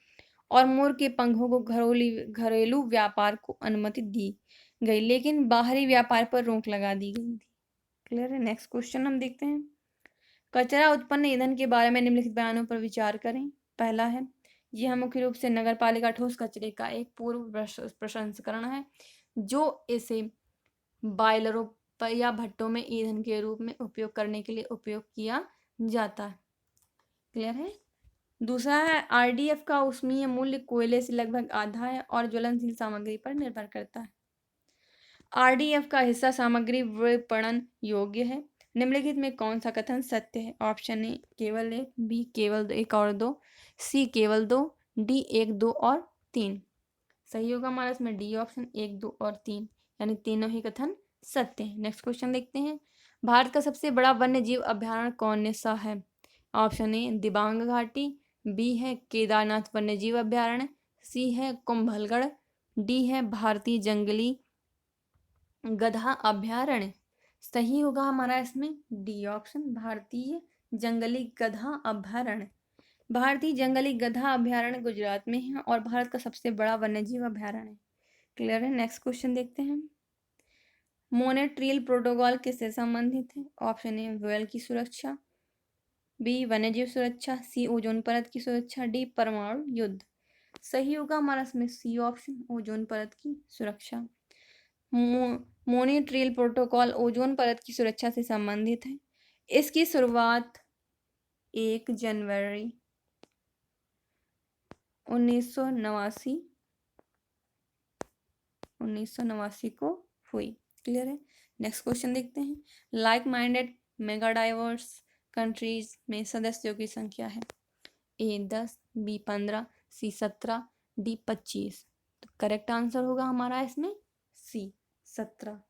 और मोर के पंखों को घरेलू व्यापार को अनुमति दी गई, लेकिन बाहरी व्यापार पर रोक लगा दी गई थी। क्लियर है। नेक्स्ट क्वेश्चन हम देखते हैं। कचरा उत्पन्न ईंधन के बारे में निम्नलिखित बयानों पर विचार करें। पहला है, यह मुख्य रूप से नगरपालिका ठोस कचरे का एक पूर्व प्रसंस्करण है जो इसे बॉयलरों पर या भट्टों में ईंधन के रूप में उपयोग करने के लिए उपयोग किया जाता है। क्लियर है। दूसरा है, आरडीएफ का ऊष्मीय मूल्य कोयले से लगभग आधा है और ज्वलनशील सामग्री पर निर्भर करता है। आरडीएफ का हिस्सा सामग्री विपणन योग्य है। निम्नलिखित में कौन सा कथन सत्य है? ऑप्शन ए केवल एक, बी केवल एक और दो, सी केवल दो, डी 1, 2 और 3। सही होगा हमारा इसमें डी ऑप्शन 1, 2 और 3, यानी तीनों ही कथन सत्य है। नेक्स्ट क्वेश्चन देखते हैं। भारत का सबसे बड़ा वन्य जीव अभ्यारण्य कौन सा है? ऑप्शन ए दिबांग घाटी, बी है केदारनाथ वन्य जीव अभ्यारण्य, सी है कुंभलगढ़, डी है भारतीय जंगली गधा अभ्यारण्य। सही होगा हमारा इसमें डी ऑप्शन भारतीय जंगली गधा अभ्यारण्य। भारतीय जंगली गधा अभ्यारण्य गुजरात में है और भारत का सबसे बड़ा वन्यजीव अभ्यारण्य है। क्लियर है। नेक्स्ट क्वेश्चन देखते हैं। मोनेट्रियल प्रोटोकॉल किससे संबंधित है? ऑप्शन ए व्हेल की सुरक्षा, बी वन्यजीव सुरक्षा, सी ओजोन परत की सुरक्षा, डी परमाणु युद्ध। सही होगा हमारा इसमें सी ऑप्शन ओजोन परत की सुरक्षा। मोनेट्रियल प्रोटोकॉल ओजोन परत की सुरक्षा से संबंधित है। इसकी शुरुआत 1 जनवरी 1989 को हुई। क्लियर है। नेक्स्ट क्वेश्चन देखते हैं। Like minded mega diverse countries में सदस्यों की संख्या है। ए 10, बी 15, सी 17, डी 25। तो करेक्ट आंसर होगा हमारा इसमें सी 17।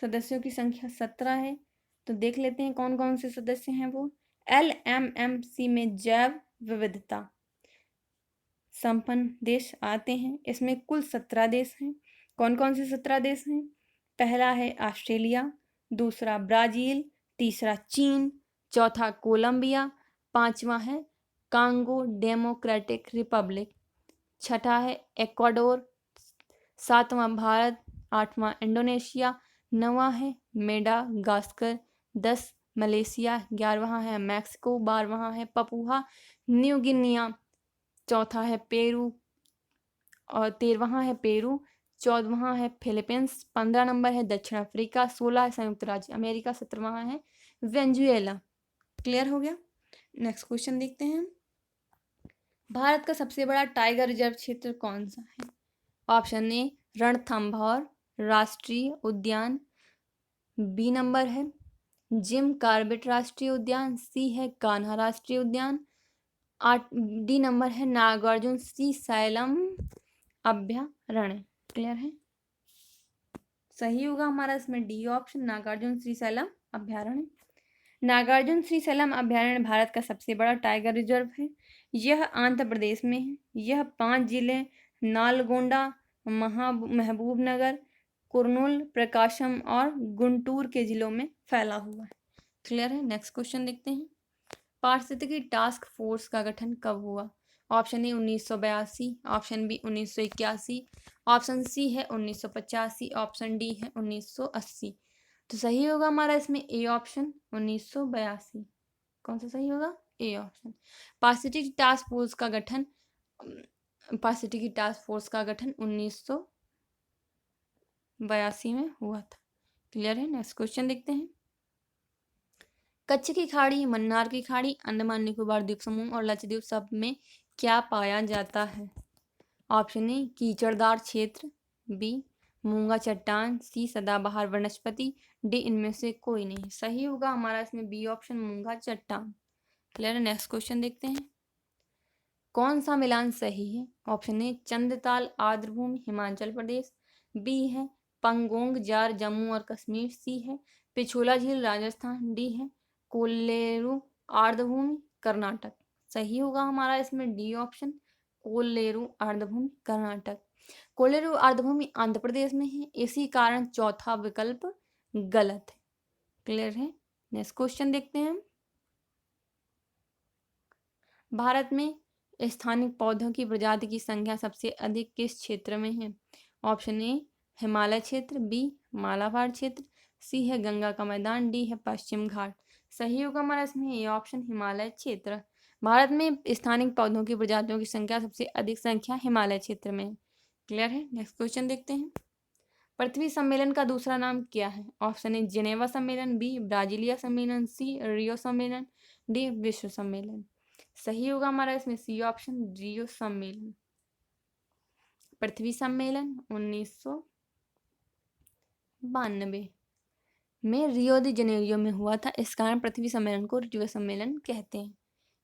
सदस्यों की संख्या 17 है। तो देख लेते हैं कौन कौन से सदस्य हैं वो। LMMC में जैव विविधता संपन्न देश आते हैं। इसमें कुल 17 देश हैं। कौन कौन से 17 देश हैं? पहला है ऑस्ट्रेलिया, दूसरा ब्राजील, तीसरा चीन, चौथा कोलंबिया, पांचवा है कांगो डेमोक्रेटिक रिपब्लिक, छठा है इक्वाडोर, सातवां भारत, आठवां इंडोनेशिया, नौवां है मेडागास्कर, 10 मलेशिया, 11वां है मैक्सिको, 12वां है पपुआ न्यू गिनिया, चौथा है पेरू और 13वां है पेरू, 14वां है फिलीपींस, 15 नंबर है दक्षिण अफ्रीका, 16 है संयुक्त राज्य अमेरिका, 17वां है वेनेजुएला। क्लियर हो गया। नेक्स्ट क्वेश्चन देखते हैं। भारत का सबसे बड़ा टाइगर रिजर्व क्षेत्र कौन सा है? ऑप्शन ए रणथंभौर राष्ट्रीय उद्यान, बी नंबर है जिम कार्बेट राष्ट्रीय उद्यान, सी है कान्हा राष्ट्रीय उद्यान, डी नंबर है नागार्जुन श्रीशैलम अभ्यारण्य। क्लियर है। सही होगा हमारा इसमें डी ऑप्शन नागार्जुन श्रीशैलम अभ्यारण्य। नागार्जुन श्रीशैलम अभ्यारण्य भारत का सबसे बड़ा टाइगर रिजर्व है। यह आंध्र प्रदेश में है। यह 5 जिले नालगोंडा, महबूबनगर, कुर्नूल, प्रकाशम और गुंटूर के जिलों में फैला हुआ है। क्लियर है। नेक्स्ट क्वेश्चन देखते हैं। पारिस्थितिकी टास्क फोर्स का गठन कब हुआ? Option A 1982, option B 1981, option C है 1985, ऑप्शन डी है 1980। तो सही होगा हमारा इसमें ए ऑप्शन 1982। कौन सा सही होगा? A option. पारिस्थितिकी टास्क फोर्स का गठन 1982 में हुआ था। क्लियर है। नेक्स्ट क्वेश्चन देखते हैं। कच्छ की खाड़ी, मन्नार की खाड़ी, अंडमान निकोबार द्वीप समूह और लक्षद्वीप सब में क्या पाया जाता है? ऑप्शन ए कीचड़दार क्षेत्र, बी मूंगा चट्टान, सी सदाबहार वनस्पति, डी इनमें से कोई नहीं। सही होगा हमारा इसमें बी ऑप्शन मूंगा चट्टान। क्लियर है। नेक्स्ट क्वेश्चन देखते हैं। कौन सा मिलान सही है? ऑप्शन ए चंद्रताल आर्द्रभूमि हिमाचल प्रदेश, बी है पंगोंग जार जम्मू और कश्मीर, सी है पिछोला झील राजस्थान, डी है कोल्लेरू आर्द्रभूमि कर्नाटक। सही होगा हमारा इसमें डी ऑप्शन कोल्लेरू आर्द्रभूमि कर्नाटक। कोलेरू आर्द्रभूमि आंध्र प्रदेश में है, इसी कारण चौथा विकल्प गलत है। क्लियर है। नेक्स्ट क्वेश्चन देखते हैं। भारत में स्थानिक पौधों की प्रजाति की संख्या सबसे अधिक किस क्षेत्र में है? ऑप्शन ए हिमालय क्षेत्र, बी मालाबार क्षेत्र, सी है गंगा का मैदान, डी है पश्चिम घाट। सही होगा हमारा इसमें ये ऑप्शन हिमालय क्षेत्र। भारत में स्थानिक पौधों की प्रजातियों की संख्या सबसे अधिक संख्या हिमालय क्षेत्र में है। क्लियर है। नेक्स्ट क्वेश्चन देखते हैं। पृथ्वी सम्मेलन का दूसरा नाम क्या है? ऑप्शन ए जिनेवा सम्मेलन, बी ब्राजीलिया सम्मेलन, सी रियो सम्मेलन, डी विश्व सम्मेलन। सही होगा हमारा इसमें सी ऑप्शन रियो सम्मेलन। पृथ्वी सम्मेलन 1992 में रियो दी जनेरियो में हुआ था, इस कारण पृथ्वी सम्मेलन को रियो सम्मेलन कहते हैं।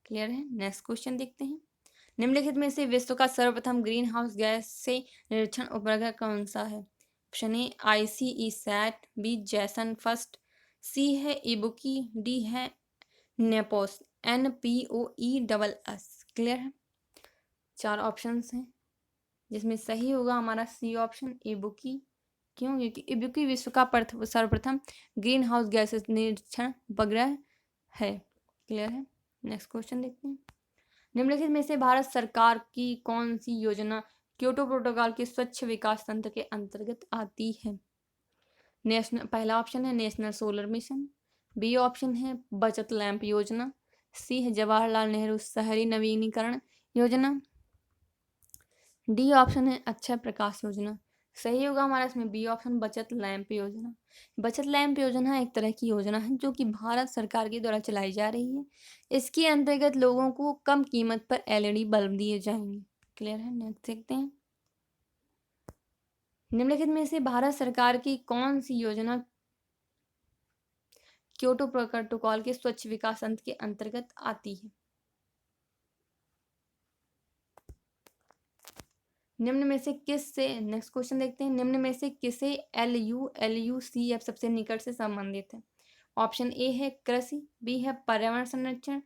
क्लियर है। नेक्स्ट क्वेश्चन देखते हैं। निम्नलिखित में से विश्व का सर्वप्रथम ग्रीन हाउस गैस से निरीक्षण उपग्रह कौन सा है? ऑप्शन ए ICESat, बी जैसन फर्स्ट, सी है इबुकी, डी है नेपोस NPOESS। क्लियर है। 4 ऑप्शंस हैं जिसमें सही होगा हमारा सी ऑप्शन इबुकी। क्यों? क्योंकि इबुकी विश्व का सर्वप्रथम ग्रीन हाउस गैस निरीक्षण उपग्रह है। क्लियर है। नेक्स्ट क्वेश्चन देखते हैं। निम्नलिखित में से भारत सरकार की कौन सी योजना क्योटो प्रोटोकॉल के स्वच्छ विकास तंत्र के अंतर्गत आती है? पहला ऑप्शन है national solar mission, B option है बचत लैंप योजना, सी है जवाहरलाल नेहरू शहरी नवीनीकरण योजना, डी ऑप्शन है अक्षय प्रकाश योजना। सही होगा हमारा इसमें बी ऑप्शन बचत लैंप योजना। बचत लैंप योजना एक तरह की योजना है जो कि भारत सरकार के द्वारा चलाई जा रही है। इसके अंतर्गत लोगों को कम कीमत पर LED बल्ब दिए जाएंगे। क्लियर है। नेक्स्ट देखते हैं। निम्नलिखित में से भारत सरकार की कौन सी योजना क्योटो प्रोटोकॉल के स्वच्छ विकास तंत्र के अंतर्गत आती है? निम्न में से किससे, नेक्स्ट क्वेश्चन देखते हैं, निम्न में से किसे LULUCF सबसे निकट से संबंधित है? ऑप्शन ए है कृषि, बी है पर्यावरण संरक्षण,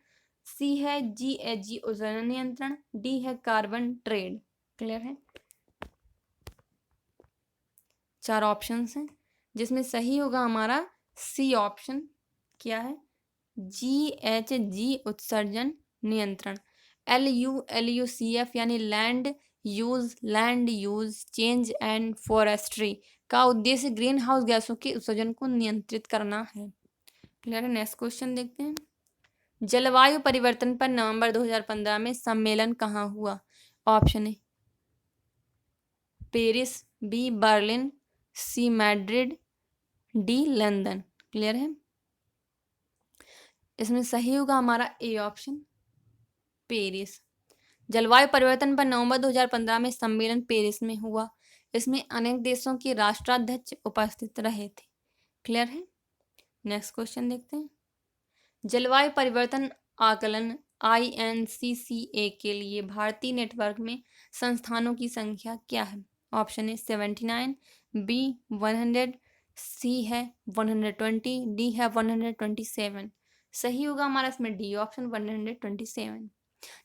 सी है GHG ओजोन नियंत्रण, डी है कार्बन ट्रेड। क्लियर है। 4 ऑप्शंस हैं जिसमें सही होगा हमारा सी ऑप्शन। क्या है? GHG उत्सर्जन नियंत्रण। LULUCF यानी land use change and forestry का उद्देश्य ग्रीन हाउस गैसों के उत्सर्जन को नियंत्रित करना है। क्लियर है। नेक्स्ट क्वेश्चन देखते हैं। जलवायु परिवर्तन पर नवंबर 2015 में सम्मेलन कहाँ हुआ? Option A Paris, B Berlin, C Madrid, D London. Clear है। इसमें सही होगा हमारा ए ऑप्शन पेरिस। जलवायु परिवर्तन पर नवंबर 2015 में सम्मेलन पेरिस में हुआ। इसमें अनेक देशों के राष्ट्राध्यक्ष उपस्थित रहे थे। क्लियर है। नेक्स्ट क्वेश्चन देखते हैं। जलवायु परिवर्तन आकलन INCCA के लिए भारतीय नेटवर्क में संस्थानों की संख्या क्या है? ऑप्शन ए 79, बी 100, सी है 120, डी है 127। सही होगा हमारा इसमें डी ऑप्शन 127।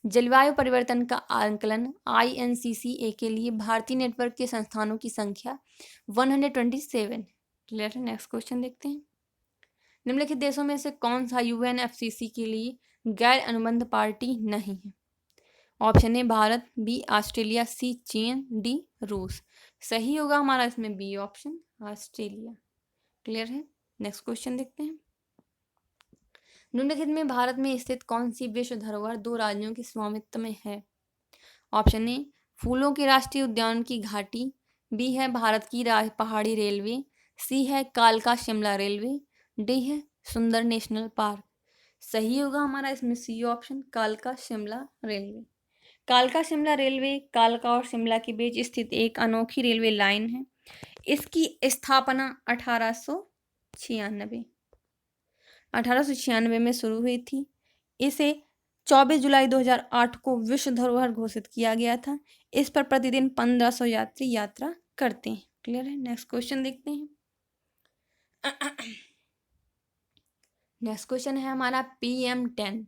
जलवायु परिवर्तन का आकलन INCCA के लिए भारतीय नेटवर्क के संस्थानों की संख्या 127। क्लियर है। नेक्स्ट क्वेश्चन देखते हैं। निम्नलिखित देशों में से कौन सा UNFCCC के लिए गैर अनुबंध पार्टी नहीं है? Option A Bharat, B Australia, C चीन, डी रूस। सही होगा हमारा इसमें बी ऑप्शन ऑस्ट्रेलिया। क्लियर है। नेक्स्ट क्वेश्चन देखते हैं। निम्नलिखित में भारत में स्थित कौन सी विश्व धरोहर 2 राज्यों के स्वामित्व में है? ऑप्शन ए फूलों के राष्ट्रीय उद्यान की घाटी, बी है भारत की पहाड़ी रेलवे, सी है कालका शिमला रेलवे, डी है सुंदर नेशनल पार्क। सही होगा हमारा इसमें सी ऑप्शन कालका शिमला रेलवे। कालका शिमला रेलवे कालका और शिमला के बीच स्थित एक अनोखी रेलवे लाइन है। इसकी स्थापना 1896 में शुरू हुई थी। इसे 24 जुलाई 2008 को विश्व धरोहर घोषित किया गया था। इस पर प्रतिदिन 1500 यात्री यात्रा करते हैं। क्लियर है। नेक्स्ट क्वेश्चन देखते हैं। नेक्स्ट क्वेश्चन है हमारा PM10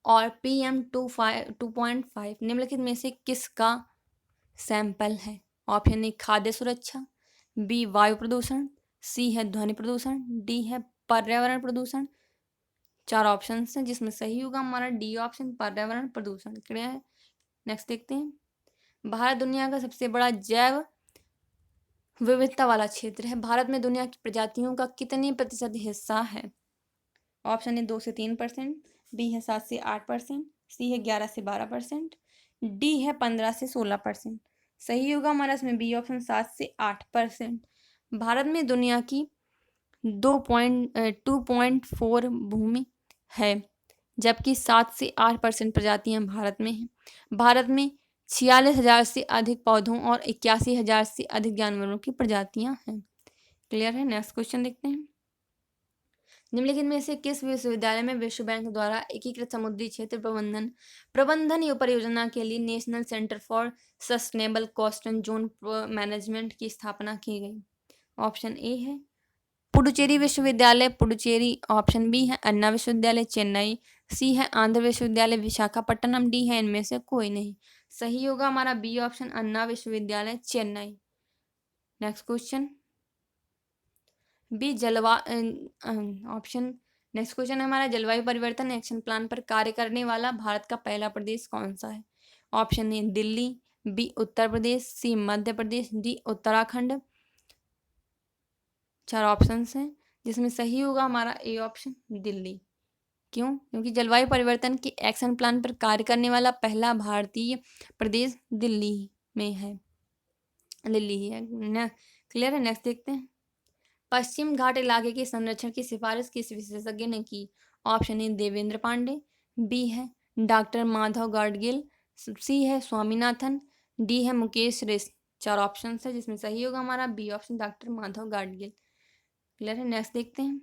और PM2.5 निम्नलिखित में से किसका सैंपल है? ऑप्शन ए खाद्य सुरक्षा, बी वायु प्रदूषण, सी है ध्वनि प्रदूषण, डी है पर्यावरण प्रदूषण। 4 ऑप्शन हैं जिसमें सही होगा हमारा डी ऑप्शन पर्यावरण प्रदूषण। क्लियर है। नेक्स्ट देखते हैं। भारत दुनिया का सबसे बड़ा जैव विविधता वाला क्षेत्र है। भारत में दुनिया की प्रजातियों का कितने प्रतिशत हिस्सा है? ऑप्शन ए 2 से 3%, बी है 7 से 8%, सी है 11 से 12%, डी है 15 से 16%। सही होगा हमारा इसमें बी ऑप्शन 7 से 8%। भारत में दुनिया की 2.4 भूमि है, जबकि 7 से 8% प्रजातियां भारत में हैं। भारत में 46,000 से अधिक पौधों और 81,000 से अधिक जानवरों की प्रजातियां हैं। क्लियर है। नेक्स्ट क्वेश्चन देखते हैं। निम्नलिखित में से किस विश्वविद्यालय में विश्व बैंक द्वारा एकीकृत समुद्री क्षेत्र प्रबंधन परियोजना के लिए national centre for sustainable coastal zone management की स्थापना की गई? ऑप्शन ए है पुडुचेरी विश्वविद्यालय पुडुचेरी, ऑप्शन बी है अन्ना विश्वविद्यालय चेन्नई, सी है आंध्र विश्वविद्यालय विशाखापट्टनम, डी है इनमें से कोई नहीं। सही होगा हमारा बी ऑप्शन अन्ना विश्वविद्यालय Chennai. Next question B option next question है हमारा जलवायु परिवर्तन एक्शन प्लान पर कार्य करने वाला भारत का पहला प्रदेश कौन सा है? Option A Delhi, B Uttar Pradesh, C Madhya Pradesh, D Uttarakhand. 4 options हैं जिसमें सही होगा हमारा ए ऑप्शन दिल्ली। क्यों? क्योंकि जलवायु परिवर्तन के एक्शन प्लान पर कार्य करने वाला पहला भारतीय प्रदेश दिल्ली में है, दिल्ली ही है। क्लियर है। नेक्स्ट देखते हैं। पश्चिम घाट इलाके के संरक्षण की सिफारिश किस विशेषज्ञ ने की? Option A Devendra Pande, B है डॉक्टर माधव गाडगिल, सी है स्वामीनाथन, डी है मुकेश रिस। 4 ऑप्शन है जिसमें सही होगा हमारा B option doctor Madhav Gadgil. Clear है। नेक्स्ट देखते हैं।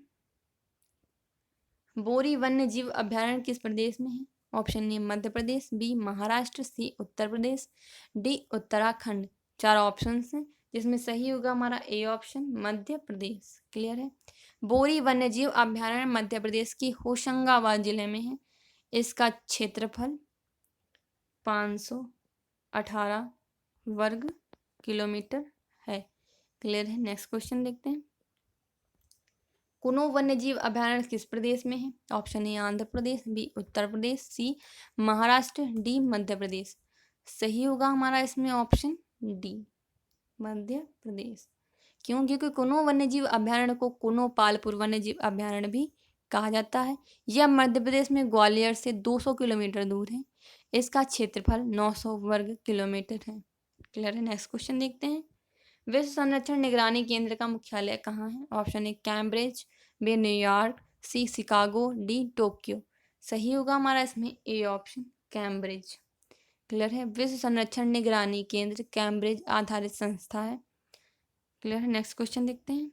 बोरी वन्य जीव अभ्यारण्य किस प्रदेश में है? Option A Madhya Pradesh, B Maharashtra, C Uttar Pradesh, D Uttarakhand. 4 option हैं जिसमें सही होगा हमारा A option Madhya Pradesh. Clear है। बोरी वन्य जीव अभ्यारण्य मध्य प्रदेश की होशंगाबाद जिले में है। इसका क्षेत्रफल 518 वर्ग किलोमीटर है। क्लियर है। नेक्स्ट क्वेश्चन देखते हैं। कुनो वन्य जीव अभ्यारण्य किस प्रदेश में है? Option A Andhra Pradesh, B Uttar Pradesh, C Maharashtra, D Madhya Pradesh. सही होगा हमारा इसमें ऑप्शन डी मध्य प्रदेश। क्यों? क्योंकि कुनो वन्य जीव अभ्यारण्य को कुनो पालपुर वन्य जीव अभ्यारण्य भी कहा जाता है। यह मध्य प्रदेश में ग्वालियर से 200 किलोमीटर दूर है। इसका क्षेत्रफल 900 वर्ग किलोमीटर है। क्लियर है। नेक्स्ट क्वेश्चन देखते हैं। विश्व संरक्षण निगरानी केंद्र का मुख्यालय कहाँ है? Option A Cambridge, B New York, C Chicago, D Tokyo. सही होगा हमारा इसमें ए ऑप्शन कैम्ब्रिज। क्लियर है। विश्व संरक्षण निगरानी केंद्र कैम्ब्रिज आधारित संस्था है। क्लियर है। नेक्स्ट क्वेश्चन देखते हैं।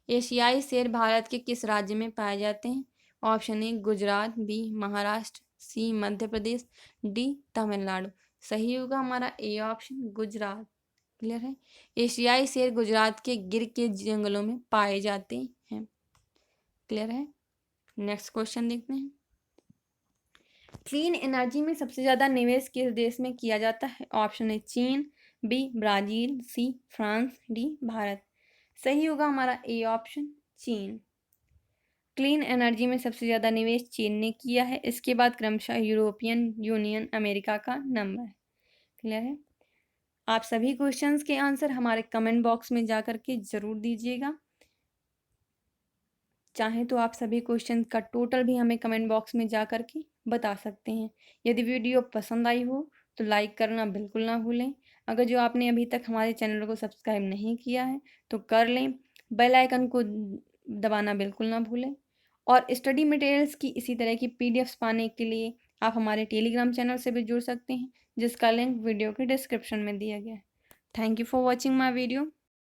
एशियाई शेर भारत के किस राज्य में पाए जाते हैं? Option A Gujarat, B Maharashtra, C Madhya Pradesh, D Tamil Nadu. सही होगा हमारा ए ऑप्शन गुजरात। क्लियर है। एशियाई शेर गुजरात के गिर के जंगलों में पाए जाते हैं। क्लियर है। नेक्स्ट क्वेश्चन देखते हैं। क्लीन एनर्जी में सबसे ज्यादा निवेश किस देश में किया जाता है? ऑप्शन ए चीन, B Brazil, C France, D Bharat. सही होगा हमारा ए ऑप्शन चीन। क्लीन एनर्जी में सबसे ज्यादा निवेश चीन ने किया है। इसके बाद क्रमशः यूरोपियन यूनियन, अमेरिका का नंबर है। क्लियर है। आप सभी क्वेश्चंस के आंसर हमारे कमेंट बॉक्स में जा करके जरूर दीजिएगा। चाहे तो आप सभी क्वेश्चन का टोटल भी हमें कमेंट बॉक्स में जा करके बता सकते हैं। यदि वीडियो पसंद आई हो तो लाइक करना बिल्कुल ना भूलें। अगर जो आपने अभी तक हमारे चैनल को सब्सक्राइब नहीं किया है तो कर लें। बेल आइकन को दबाना बिल्कुल ना भूलें। और स्टडी मटेरियल्स की इसी तरह की पीडीएफ्स पाने के लिए आप हमारे टेलीग्राम चैनल से भी जुड़ सकते हैं, जिसका लिंक वीडियो के डिस्क्रिप्शन में दिया गया है। Thank you for watching my video.